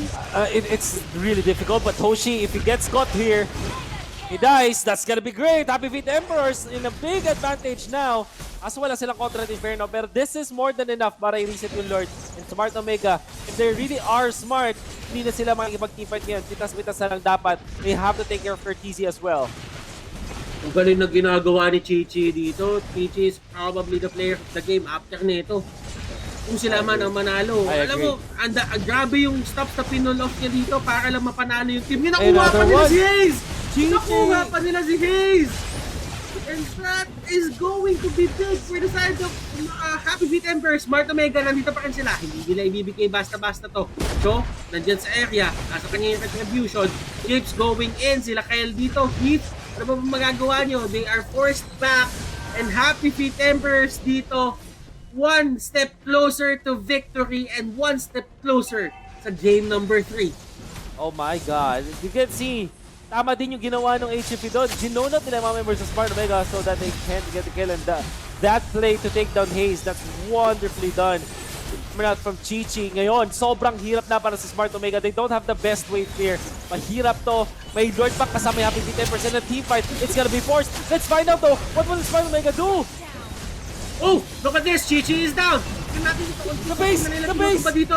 It's really difficult, but Toshi, if he gets caught here, he dies. That's gonna be great. Happy Feet Emperors in a big advantage now. As wala silang kontra ng Inferno, pero this is more than enough para i-reset yung Lord and Smart Omega. If they really are smart, hindi na sila makikipag-teamfight ngayon. Pitas-pitas na lang dapat. They have to take care of Curtizi as well. Ang galing na ginagawa ni Chichi dito. Chichi is probably the player of the game after nito. Kung sila man ang manalo. Alam mo, grabe yung stops na pinull off niya dito para lang mapanalo yung team niya. Nakuha pa nila si Hayes! Nakuha pa nila si Hayes! And that is going to be big for the side of Happy Feet Emperors. Smart Omega, nandito pa rin sila. Hindi nila ibibigay basta-basta to. So, nandyan sa area, nasa kanya yung retribution. Japes going in, sila Kyle dito, Heath, Ano ba magagawa nyo? They are forced back and Happy Feet Emperors dito one step closer to victory and one step closer sa game number 3. Oh my God. You can see, tama din yung ginawa ng HFP doon. Ginonat nila mga members of Smart Omega so that they can't get the kill. And that play to take down Hayes, that's wonderfully done. Out from Chi-Chi. Ngayon, sobrang hirap na para sa Smart Omega. They don't have the best wave clear. Mahirap to. May Lord Pack kasama yung Happy Feet 10% ng team fight. It's gonna be forced. Let's find out though. What will the Smart Omega do? Oh, look at this. Chi-Chi is down. Tingnan natin ito. The base! The base! Pa dito.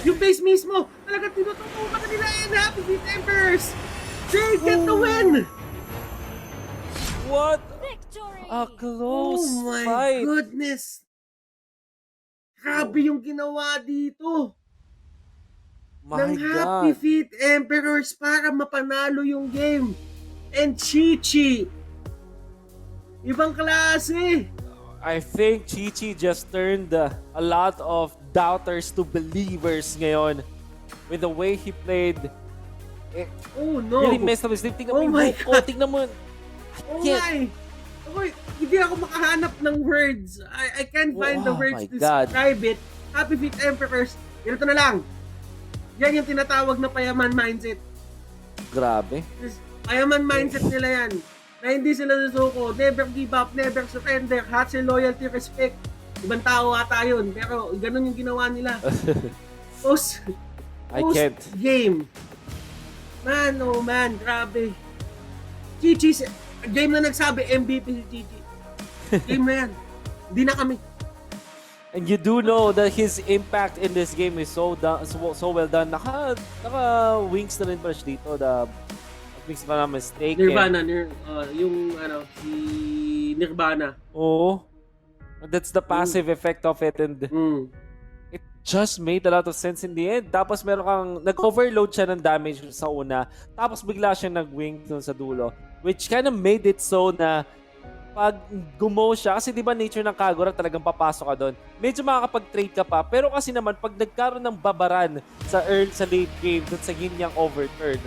Yung base mismo. Talagang tinututuwa pa nila and Happy Feet Emperors. They get the win. What a close my fight. Goodness. Grabe yung ginawa dito. My ng Happy God. Feet Emperors para mapanalo yung game. And Chi-Chi. Ibang klase. I think Chi-Chi just turned a lot of doubters to believers ngayon with the way he played. Oh no. Really messed up his sleep. Tingnan Oh mo my yung God. tingnan mo. Oh my. Okay, hindi ako makahanap ng words. I can't find the words to describe it. Happy Feet Emperors. Ganito na lang. Yan yung tinatawag na payaman mindset. Grabe. Payaman mindset nila yan. Na hindi sila susuko. Never give up, never surrender. Hustle, loyalty, respect. Ibang tao ata yun. Pero ganun yung ginawa nila. Post game. Man, oh man, grabe. Chi-Chi, game na nagsabi, MVP si Chi-Chi. Game na yan. Hindi na kami. And you do know that his impact in this game is so well done. Naka wings na rin pa siya dito. If I'm not mistaken. Nirvana, yung si Nirvana. Oo. That's the passive effect of it, and it just made a lot of sense in the end. Tapos meron kang nag-overload siya ng damage sa una, tapos bigla siya nag-wing dun sa dulo, which kind of made it so na pag gumo siya, kasi di ba nature ng Kagura talagang papasok ka doon, medyo makakapag-trade ka pa, pero kasi naman pag nagkaroon ng babaran sa late game dun sa ginyang overturn,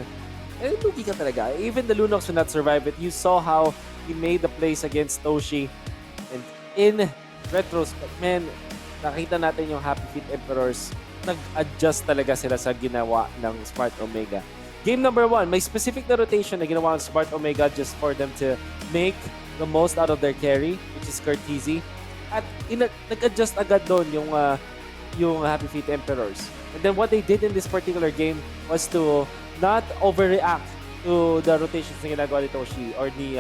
lugi ka talaga. Even the Lunox will not survive it. You saw how he made the plays against Toshi, and in retrospect, man, nakita natin yung Happy Feet Emperors, nag-adjust talaga sila sa ginawa ng Smart Omega. Game number 1, may specific na rotation na ginawa ng Smart Omega just for them to make the most out of their carry, which is Curtizy. At nag-adjust agad doon yung Happy Feet Emperors. And then what they did in this particular game was to not overreact to the rotations na ginagawa ni Toshi or ni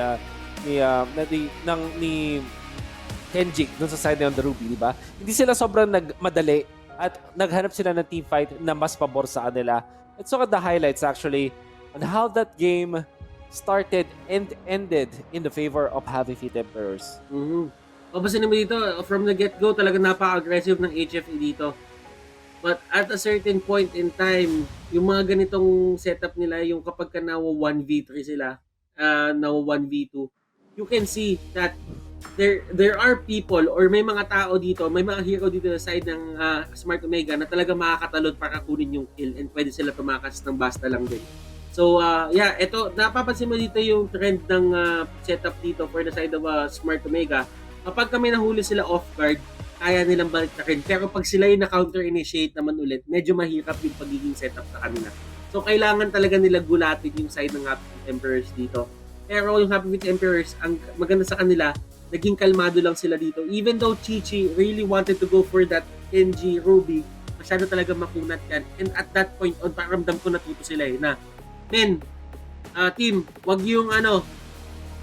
Kenji dun sa side ng the Ruby, di ba? Hindi sila sobrang nagmadali at naghanap sila ng team fight na mas pabor sa kanila. Let's look at the highlights actually on how that game started and ended in the favor of Happy Feet Emperors. Papasin mo dito, from the get-go, talaga napaka-aggressive ng HFE dito. But at a certain point in time, yung mga ganitong setup nila, yung kapag ka nawa 1v3 sila, nawa 1v2, you can see that there are people or may mga tao dito, may mga hero dito sa side ng Smart Omega na talaga makakatalon para kunin yung kill and pwede sila tumakas ng basta lang din. So, ito, napapansin mo dito yung trend ng setup dito for the side of Smart Omega. Kapag kami nahuli sila off guard, kaya nilang baliktarin. Pero pag sila yung na-counter-initiate naman ulit, medyo mahirap yung pagiging setup sa kanila. So, kailangan talaga nila gulatin yung side ng Happy Feet Emperors dito. Pero yung Happy Feet Emperors, ang maganda sa kanila, naging kalmado lang sila dito. Even though Chi-Chi really wanted to go for that Kenji Ruby, masyado talaga makunat yan. And at that point on, paramdam ko natuto sila na, team,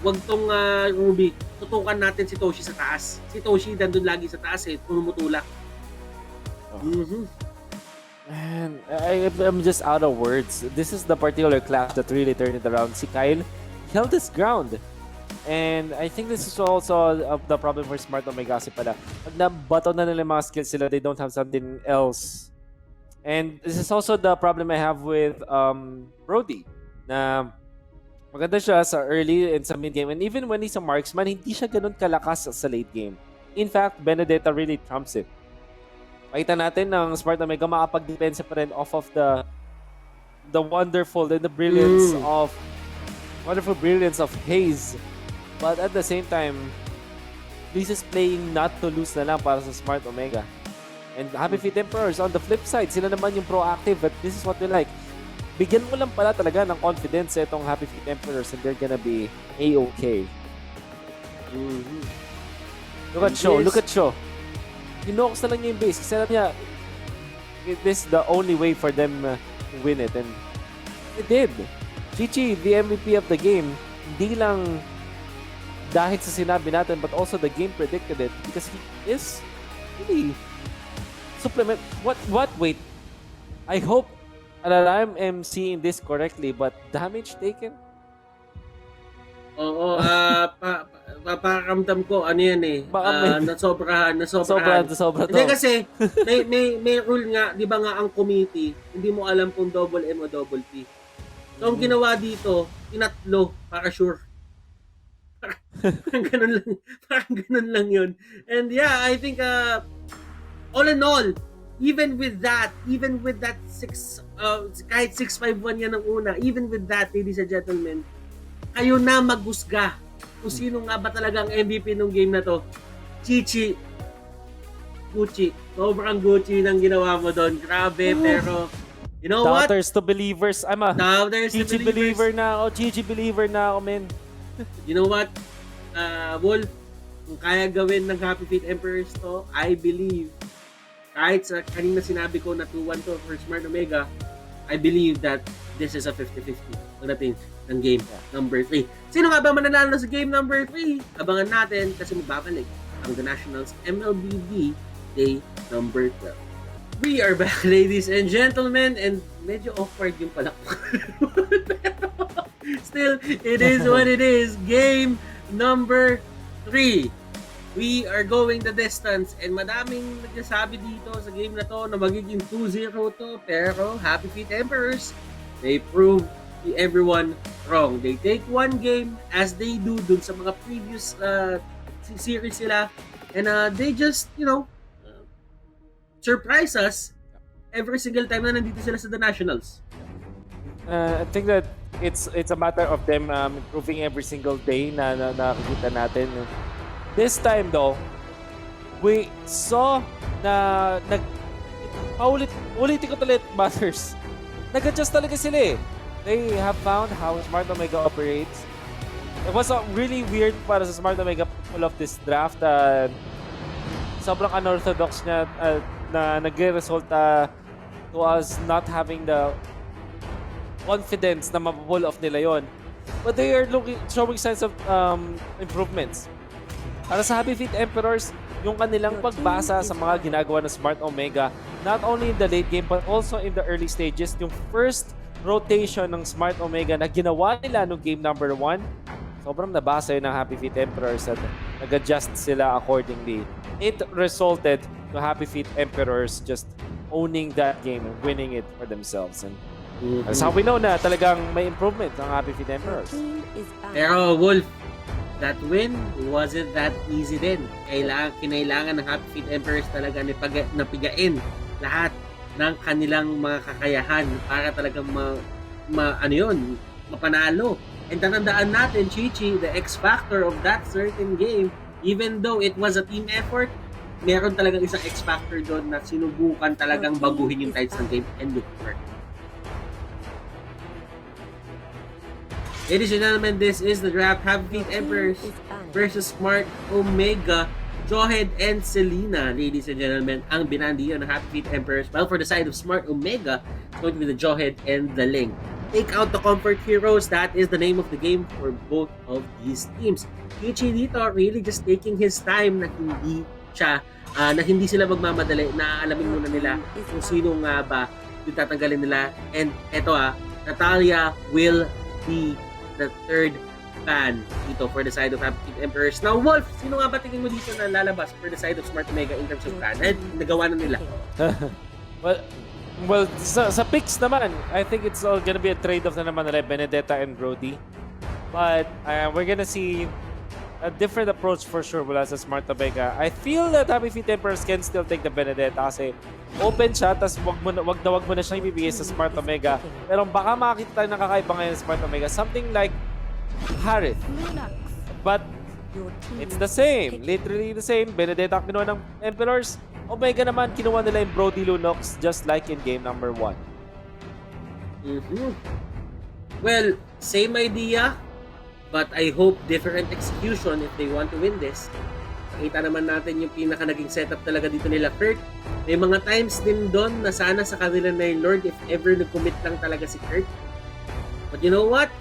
wag tong Ruby, tutukan natin si Toshi sa taas. Si Toshi nandun lagi sa taas tumutulak. Man, I'm just out of words. This is the particular class that really turned it around. Si Kyle held his ground. And I think this is also the problem for Smart Omega kasi pala. Pag nabato na nila mga skills sila, they don't have something else. And this is also the problem I have with Brody. Na maganda siya sa early and sa mid game. And even when he's a marksman, hindi siya ganun kalakas sa late game. In fact, Benedetta really trumps it. Makita natin ng Smart Omega makapag-depensa pa rin off of the wonderful and the brilliance of wonderful brilliance of Hayes. But at the same time, this is playing not to lose na lang para sa Smart Omega. And Happy Feet Emperors, on the flip side, sila naman yung proactive, but this is what we like. Bigyan mo lang pala talaga ng confidence sa itong Happy Feet Emperors and they're gonna be A-okay. Mm-hmm. Look at Sho. Hinox na lang niya yung base. Kasi alam niya, this is the only way for them to win it. And they did. Chichi, the MVP of the game, hindi lang dahil sa sinabi natin, but also the game predicted it. Because he is really supplement. What? Wait. I hope I'm seeing this correctly, but damage taken? Oo, paparamdam ko ano yan eh. Nasobrahan. Sobra to. Hindi kasi may rule nga, 'di ba nga ang committee, hindi mo alam kung double M o double P. So ang ginawa dito, tinatlo para sure. Parang ganun lang 'yun. And yeah, I think all in all, even with that 6 kahit 6-5-1 yan ng una, even with that, ladies and gentlemen, kayo na maghusga kung sino nga ba talaga ang MVP ng game na to. Chichi, Gucci. Sobrang Gucci ng ginawa mo doon. Grabe, pero you know Doubters to believers. I'm a Doubters to GG believers. believer na ako. GG believer na ako, men. You know what? Wolf, kung kaya gawin ng Happy Feet Emperors to, I believe, kahit sa kanina sinabi ko na 2-1 to for Smart Omega, I believe that this is a 50-50 pagdating ng game number 3. Sino nga ba mananalo sa game number 3? Abangan natin kasi magbabalik ang The Nationals MLBB Day number 12. We are back, ladies and gentlemen, and medyo awkward yung palakpak. Still, it is what it is. Game number 3. We are going the distance and madaming nagsasabi dito sa game na to na magiging 2-0 to, pero Happy Feet Emperors, they prove everyone wrong. They take one game as they do dun sa mga previous series sila, and they just, surprise us every single time na nandito sila sa The Nationals. I think that it's a matter of them improving every single day na nakikita natin. This time though, we saw na ulitin ko ulit, Butters. Nag-adjust talaga sila eh. They have found how Smart Omega operates. It was really weird para sa Smart Omega pull off this draft. Sobrang unorthodox niya na nagre-resulta to us not having the confidence na mapupull off nila yon. But they are showing signs of improvements. Para sa Happy Feet Emperors, yung kanilang pagbasa sa mga ginagawa ng Smart Omega, not only in the late game but also in the early stages, yung first rotation ng Smart Omega na ginawa nila no game number 1, sobrang nabasa yun ng Happy Feet Emperors at nag-adjust sila accordingly. It resulted to Happy Feet Emperors just owning that game and winning it for themselves. And that's how we know na talagang may improvement ng Happy Feet Emperors. Pero Wolf, that win wasn't that easy din. Kinailangan ng Happy Feet Emperors talaga napigain lahat ng kanilang mga kakayahan para talagang mapanalo. And tatandaan natin, Chichi, the X factor of that certain game, even though it was a team effort, meron talagang isang X factor doon na sinubukan talagang baguhin yung tides ng game and it worked. Ladies and gentlemen, this is the draft. Happy Feet Emperors versus Smart Omega. Johed and Selena, ladies and gentlemen, ang binandiyo ng Happy Feet Emperors. Well, for the side of Smart Omega, it's going to be the Johed and the Ling. Take out the Comfort Heroes. That is the name of the game for both of these teams. Kichi dito really just taking his time na hindi sila magmamadali, na alamin muna nila kung sino nga ba yung tatanggalin nila. And eto Natalia will be the third ban dito for the side of Happy Feet Emperors. Now, Wolf, sino nga ba tingin mo dito na lalabas for the side of Smart Omega in terms of ban? Nagawa na nila. Well, sa picks naman, I think it's all gonna be a trade-off na naman nila, Benedetta and Brody. But we're gonna see a different approach for sure mula sa Smart Omega. I feel that Happy Feet Emperors can still take the Benedetta kasi open siya, tas wag mo na siyang ibibigay sa Smart Omega. Pero baka makakita tayo ng kakaiba ngayon sa Smart Omega. Something like Harith. But it's the same. Literally the same. Benedetta ang kinuha ng Emperors. Omega naman, kinuha nila yung Brody Lunox just like in game number 1. Well, same idea, but I hope different execution if they want to win this. Nakita naman natin yung pinaka naging setup talaga dito nila Kurt. May mga times din doon na sana sa kanila na yung Lord if ever nag-commit lang talaga si Kurt. But you know what?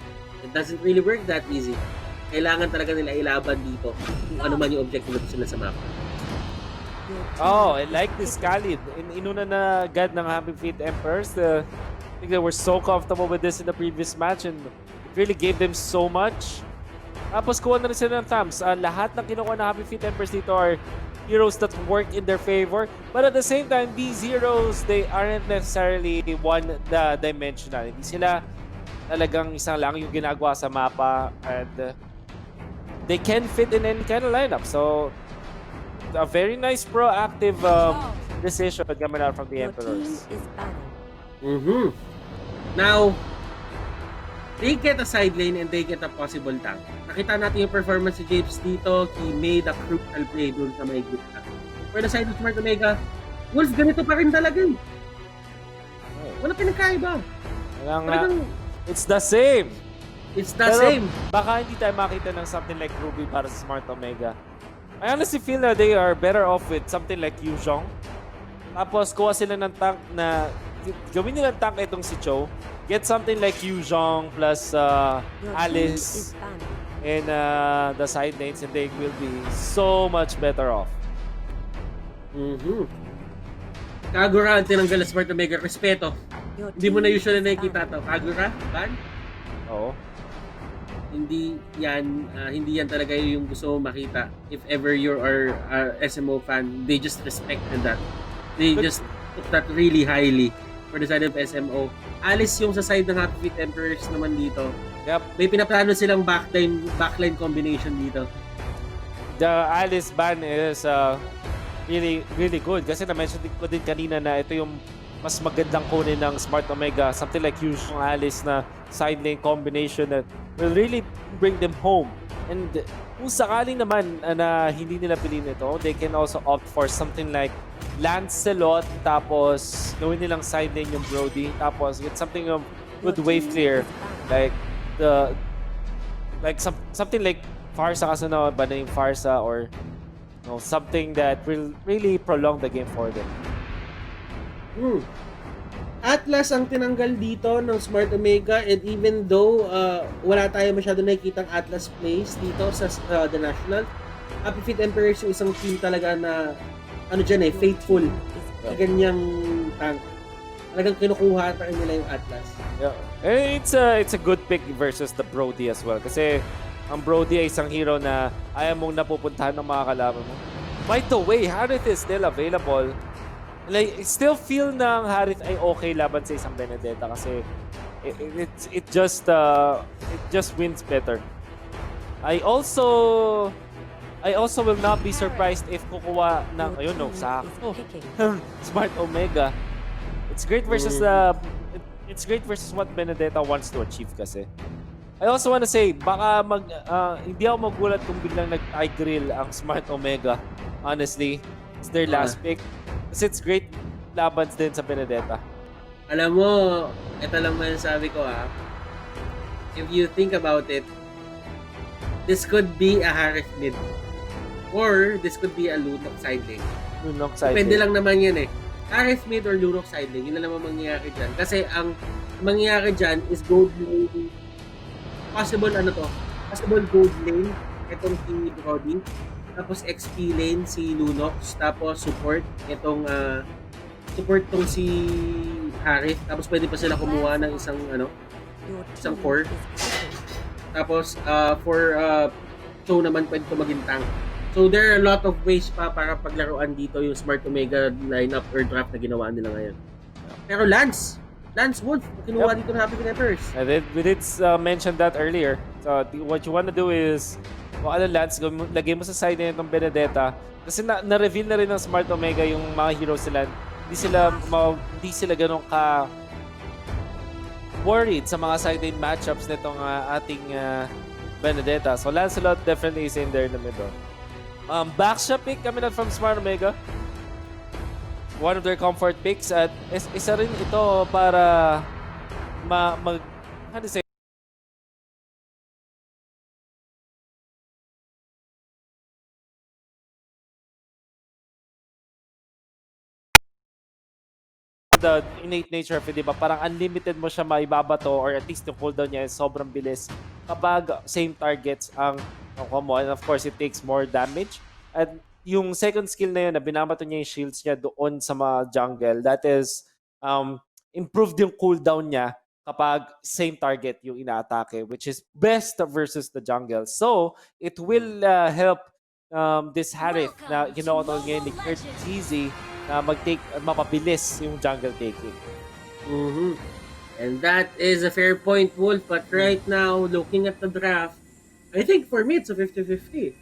It doesn't really work that easy. Kailangan talaga nila ilaban dito kung ano man yung objective nila sa map. Oh, I like this Khalid. Inuna na agad ng Happy Feet Emperors. I think they were so comfortable with this in the previous match and it really gave them so much. Tapos kuha na rin sila ng thumbs. Lahat ng kinukuha ng Happy Feet Emperors dito are heroes that work in their favor. But at the same time, these heroes, they aren't necessarily one-dimensional. Hindi sila talagang isang lang yung ginagawa sa mapa and they can fit in any kind of lineup. So, a very nice proactive decision coming out from the Emperors. Now, they get a side lane and they get a possible tank. Nakita natin yung performance si Japes dito. He made a crucial play dun sa may gitna. For the side of Smart Omega, Wolf, ganito pa rin talaga. Wala pinagkaiba. Kaya nga, it's the same. It's the same. Baka hindi tayo makita ng something like Ruby para sa Smart Omega. I honestly feel that they are better off with something like Yuzhong. Tapos kuha sila ng tank na gawin nila tank itong si Cho. Get something like Yuzhong plus Alice and the side lanes and they will be so much better off. Kagura ang tinanggal na Smart Omega. Respeto. Hindi mo na usually nakikita to. Kagura? Ban? Oo. Hindi yan talaga yung gusto mo makita. If ever you are SMO fan, they just respected that. They just took that really highly for the side of SMO. Alice yung sa side ng Happy Feet Emperors naman dito. Yep. May pinaplano silang backline combination dito. The Alice ban is really good kasi na-mention ko din kanina na ito yung mas magandang kunin ng Smart Omega, something like Yuzhong Alice na side lane combination that will really bring them home. And kung sakaling naman na hindi nila piliin ito, they can also opt for something like Lancelot, tapos gawin nilang side lane yung Brody, tapos get something of good wave clear, like something like Farsa kasi na ba na yung Farsa or something that will really prolong the game for them. Atlas ang tinanggal dito ng Smart Omega and even though wala tayo masyado nakikitang Atlas plays dito sa The National, Happy Feet Emperors yung isang team talaga na faithful sa ganyang tank. Talagang kinukuha nila yung Atlas. Yeah. It's a good pick versus the Brody as well kasi ang Brody ay isang hero na ayaw mong napupuntahan ng mga kalaban mo. By the way, Harith is still available. Like, still feel ng Harith ay okay laban sa isang Benedetta kasi it just wins better. I also will not be surprised if kukuha ng sakto Smart Omega. It's great versus what Benedetta wants to achieve kasi. I also want to say baka hindi ako magulat kung biglang nag-grill ang Smart Omega. Honestly, it's their last pick. Kasi it's great labans din sa Benedetta. Alam mo, ito lang man sabi ko if you think about it, this could be a Harith mid. Or this could be a Lunok side lane. Lunok side Depende lane. lang naman yan Harith mid or Lunok side lane, yun na naman mangyayari dyan. Kasi ang mangyayari dyan is gold lane. Possible gold lane. Itong si Brody. Tapos XP lane si Lunox, tapos support tong si Harith, tapos pwede pa sila kumuha ng isang core. Tapos for show naman pwede ko maging tank. So there are a lot of ways pa para paglaruan dito yung Smart Omega lineup or draft na ginawa nila ngayon. Pero Lance Wolf, kinuha dito ng Happy Feet Emperors. We did mention that earlier. So what you want to do is Lance, lagay mo sa side na itong Benedetta. Kasi na-reveal na rin ng Smart Omega yung mga heroes sila. Hindi sila ganun ka worried sa mga side lane matchups nitong ating Benedetta. So Lancelot definitely is in there in the middle. Backshot pick coming out from Smart Omega. One of their comfort picks at isa rin ito para how to say, the innate nature of it, di ba? Parang unlimited mo siya maibabato or at least yung cooldown niya is sobrang bilis kapag same targets ang nakuha mo. And of course, it takes more damage. At yung second skill na yun, na binabato niya yung shields niya doon sa mga jungle, that is improved yung cooldown niya kapag same target yung inaatake, which is best versus the jungle. So, it will help this Harith na ginawatol ngayon ni Kurt Easy na mapabilis yung jungle taking. Mm-hmm. And that is a fair point, Wolf. But right now, looking at the draft, I think for me, it's a 50-50.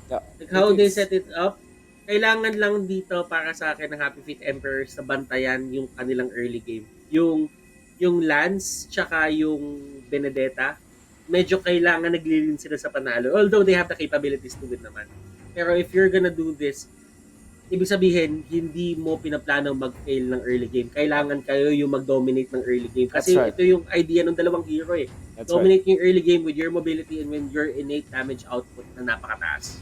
Yeah, like how they set it up, kailangan lang dito para sa akin ng Happy Feet Emperors na bantayan yung kanilang early game. Yung Lance, tsaka yung Benedetta, medyo kailangan naglilin sila sa panalo. Although they have the capabilities to win naman. Pero if you're gonna do this, ibig sabihin, hindi mo pinaplano mag-fail ng early game. Kailangan kayo yung mag-dominate ng early game. Kasi right. ito yung idea ng dalawang hero eh. That's dominate yung early game with your mobility and with your innate damage output na napakataas.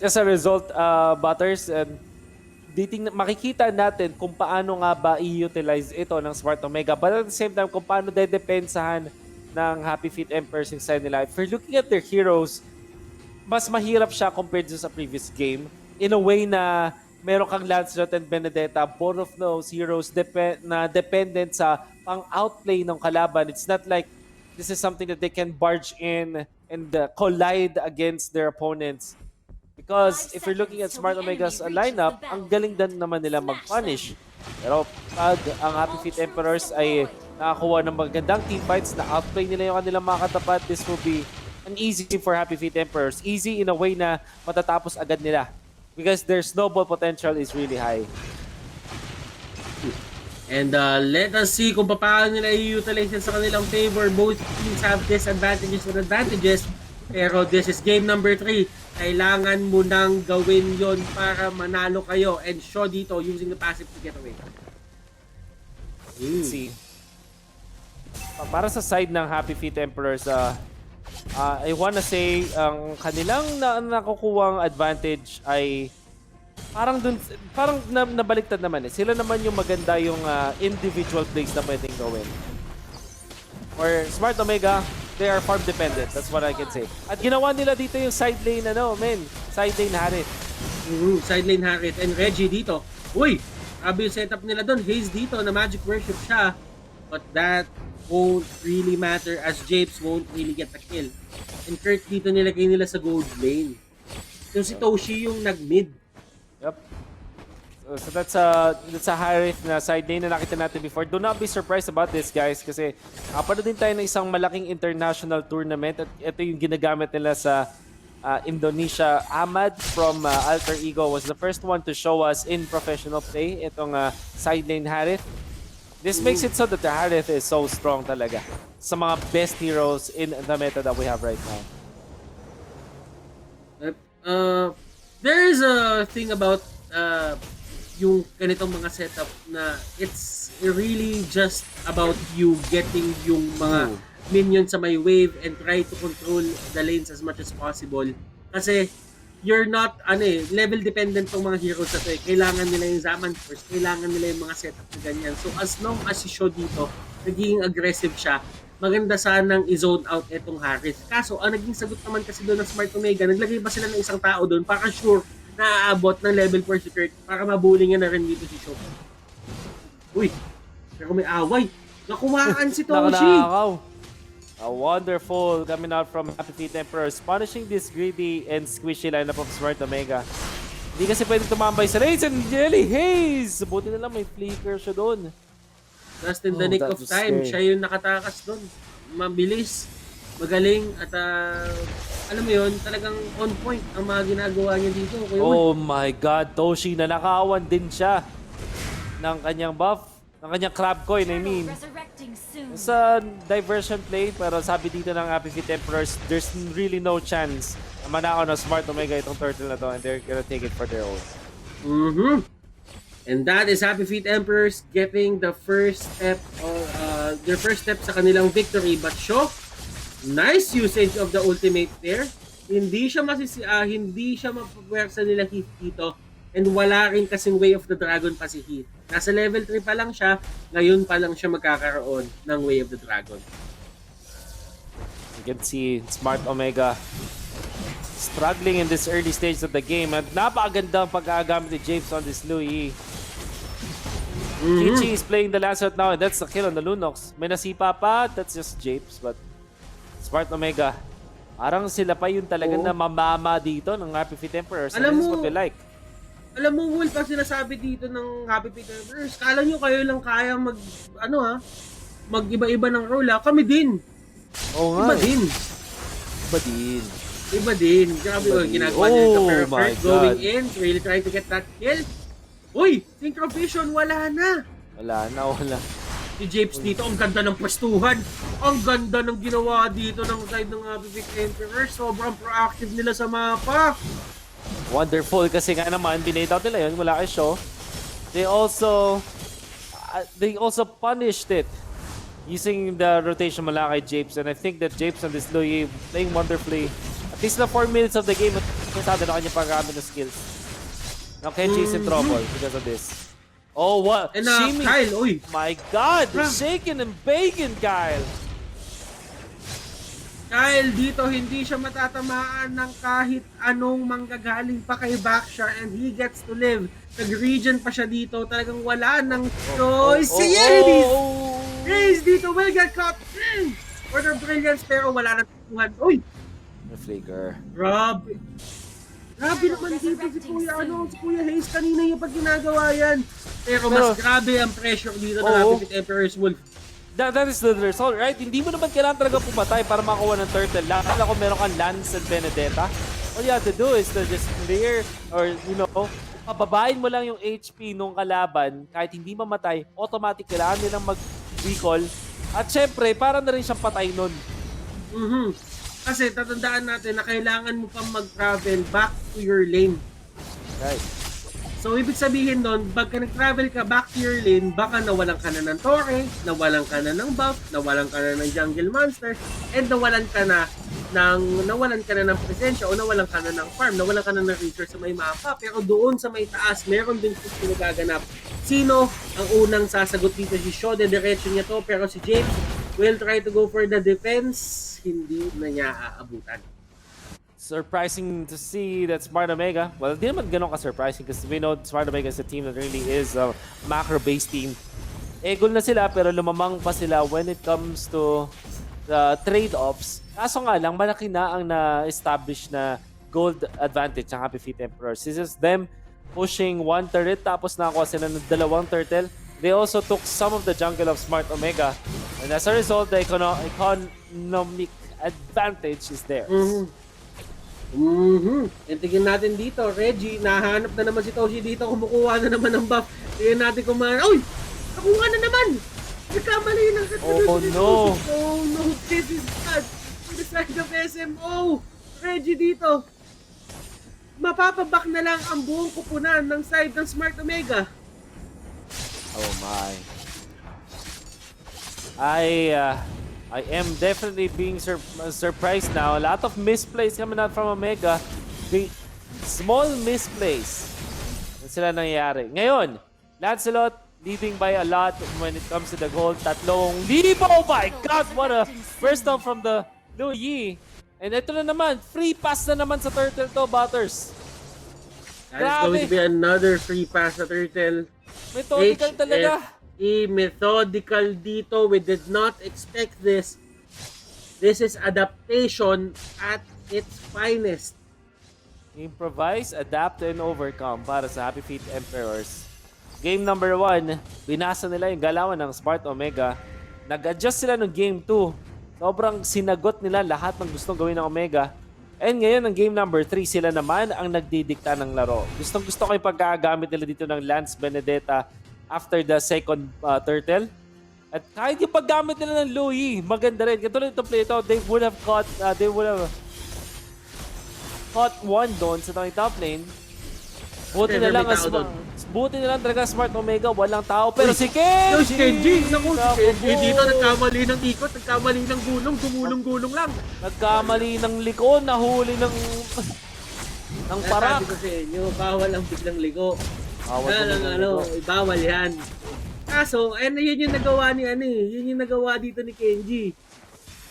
As a result, Butters, makikita natin kung paano nga ba i-utilize ito ng Smart Omega. But at the same time, kung paano dedepensahan ng Happy Feet Emperors yung side nila. If you're looking at their heroes, mas mahirap siya compared sa previous game. In a way na meron kang Lancelot and Benedetta, both of those heroes na dependent sa pang-outplay ng kalaban. It's not like this is something that they can barge in and collide against their opponents. Because if you're looking at Smart Omega's lineup, ang galing din naman nila mag-punish. Pero pag ang Happy Feet Emperors ay nakakuha ng magandang teamfights, na outplay nila yung kanilang mga katapat, this will be an easy for Happy Feet Emperors. Easy in a way na matatapos agad nila. Because their snowball potential is really high. And let us see kung paano nila i-utilize sa kanilang favor. Both teams have disadvantages and advantages. Pero this is game number 3. Kailangan mo nang gawin yon para manalo kayo and show dito using the passive to get away. Let's see. Para sa side ng Happy Feet Emperors, I wanna say ang kanilang nakukuhang advantage ay parang nabaliktad naman eh. Sila naman yung maganda yung individual plays na pwedeng gawin. Or Smart Omega, they are farm dependent. That's what I can say. At ginawa nila dito yung side lane side lane Harith. Side lane Harith and Reggie dito. Uy! Sabi yung setup nila doon. Haze dito na magic worship siya. But that won't really matter as Japes won't really get the kill. And Kurt dito nilagay nila sa gold lane. So si Toshi yung nag-mid. Yep. So that's a Harith na side lane na nakita natin before. Do not be surprised about this, guys, kasi napanood din tayo ng isang malaking international tournament at ito yung ginagamit nila sa Indonesia. Ahmad from Alter Ego was the first one to show us in professional play itong side lane Harith. This makes it so that the Harith is so strong talaga sa mga best heroes in the meta that we have right now. There is a thing about yung ganitong mga setup na it's really just about you getting yung mga minions sa may wave and try to control the lanes as much as possible. Kasi you're not level dependent tong mga heroes na to eh. Kailangan nila yung Zaman first, kailangan nila yung mga setup na ganyan. So as long as you show dito, naging aggressive siya, maganda sanang i-zone out etong Harith. Kaso, ang naging sagot naman kasi doon ng Smart Omega, naglagay ba sila ng isang tao doon para sure na aabot ng level 4 si Kurt para mabulingan na rin dito si Show. Uy, pero may away. Nakuhaan si Toshi. Nakakakaw. A wonderful coming out from Happy Feet Emperors, punishing this greedy and squishy lineup of Smart Omega. Hindi kasi pwede tumambay sa lanes and Jelly Haze! Buti na lang may flicker siya doon. Just in the nick of time, siya yung nakatakas doon. Mabilis, magaling, at alam mo yun, talagang on point ang mga ginagawa niya dito. Oh my God, Toshi, nanakawan din siya ng kanyang buff. ng kanyang crab coin, I mean. Sa diversion play, pero sabi dito ng Happy Feet Emperors, there's really no chance na manakaw ng Smart Omega itong turtle na to and they're gonna take it for their own. And that is Happy Feet Emperors getting the first step their first step sa kanilang victory. But Sho, nice usage of the ultimate there. Hindi siya mapapuwersa nila Heath dito. And wala rin kasing Way of the Dragon pa si Heath. Nasa level 3 pa lang siya, ngayon pa lang siya magkakaroon ng Way of the Dragon. You can see Smart Omega struggling in this early stage of the game. At napakaganda ang pagkagamit ni Japes on this Louis. Kichi is playing the last shot now and that's the kill on the Lunox. May nasipa pa, that's just Japes. But Smart Omega, parang sila pa yung talaga na mamama dito ng Happy Feet Emperors. And this is what they like. Alam mo, Wolf, pag sinasabi dito ng Happy Feet Emperors, kala nyo kayo lang kaya mag-iba-iba ng role, ha? Kami din. Oo nga. Iba din. Grabe, ginagawa niya ito. Pero first, going in, really trying to get that kill. Uy! Synchro Vision, wala na. Wala. Si Japes dito, ang ganda ng pwestuhan. Ang ganda ng ginawa dito ng side ng Happy Feet Emperors. Sobrang proactive nila sa mapa. Wonderful kasi nga naman, binate out nila yun, wala kay Shaw. They also punished it using the rotation mula kay Japes. And I think that Japes and this Louis playing wonderfully. At least na 4 minutes of the game, masyado na kanya pagkakamit ng skills. Now Kenji's in trouble because of this. Oh, what? And Kyle, uy! My God! Shaking and bacon, Kyle! Kyle dito hindi siya matatamaan ng kahit anong manggagaling pa kay Baksha and he gets to live. Nag-region pa siya dito. Talagang wala ng choice. Si Raze dito will get caught. For their brilliance pero wala na tuhan. Uy! The flicker. Grabe naman dito si Kuya Hayes kanina yung pag ginagawa yan. Pero mas grabe ang pressure dito ng Happy Feet Emperors Wolf. That is the result, right? Hindi mo naman kailangan talaga pumatay para makakuha ng turtle. Lalo kung meron kang Lance and Benedetta, all you have to do is to just clear or, pababain mo lang yung HP nung kalaban kahit hindi mamatay, automatic kailangan nilang mag-recall. At syempre, para na rin siyang patay nun. Kasi tatandaan natin na kailangan mo pang mag-travel back to your lane. Right. So, ibig sabihin nun, pagka nag-travel ka back to your lane, baka nawalan ka na ng Torre, nawalan ka na ng buff, nawalan ka na ng jungle monster, and nawalan ka na ng presensya o nawalan ka na ng farm, nawalan ka na ng resource sa may mapa. Pero doon sa may taas, meron din push na nagaganap. Sino ang unang sasagot dito? Si Shaw, diretso niya to, pero si James will try to go for the defense. Hindi na niya aabutan. Surprising to see that Smart Omega, well, di naman ganun ka-surprising because we know Smart Omega is a team that really is a macro-based team. Goal na sila pero lumamang pa sila when it comes to the trade-offs. Kaso nga lang, malaki na ang na-establish na gold advantage ng Happy Feet Emperors. This is them pushing one turret tapos nakakuha sila ng 2 turtle. They also took some of the jungle of Smart Omega. And as a result, the economic advantage is theirs. And tingnan natin dito, Reggie, nahanap na naman si Toshi dito, kumukuha na naman ng buff. Tingnan natin kung uy! Nakuha na naman! Nagkamali ng Oh no! Oh no, this is bad! On the side of SMO! Reggie dito! Mapapaback na lang ang buong kupunan ng side ng Smart Omega. Oh my. I am definitely being surprised now. A lot of misplays coming out from Omega. Small misplays. Yan sila nangyayari. Ngayon, Lancelot leading by a lot when it comes to the gold. 3,000. Oh my God! What a first down from the Louis. And ito na naman. Free pass na naman sa Turtle to, Butters. That is going to be another free pass sa Turtle. Methodical talaga. Methodical dito. We did not expect this. This is adaptation at its finest. Improvise, adapt, and overcome para sa Happy Feet Emperors. Game number 1, binasa nila yung galawan ng Smart Omega. Nag-adjust sila ng game 2. Sobrang sinagot nila lahat ng gustong gawin ng Omega. And ngayon, ng game number 3, sila naman ang nagdidikta ng laro. Gustong-gusto ko yung pagkagamit nila dito ng Lance Benedetta after the second turtle. At kahit yung paggamit nila ng Louis, maganda rin. Katulad itong play ito, they would have caught one doon sa top lane. Buti na lang talaga Smart Omega, walang tao. Pero si Kenji! Si Kenji! Naku, si Kenji dito nagkamali ng ikot, nagkamali ng gulong, gumulong-gulong lang. Nagkamali ng liko, nahuli ng parak. Sabi ko sa inyo, bawal ang biglang liko. Bawal yan. Kaso, yun yung nagawa ni yun yung nagawa dito ni Kenji.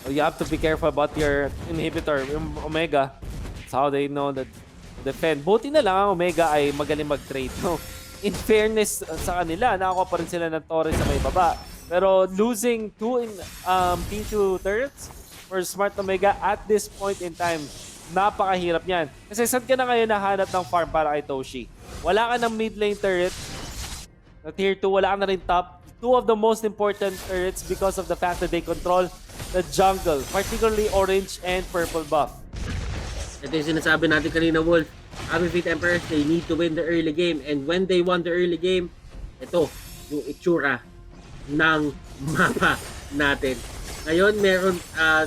You have to be careful about your inhibitor, yung Omega. That's how they know that defend. Buti na lang ang Omega ay magaling mag-trade. No? In fairness sa kanila, nakakuha pa rin sila ng Torres sa may baba. Pero losing P2 turrets for Smart Omega at this point in time, napakahirap niyan. Kasi saan ka na ngayon nahanap ng farm para kay Toshi? Wala ka ng mid lane turret. Na tier 2, wala ka na rin top. Two of the most important turrets because of the fact that they control the jungle, particularly orange and purple buff. Ito yung sinasabi natin kanina, Wolf. Happy Feet Emperors, they need to win the early game. And when they won the early game, ito, yung itsura ng mapa natin. Ngayon, meron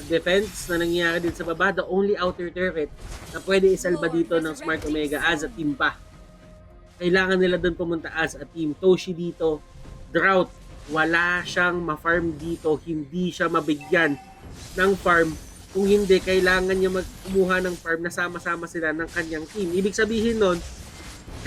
defense na nangyayari din sa baba. The only outer turret na pwede isalba dito ng Smart Omega as a team pa. Kailangan nila doon pumunta as a team. Toshi dito, drought. Wala siyang ma-farm dito. Hindi siya mabigyan ng farm. Kung hindi, kailangan niya kumuha ng farm na sama-sama sila ng kanyang team. Ibig sabihin nun,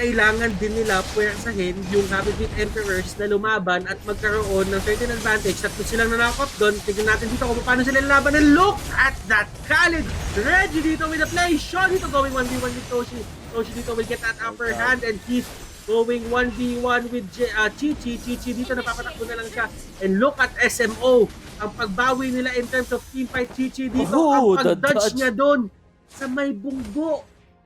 kailangan din nila puwersahin yung Happy Feet Emperors na lumaban at magkaroon ng certain advantage. Tatlo silang nanakop doon. Tignan natin dito kung paano sila laban. And look at that! Khaled ready dito with the play. Sean dito going 1v1 with Toshi. Toshi dito will get that upper hand and he's going 1v1 with Chichi. Chichi dito napapatakbo na lang siya. And look at SMO. Ang pagbawi nila in terms of teamfight. Chichi dito. Ang pag-dodge niya doon sa may bunggo.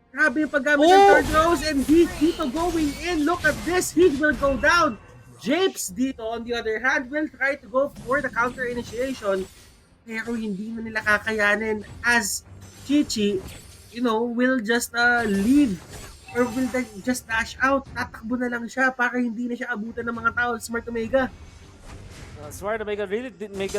Grabe yung paggamit ng third rose and he's dito going in. Look at this. He will go down. Japes dito on the other hand will try to go for the counter initiation. Pero hindi na nila kakayanin as Chichi, will just leave or will just dash out. Tatakbo na lang siya para hindi na siya abutan ng mga tao. Smart Omega. Smart Omega really did make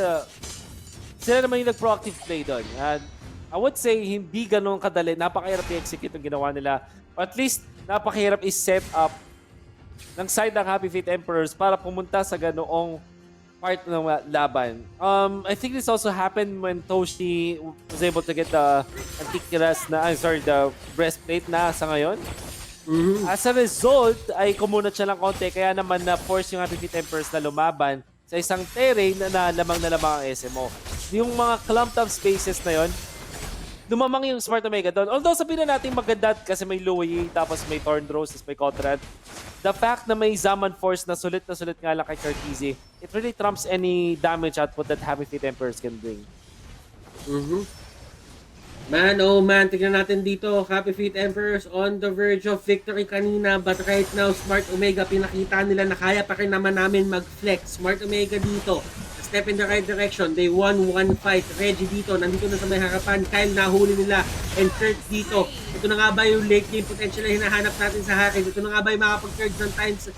sila naman yung nag-proactive play doon. And I would say hindi ganun kadali. Napakahirap i-execute yung ginawa nila. At least napakahirap i-set up ng side ng Happy Feet Emperors para pumunta sa ganoong part ng laban. I think this also happened when Toshi was able to get the breastplate na sa ngayon. Mm-hmm. As a result, ay kumunot siya ng konti. Kaya naman na-force yung Happy Feet Emperors na lumaban sa isang terrain na lamang ang SMO. Yung mga clumped up spaces na yon, lumamang yung Smart Omega doon. Although sabihin na natin maganda kasi may Louis, tapos may Thornrose, tapos may Cotran. The fact na may Zaman Force na sulit nga lang kay Curtizy, it really trumps any damage output that Happy Feet Emperors can bring. Mm-hmm. Man, oh man, tignan natin dito. Happy Feet Emperors on the verge of victory kanina. But right now, Smart Omega, pinakita nila na kaya pa rin naman namin mag-flex. Smart Omega dito, step in the right direction. They won one fight. Reggie dito, nandito na sa may harapan. Kyle nahuli nila. And Kurt dito. Ito na nga ba yung late game potential na hinahanap natin sa Hackers? Ito na nga ba yung makapag-turn ng tides,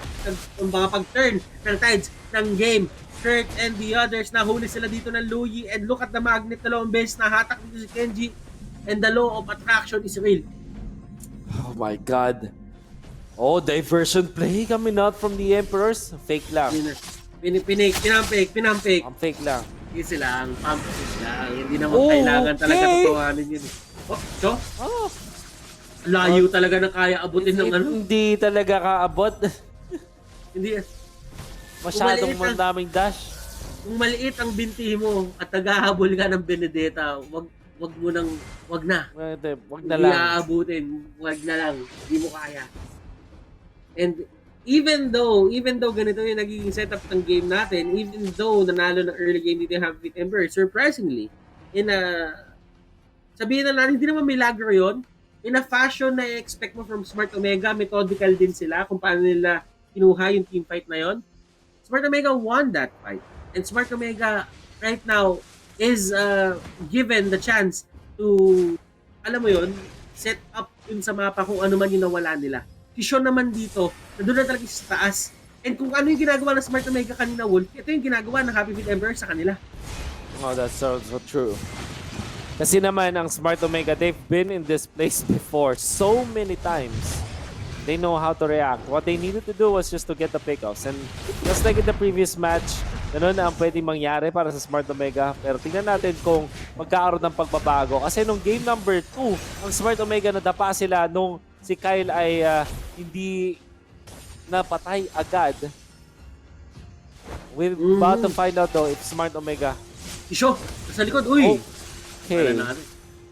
makapag-turn ng tides ng game? Kurt and the others, nahuli sila dito ng Louis. And look at the magnet na beses na hatak dito si Kenji. And the law of attraction is real. Oh my God. Oh, diversion play coming out from the Emperors. Fake lang. Pinampik. Ang fake lang. Easy lang, pump lang. Hindi naman kailangan talaga tutuhanin yun. So? Oh. Layo talaga na kaya abutin ng ano. Hindi talaga kaabot. Hindi. Masyadong mandaming dash. Kung maliit ang binti mo at naghahabol ka ng Benedetta, wag na. Wag na lang. Hindi aabutin, wag na lang. Hindi mo kaya. And even though ganito yung nagiging setup ng game natin, even though nanalo ng early game dito yung Happy Feet Emperor, surprisingly, sabihin na natin, hindi naman milagro yun. In a fashion na i-expect mo from Smart Omega, methodical din sila kung paano nila kinuha yung team fight na yon. Smart Omega won that fight. And Smart Omega right now is given the chance to, alam mo yun, set up yun sa mapa kung ano man yung nawala nila. Si Sean naman dito, nandun na talaga sa taas. And kung ano yung ginagawa ng Smart Omega kanina, Wolf, ito yung ginagawa ng Happy Feet Emperor sa kanila. Oh, that's so true. Kasi naman, ang Smart Omega, they've been in this place before so many times. They know how to react. What they needed to do was just to get the pickoffs. And just like in the previous match, ganun na ang pwedeng mangyari para sa Smart Omega. Pero tingnan natin kung magkakaroon ng pagbabago. Kasi nung game number 2, ang Smart Omega nadapa sila nung si Kyle ay hindi napatay agad. We're about to find out though if Smart Omega. Isyo, sa likod, uy! Okay.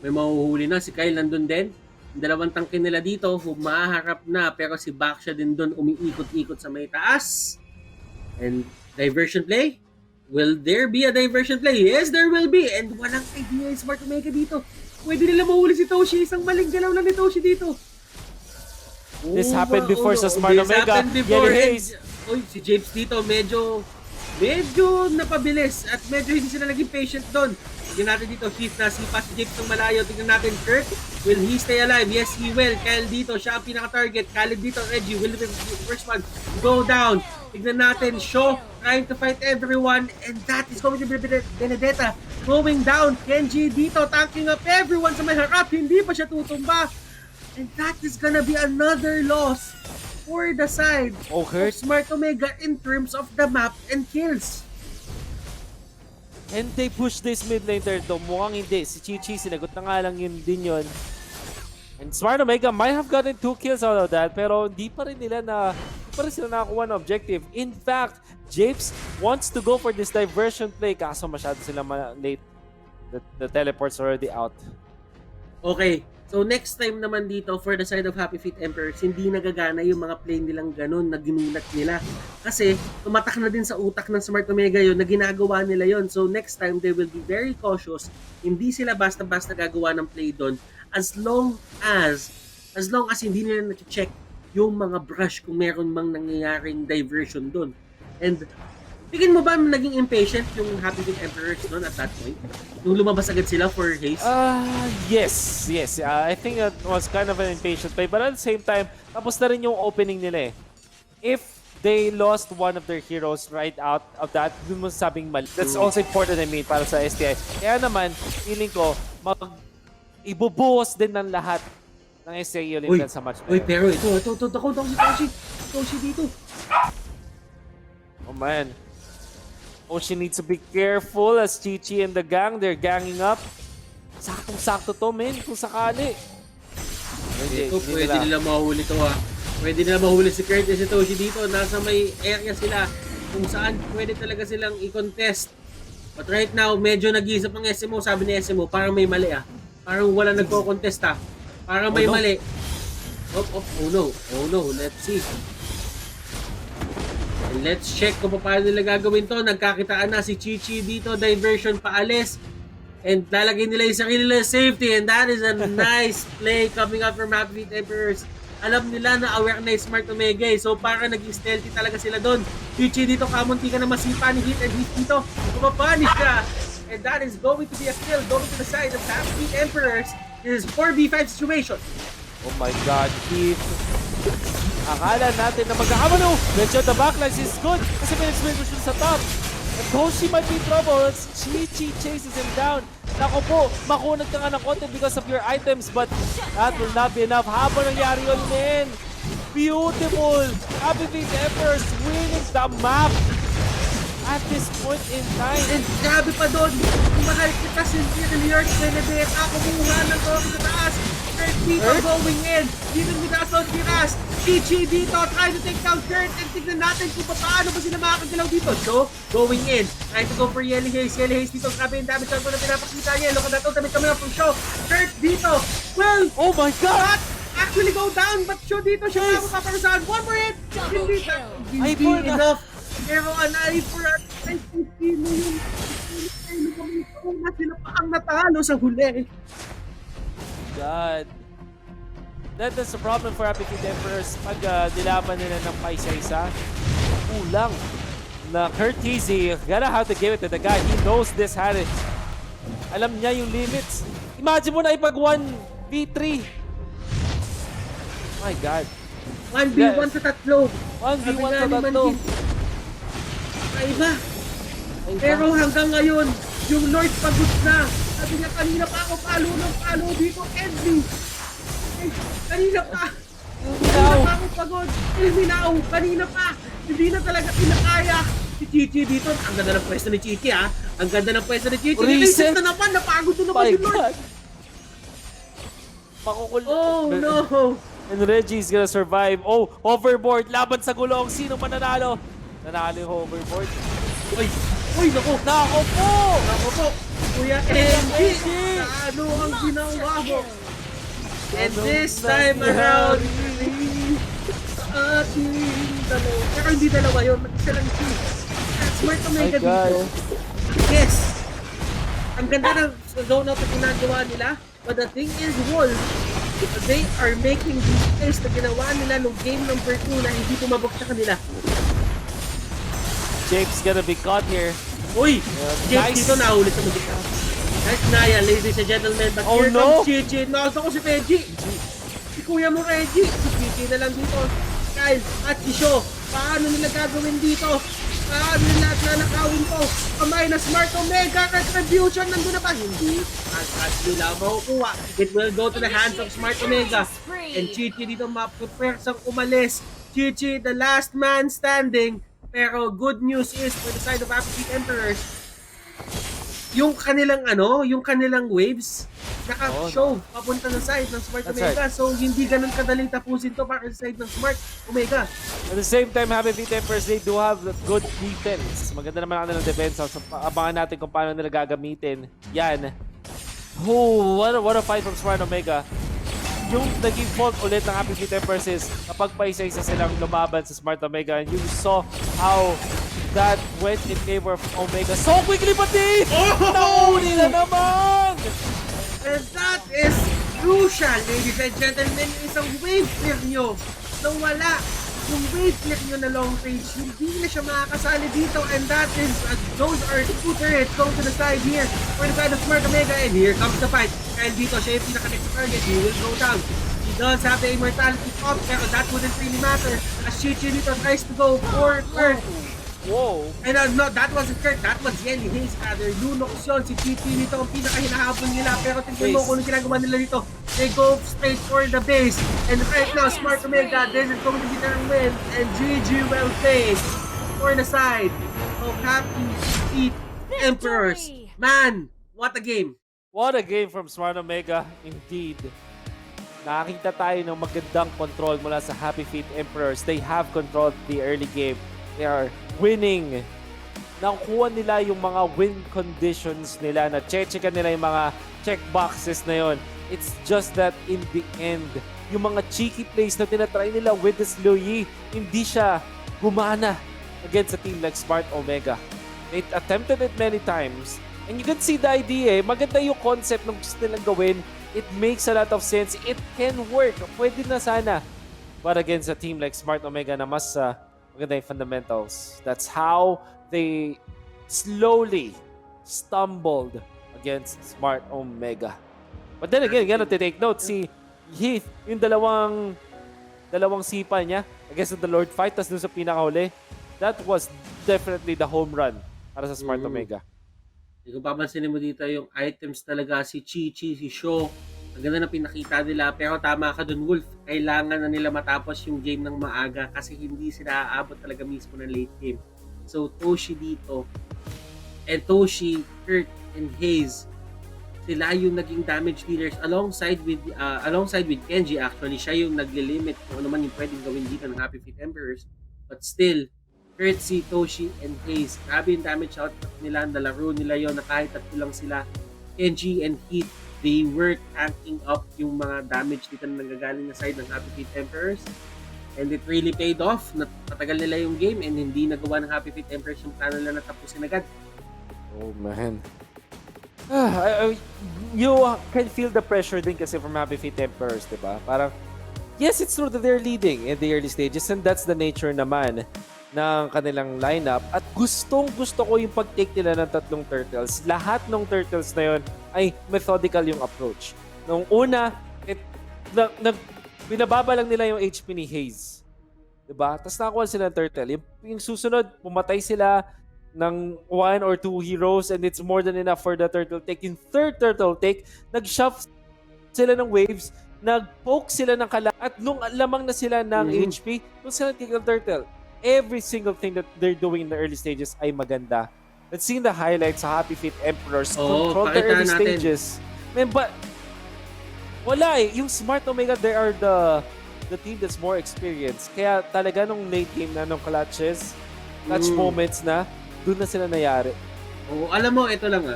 May mahuhuli na, si Kyle nandun din. Yung dalawang tangke nila dito, humaharap na, pero si Baksha din doon umiikot-ikot sa may taas. And diversion play? Will there be a diversion play? Yes, there will be. And walang idea yung Smart Omega dito. Pwede nila mahuli si Toshi. Isang maling galaw lang ni Toshi dito. This happened before sa Smart Omega. Uy, si James dito medyo napabilis at medyo hindi sila naging patient doon. Tignan natin dito, Keith na si James ng malayo. Tignan natin, Kurt, will he stay alive? Yes, he will. Kyle dito, siya ang pinaka-target. Khalid dito, Reggie, will the first one go down? Tignan natin, Shaw trying to fight everyone, and that is going to be Benedetta going down. Kenji dito, tanking up everyone sa may harap. Hindi pa siya tutumba. And that is gonna be another loss for the side of Smart Omega in terms of the map and kills. And they push this mid lane there though. Mukhang hindi. Si Chi-Chi, sinagot na nga lang yun din yun. And Smart Omega might have gotten 2 kills out of that, pero hindi pa rin sila nakakuha ng objective. In fact, Japes wants to go for this diversion play, kaso masyado sila late. The teleport's already out. Okay. So next time naman dito for the side of Happy Feet Emperors, hindi nagagana yung mga play nilang ganun na ginulat nila. Kasi tumatak na din sa utak ng Smart Omega yun na ginagawa nila yun. So next time they will be very cautious. Hindi sila basta-basta gagawa ng play doon as long as hindi nila na-check yung mga brush kung meron mang nangyayaring diversion doon. And tingin mo ba naging impatient yung Happy Feet Emperors noon at that point? Yung lumabas agad sila for haste? Yes. I think it was kind of an impatient play. But at the same time, tapos na rin yung opening nila eh. If they lost one of their heroes right out of that, dun mo sabing mali. That's also important, I mean, para sa STI. Kaya naman, feeling ko, ibubuhos din ng lahat ng STI Olympian sa match. Uy, pero ito si Toshi dito. Oh man. Oshi needs to be careful as Chi-Chi and the gang, they're ganging up. Saktong-sakto to, men, kung sakali. Pwede nila mahuli to ha. Pwede nila mahuli si Kurt at si Toshi dito. Nasa may area sila kung saan pwede talaga silang i-contest. But right now, medyo nag-iisip ang SMO. Sabi ni SMO, parang may mali ah. Parang wala nagko-contest ah. Parang may mali. Oh no, let's see. And let's check kung paano nila gagawin to. Nagkakitaan na si Chi-Chi dito. Diversion paalis. And lalagay nila yung sarili nila safety. And that is a nice play coming up from Happy Feet Emperors. Alam nila na aware na yung Smart Omega. So para naging stealthy talaga sila doon. Chi-Chi dito, kamunti ka na masipa ni Hit and Hit dito. Kumapanish ka. And that is going to be a kill going to the side of Happy Feet Emperors. This is 4v5 situation. Oh my God, Keith. Akala natin na magkakamano. Medyo the backlines is good kasi may experience siya sa top. And Toshi might be in trouble as Chi-Chi chases him down. Nako po, makunat ka nga ng konti because of your items but that will not be enough. Habang nangyari yun, men. Beautiful. Happy Feet Emperors winning the map at this point in time. And grabe pa doon. Kung mahal kita si New York Benedetta, kumuha ng trophy sa taas. Kurt dito going in. Dito nila sa tiras. Chi-Chi dito trying to take down Kurt. And tignan natin kung paano ba sila makakagalaw dito. So, going in. Trying to go for Yelly Hayes. Yelly Hayes dito. Grabe yung damage na pinapakita niya. Look at that. Damit kami na from Show. Kurt dito. Well, oh my God! Actually go down. But Show dito siya mapaparusahan. One more hit. Hindi enough. Pero an eye for an eye. Sino yung na sila pa ang natalo sa huli. God. That's the problem for Happy Feet Emperors. Pag dilaban nila ng paisa-isa, kulang. Na Kurt Easy, gotta have to give it to the guy. He knows this hand. Alam niya yung limits. Imagine mo na ipag 1v3. My God. 1v1 sa tatlo. 1v1 sa tatlo. Kaiba. Pero hanggang ngayon, yung Lord pagod na. Sabi niya, kanina pa ako palo dito, Edley. Kanina pa ako pagod. Ilminaw, kanina pa. Hindi na talaga pinakaya. Si Chichi dito, ang ganda ng pwesto ni Chichi ha. Ang ganda ng pwesto ni Chichi. Reset na naman, napagod na naman yung Lord. Oh no. And Reggie's gonna survive. Oh, overboard. Laban sa gulong. Sino mananalo? Nanalo yung overboard. Uy, naku. Nako po. Kuya Engie. Ano ang ginawa mo? And this time around, sa ating dalawa. Pero hindi dalawa yun. Mag-isa lang siya. Smart Omega dito. Yes. Ang ganda ng zone out na ginagawa nila. But the thing is, Wolf, they are making these plays na ginawa nila nung game number 2 na hindi tumabok sa kanila. Jake's gonna be caught here. Uy! Jake Nice. dito nahuli sa magika. Nice Naya, ladies and gentlemen. But here comes Chichi. Nakita ko si Reggie. Si kuya mo Reggie. Si Chichi na lang dito. Kyle at si Sho. Paano nila gagawin dito? Paano nila nanakawin ko? Kamay na Smart Omega Retribution. Nandun na ba? Hindi. At nila makukuha. It will go to the hands of Smart Omega. And Chichi dito ma-prepare sang umalis. Chichi, the last man standing. Pero good news is for the side of Happy Emperors, yung kanilang waves naka-show papunta ng side ng Smart Omega. Right. So hindi ganun kadaling tapusin to para sa side ng Smart Omega. At the same time, Happy Feet Emperors, they do have good defense. Maganda naman ang kanilang defense. So abangan natin kung paano nila gagamitin. Yan. Oh, what a fight from Smart Omega. Yung naging fault ulit ng Happy Feet Emperors is kapag paisa-isa silang lumaban sa Smart Omega, and you saw how that went in favor of Omega so quickly, but nauli na naman! And that is crucial, ladies and gentlemen. Isang wave clear nyo na wala. Yung wave clear nyo na long range, hindi na siya makakasali dito. And that is, those are two turrets going to the side here for the side of Smart Omega. And here comes the fight. And dito siya yung pinaka-next target. He will go down. He does have the immortality up, pero that wouldn't really matter as Chichi dito tries to go for Kurt. Whoa! And no, that wasn't Kurt. That was Yelly Hayes rather. Lunox yun. Si Chichi dito ang pinaka-hinahabol nila. Pero tingnan mo kung ano ginagawa nila dito. They go straight for the base. And right now, Smart Omega, this is going to be their win. And GGWP for the side of Happy Feet Emperors. Man, what a game! What a game from Smart Omega, indeed. Nakakita tayo ng magandang control mula sa Happy Feet Emperors. They have controlled the early game. They are winning. Nakuha nila yung mga win conditions nila. Na-check-checkan nila yung mga check boxes na yon. It's just that in the end, yung mga cheeky plays na tinatry nila with this Luyi, hindi siya gumana against a team like Smart Omega. They attempted it many times. And you can see the idea, maganda yung concept ng gusto nilang gawin. It makes a lot of sense. It can work. Pwede na sana. But against a team like Smart Omega na mas maganda yung fundamentals. That's how they slowly stumbled against Smart Omega. But then again, to take note, si Heath, yung dalawang sipa niya against the Lord fight, tas dun sa pinakahuli, that was definitely the home run para sa Smart Omega. Kung papansinin mo dito yung items talaga, si Chichi, si Sho, ang ganda na pinakita nila. Pero tama ka dun, Wolf. Kailangan na nila matapos yung game ng maaga kasi hindi sila aabot talaga mismo ng late game. So, Toshi dito, and Toshi, Kurt, and Hayes, sila yung naging damage dealers alongside with Kenji. Actually, siya yung naglilimit kung ano man yung pwedeng gawin dito ng Happy Feet Emperors. But still, Kurtzy, Toshi, and Hayes. Grabe yung damage output nila. Nalaro nila yon na kahit tatlo lang sila. Kenji and Heath, they were tanking up yung mga damage dito na nagagaling na side ng Happy Feet Emperors. And it really paid off. Napatagal nila yung game and hindi nagawa ng Happy Feet Emperors yung plano nila na tapusin agad. Oh man. You can feel the pressure din kasi from Happy Feet Emperors, diba? Parang, yes, it's true that they're leading in the early stages and that's the nature naman ng kanilang lineup. At gustong-gusto ko yung pag-take nila ng tatlong turtles. Lahat ng turtles na yun ay methodical yung approach. Nung una, binababa lang nila yung HP ni Hayes. Diba? Tapos nakakuha sila ng turtle. Yung susunod, pumatay sila ng 1 or 2 heroes and it's more than enough for the turtle take. Yung third turtle take, nag-shove sila ng waves, nag-poke sila ng at nung lamang na sila ng HP, nung sila kick ng turtle. Every single thing that they're doing in the early stages ay maganda. Let's see the highlights sa Happy Feet Emperors. Control the early stages. Man, but wala eh. Yung Smart Omega, they are the team that's more experienced. Kaya talaga nung late game na, nung clutch moments na, doon na sila nayari. Oo, alam mo, ito lang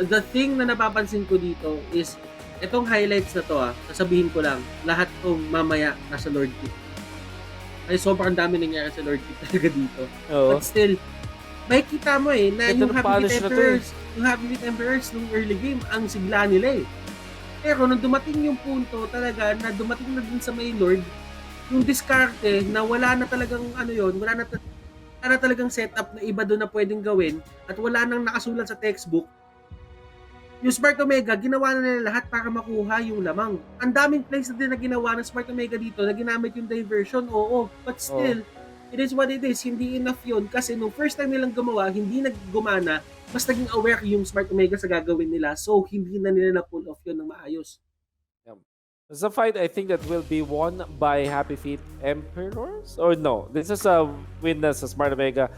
the thing na napapansin ko dito is, itong highlights na to sasabihin ko lang, lahat to mamaya nasa Lord Kit. Ay, sobrang dami nangyari sa Lord Kit talaga dito. Oo. But still, may kita mo na ito yung Happy Feet Emperors nung early game, ang sigla nila Pero nung dumating yung punto talaga na dumating na dun sa may Lord, yung diskarte na wala na talagang wala na talagang setup na iba doon na pwedeng gawin at wala nang nakasulat sa textbook, yung Smart Omega, ginawa na nila lahat para makuha yung lamang. Ang daming plays na din na ginawa ng Smart Omega dito na ginamit yung diversion, oo. But still, it is what it is. Hindi enough yun kasi nung first time nilang gumawa, hindi naggumana, mas naging aware yung Smart Omega sa gagawin nila. So, hindi na nila na-pull off yun ng maayos. It's a fight I think that will be won by Happy Feet Emperors? Or no, this is a win na sa Smart Omega.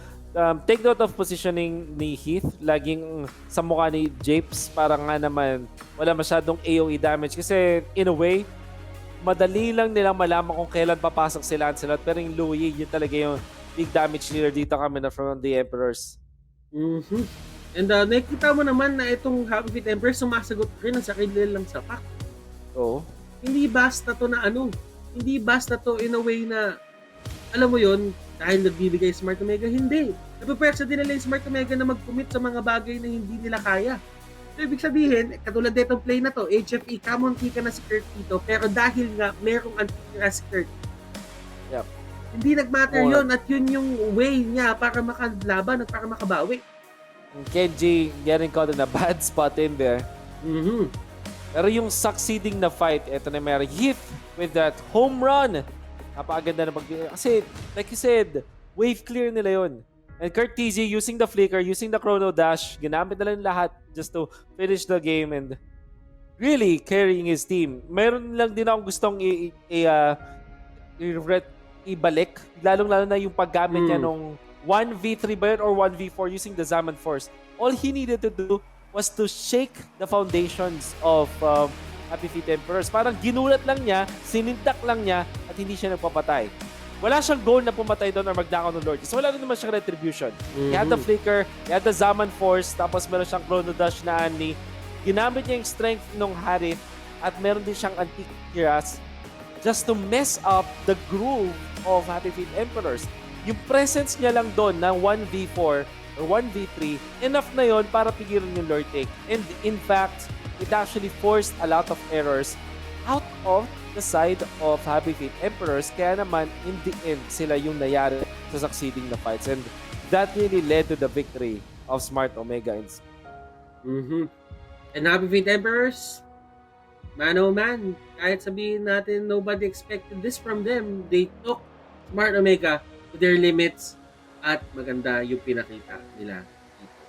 Take note of positioning ni Heath. Laging sa mukha ni Japes. Parang nga naman wala masyadong AoE damage. Kasi in a way, madali lang nilang malaman kung kailan papasok si Lancelot. Pero yung Louis, yun talaga yung big damage dealer dito kami na from the Emperors. And nakikita mo naman na itong Happy Feet Emperors sumasagot rin sa kanila lang sapak. Oo. Hindi basta to na hindi basta to in a way na, alam mo yon dahil nagbibigay Smart Omega, hindi. Napapwersa din nila yung Smart Omega na mag-commit sa mga bagay na hindi nila kaya. So, ibig sabihin, katulad ditong play na to, HFE, kamunti ka na si Kurt dito, pero dahil nga merong anti-tira si Kurt, hindi nag-matter yon at yun yung way niya para makalaban at para makabawi. Kenji getting caught in a bad spot in there. Pero yung succeeding na fight, ito na meron Heath with that home run. Napakaganda na kasi, like you said, wave clear nila yun. And Kurt TZ using the flicker, using the chrono dash, ginamit nila yung lahat just to finish the game and really carrying his team. Meron lang din akong gustong ibalik, lalong-lalo na yung paggamit niya nung 1v3 ba yun or 1v4 using the Zaman Force. All he needed to do was to shake the foundations of Happy Feet Emperors. Parang ginulat lang niya, sinindak lang niya, at hindi siya nagpapatay. Wala siyang goal na pumatay doon or magnakaw ng Lord. So wala rin naman siyang retribution. He had the flicker, he had the Zaman Force, tapos meron siyang chrono dash na Annie. Ginamit niya yung strength ng Harith, at meron din siyang antique Kiras just to mess up the groove of Happy Feet Emperors. Yung presence niya lang doon ng 1v4 or 1v3, enough na yon para pigilan yung Lord Take. And in fact, it actually forced a lot of errors out of the side of Happy Feet Emperors. Kaya naman, in the end, sila yung nayari sa succeeding na fights. And that really led to the victory of Smart Omega. And Happy Feet Emperors, man oh man, kahit sabihin natin nobody expected this from them, they took Smart Omega to their limits. At maganda yung pinakita nila.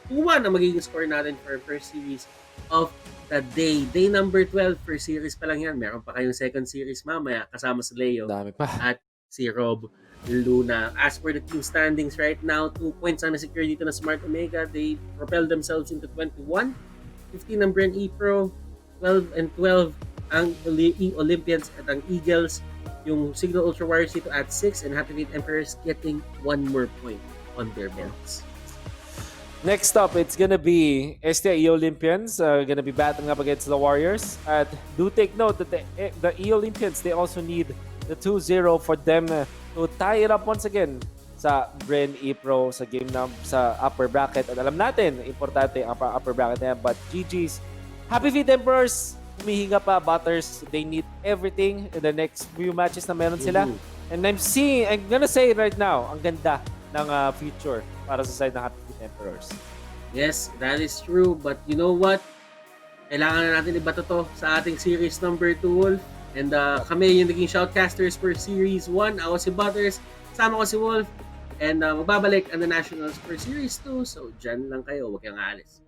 2-1 na magiging score natin for first series of the day. Day number 12, first series pa lang yan. Meron pa kayong second series mamaya kasama si Leo at si Rob Luna. As for the team standings right now, 2 points ang na-secure dito na Smart Omega. They propelled themselves into 21. 15 ang Bren E-Pro. 12 and 12 ang Olympians at ang Eagles. Yung Signal Ultra Warriors dito at 6 and Happy Feet Emperors getting 1 more point on their belts. Next up, it's gonna be STI Olympians gonna be battling up against the Warriors. And do take note that the Olympians, they also need the 2-0 for them to tie it up once again sa Bren E-Pro sa game sa upper bracket. At alam natin, importante ang upper bracket na yan. But GG's. Happy Feet Emperors, humihinga pa, Butters. They need everything in the next few matches na meron sila. And I'm gonna say right now, ang ganda ng future para sa side ng Happy Feet Emperors. Yes, that is true. But you know what? Kailangan na natin iba to sa ating series number 2, Wolf. And kami yung naging shoutcasters for Series 1. Ako si Butters, kasama ko si Wolf. And magbabalik ang The Nationals for Series 2. So, dyan lang kayo. Huwag kayong aalis.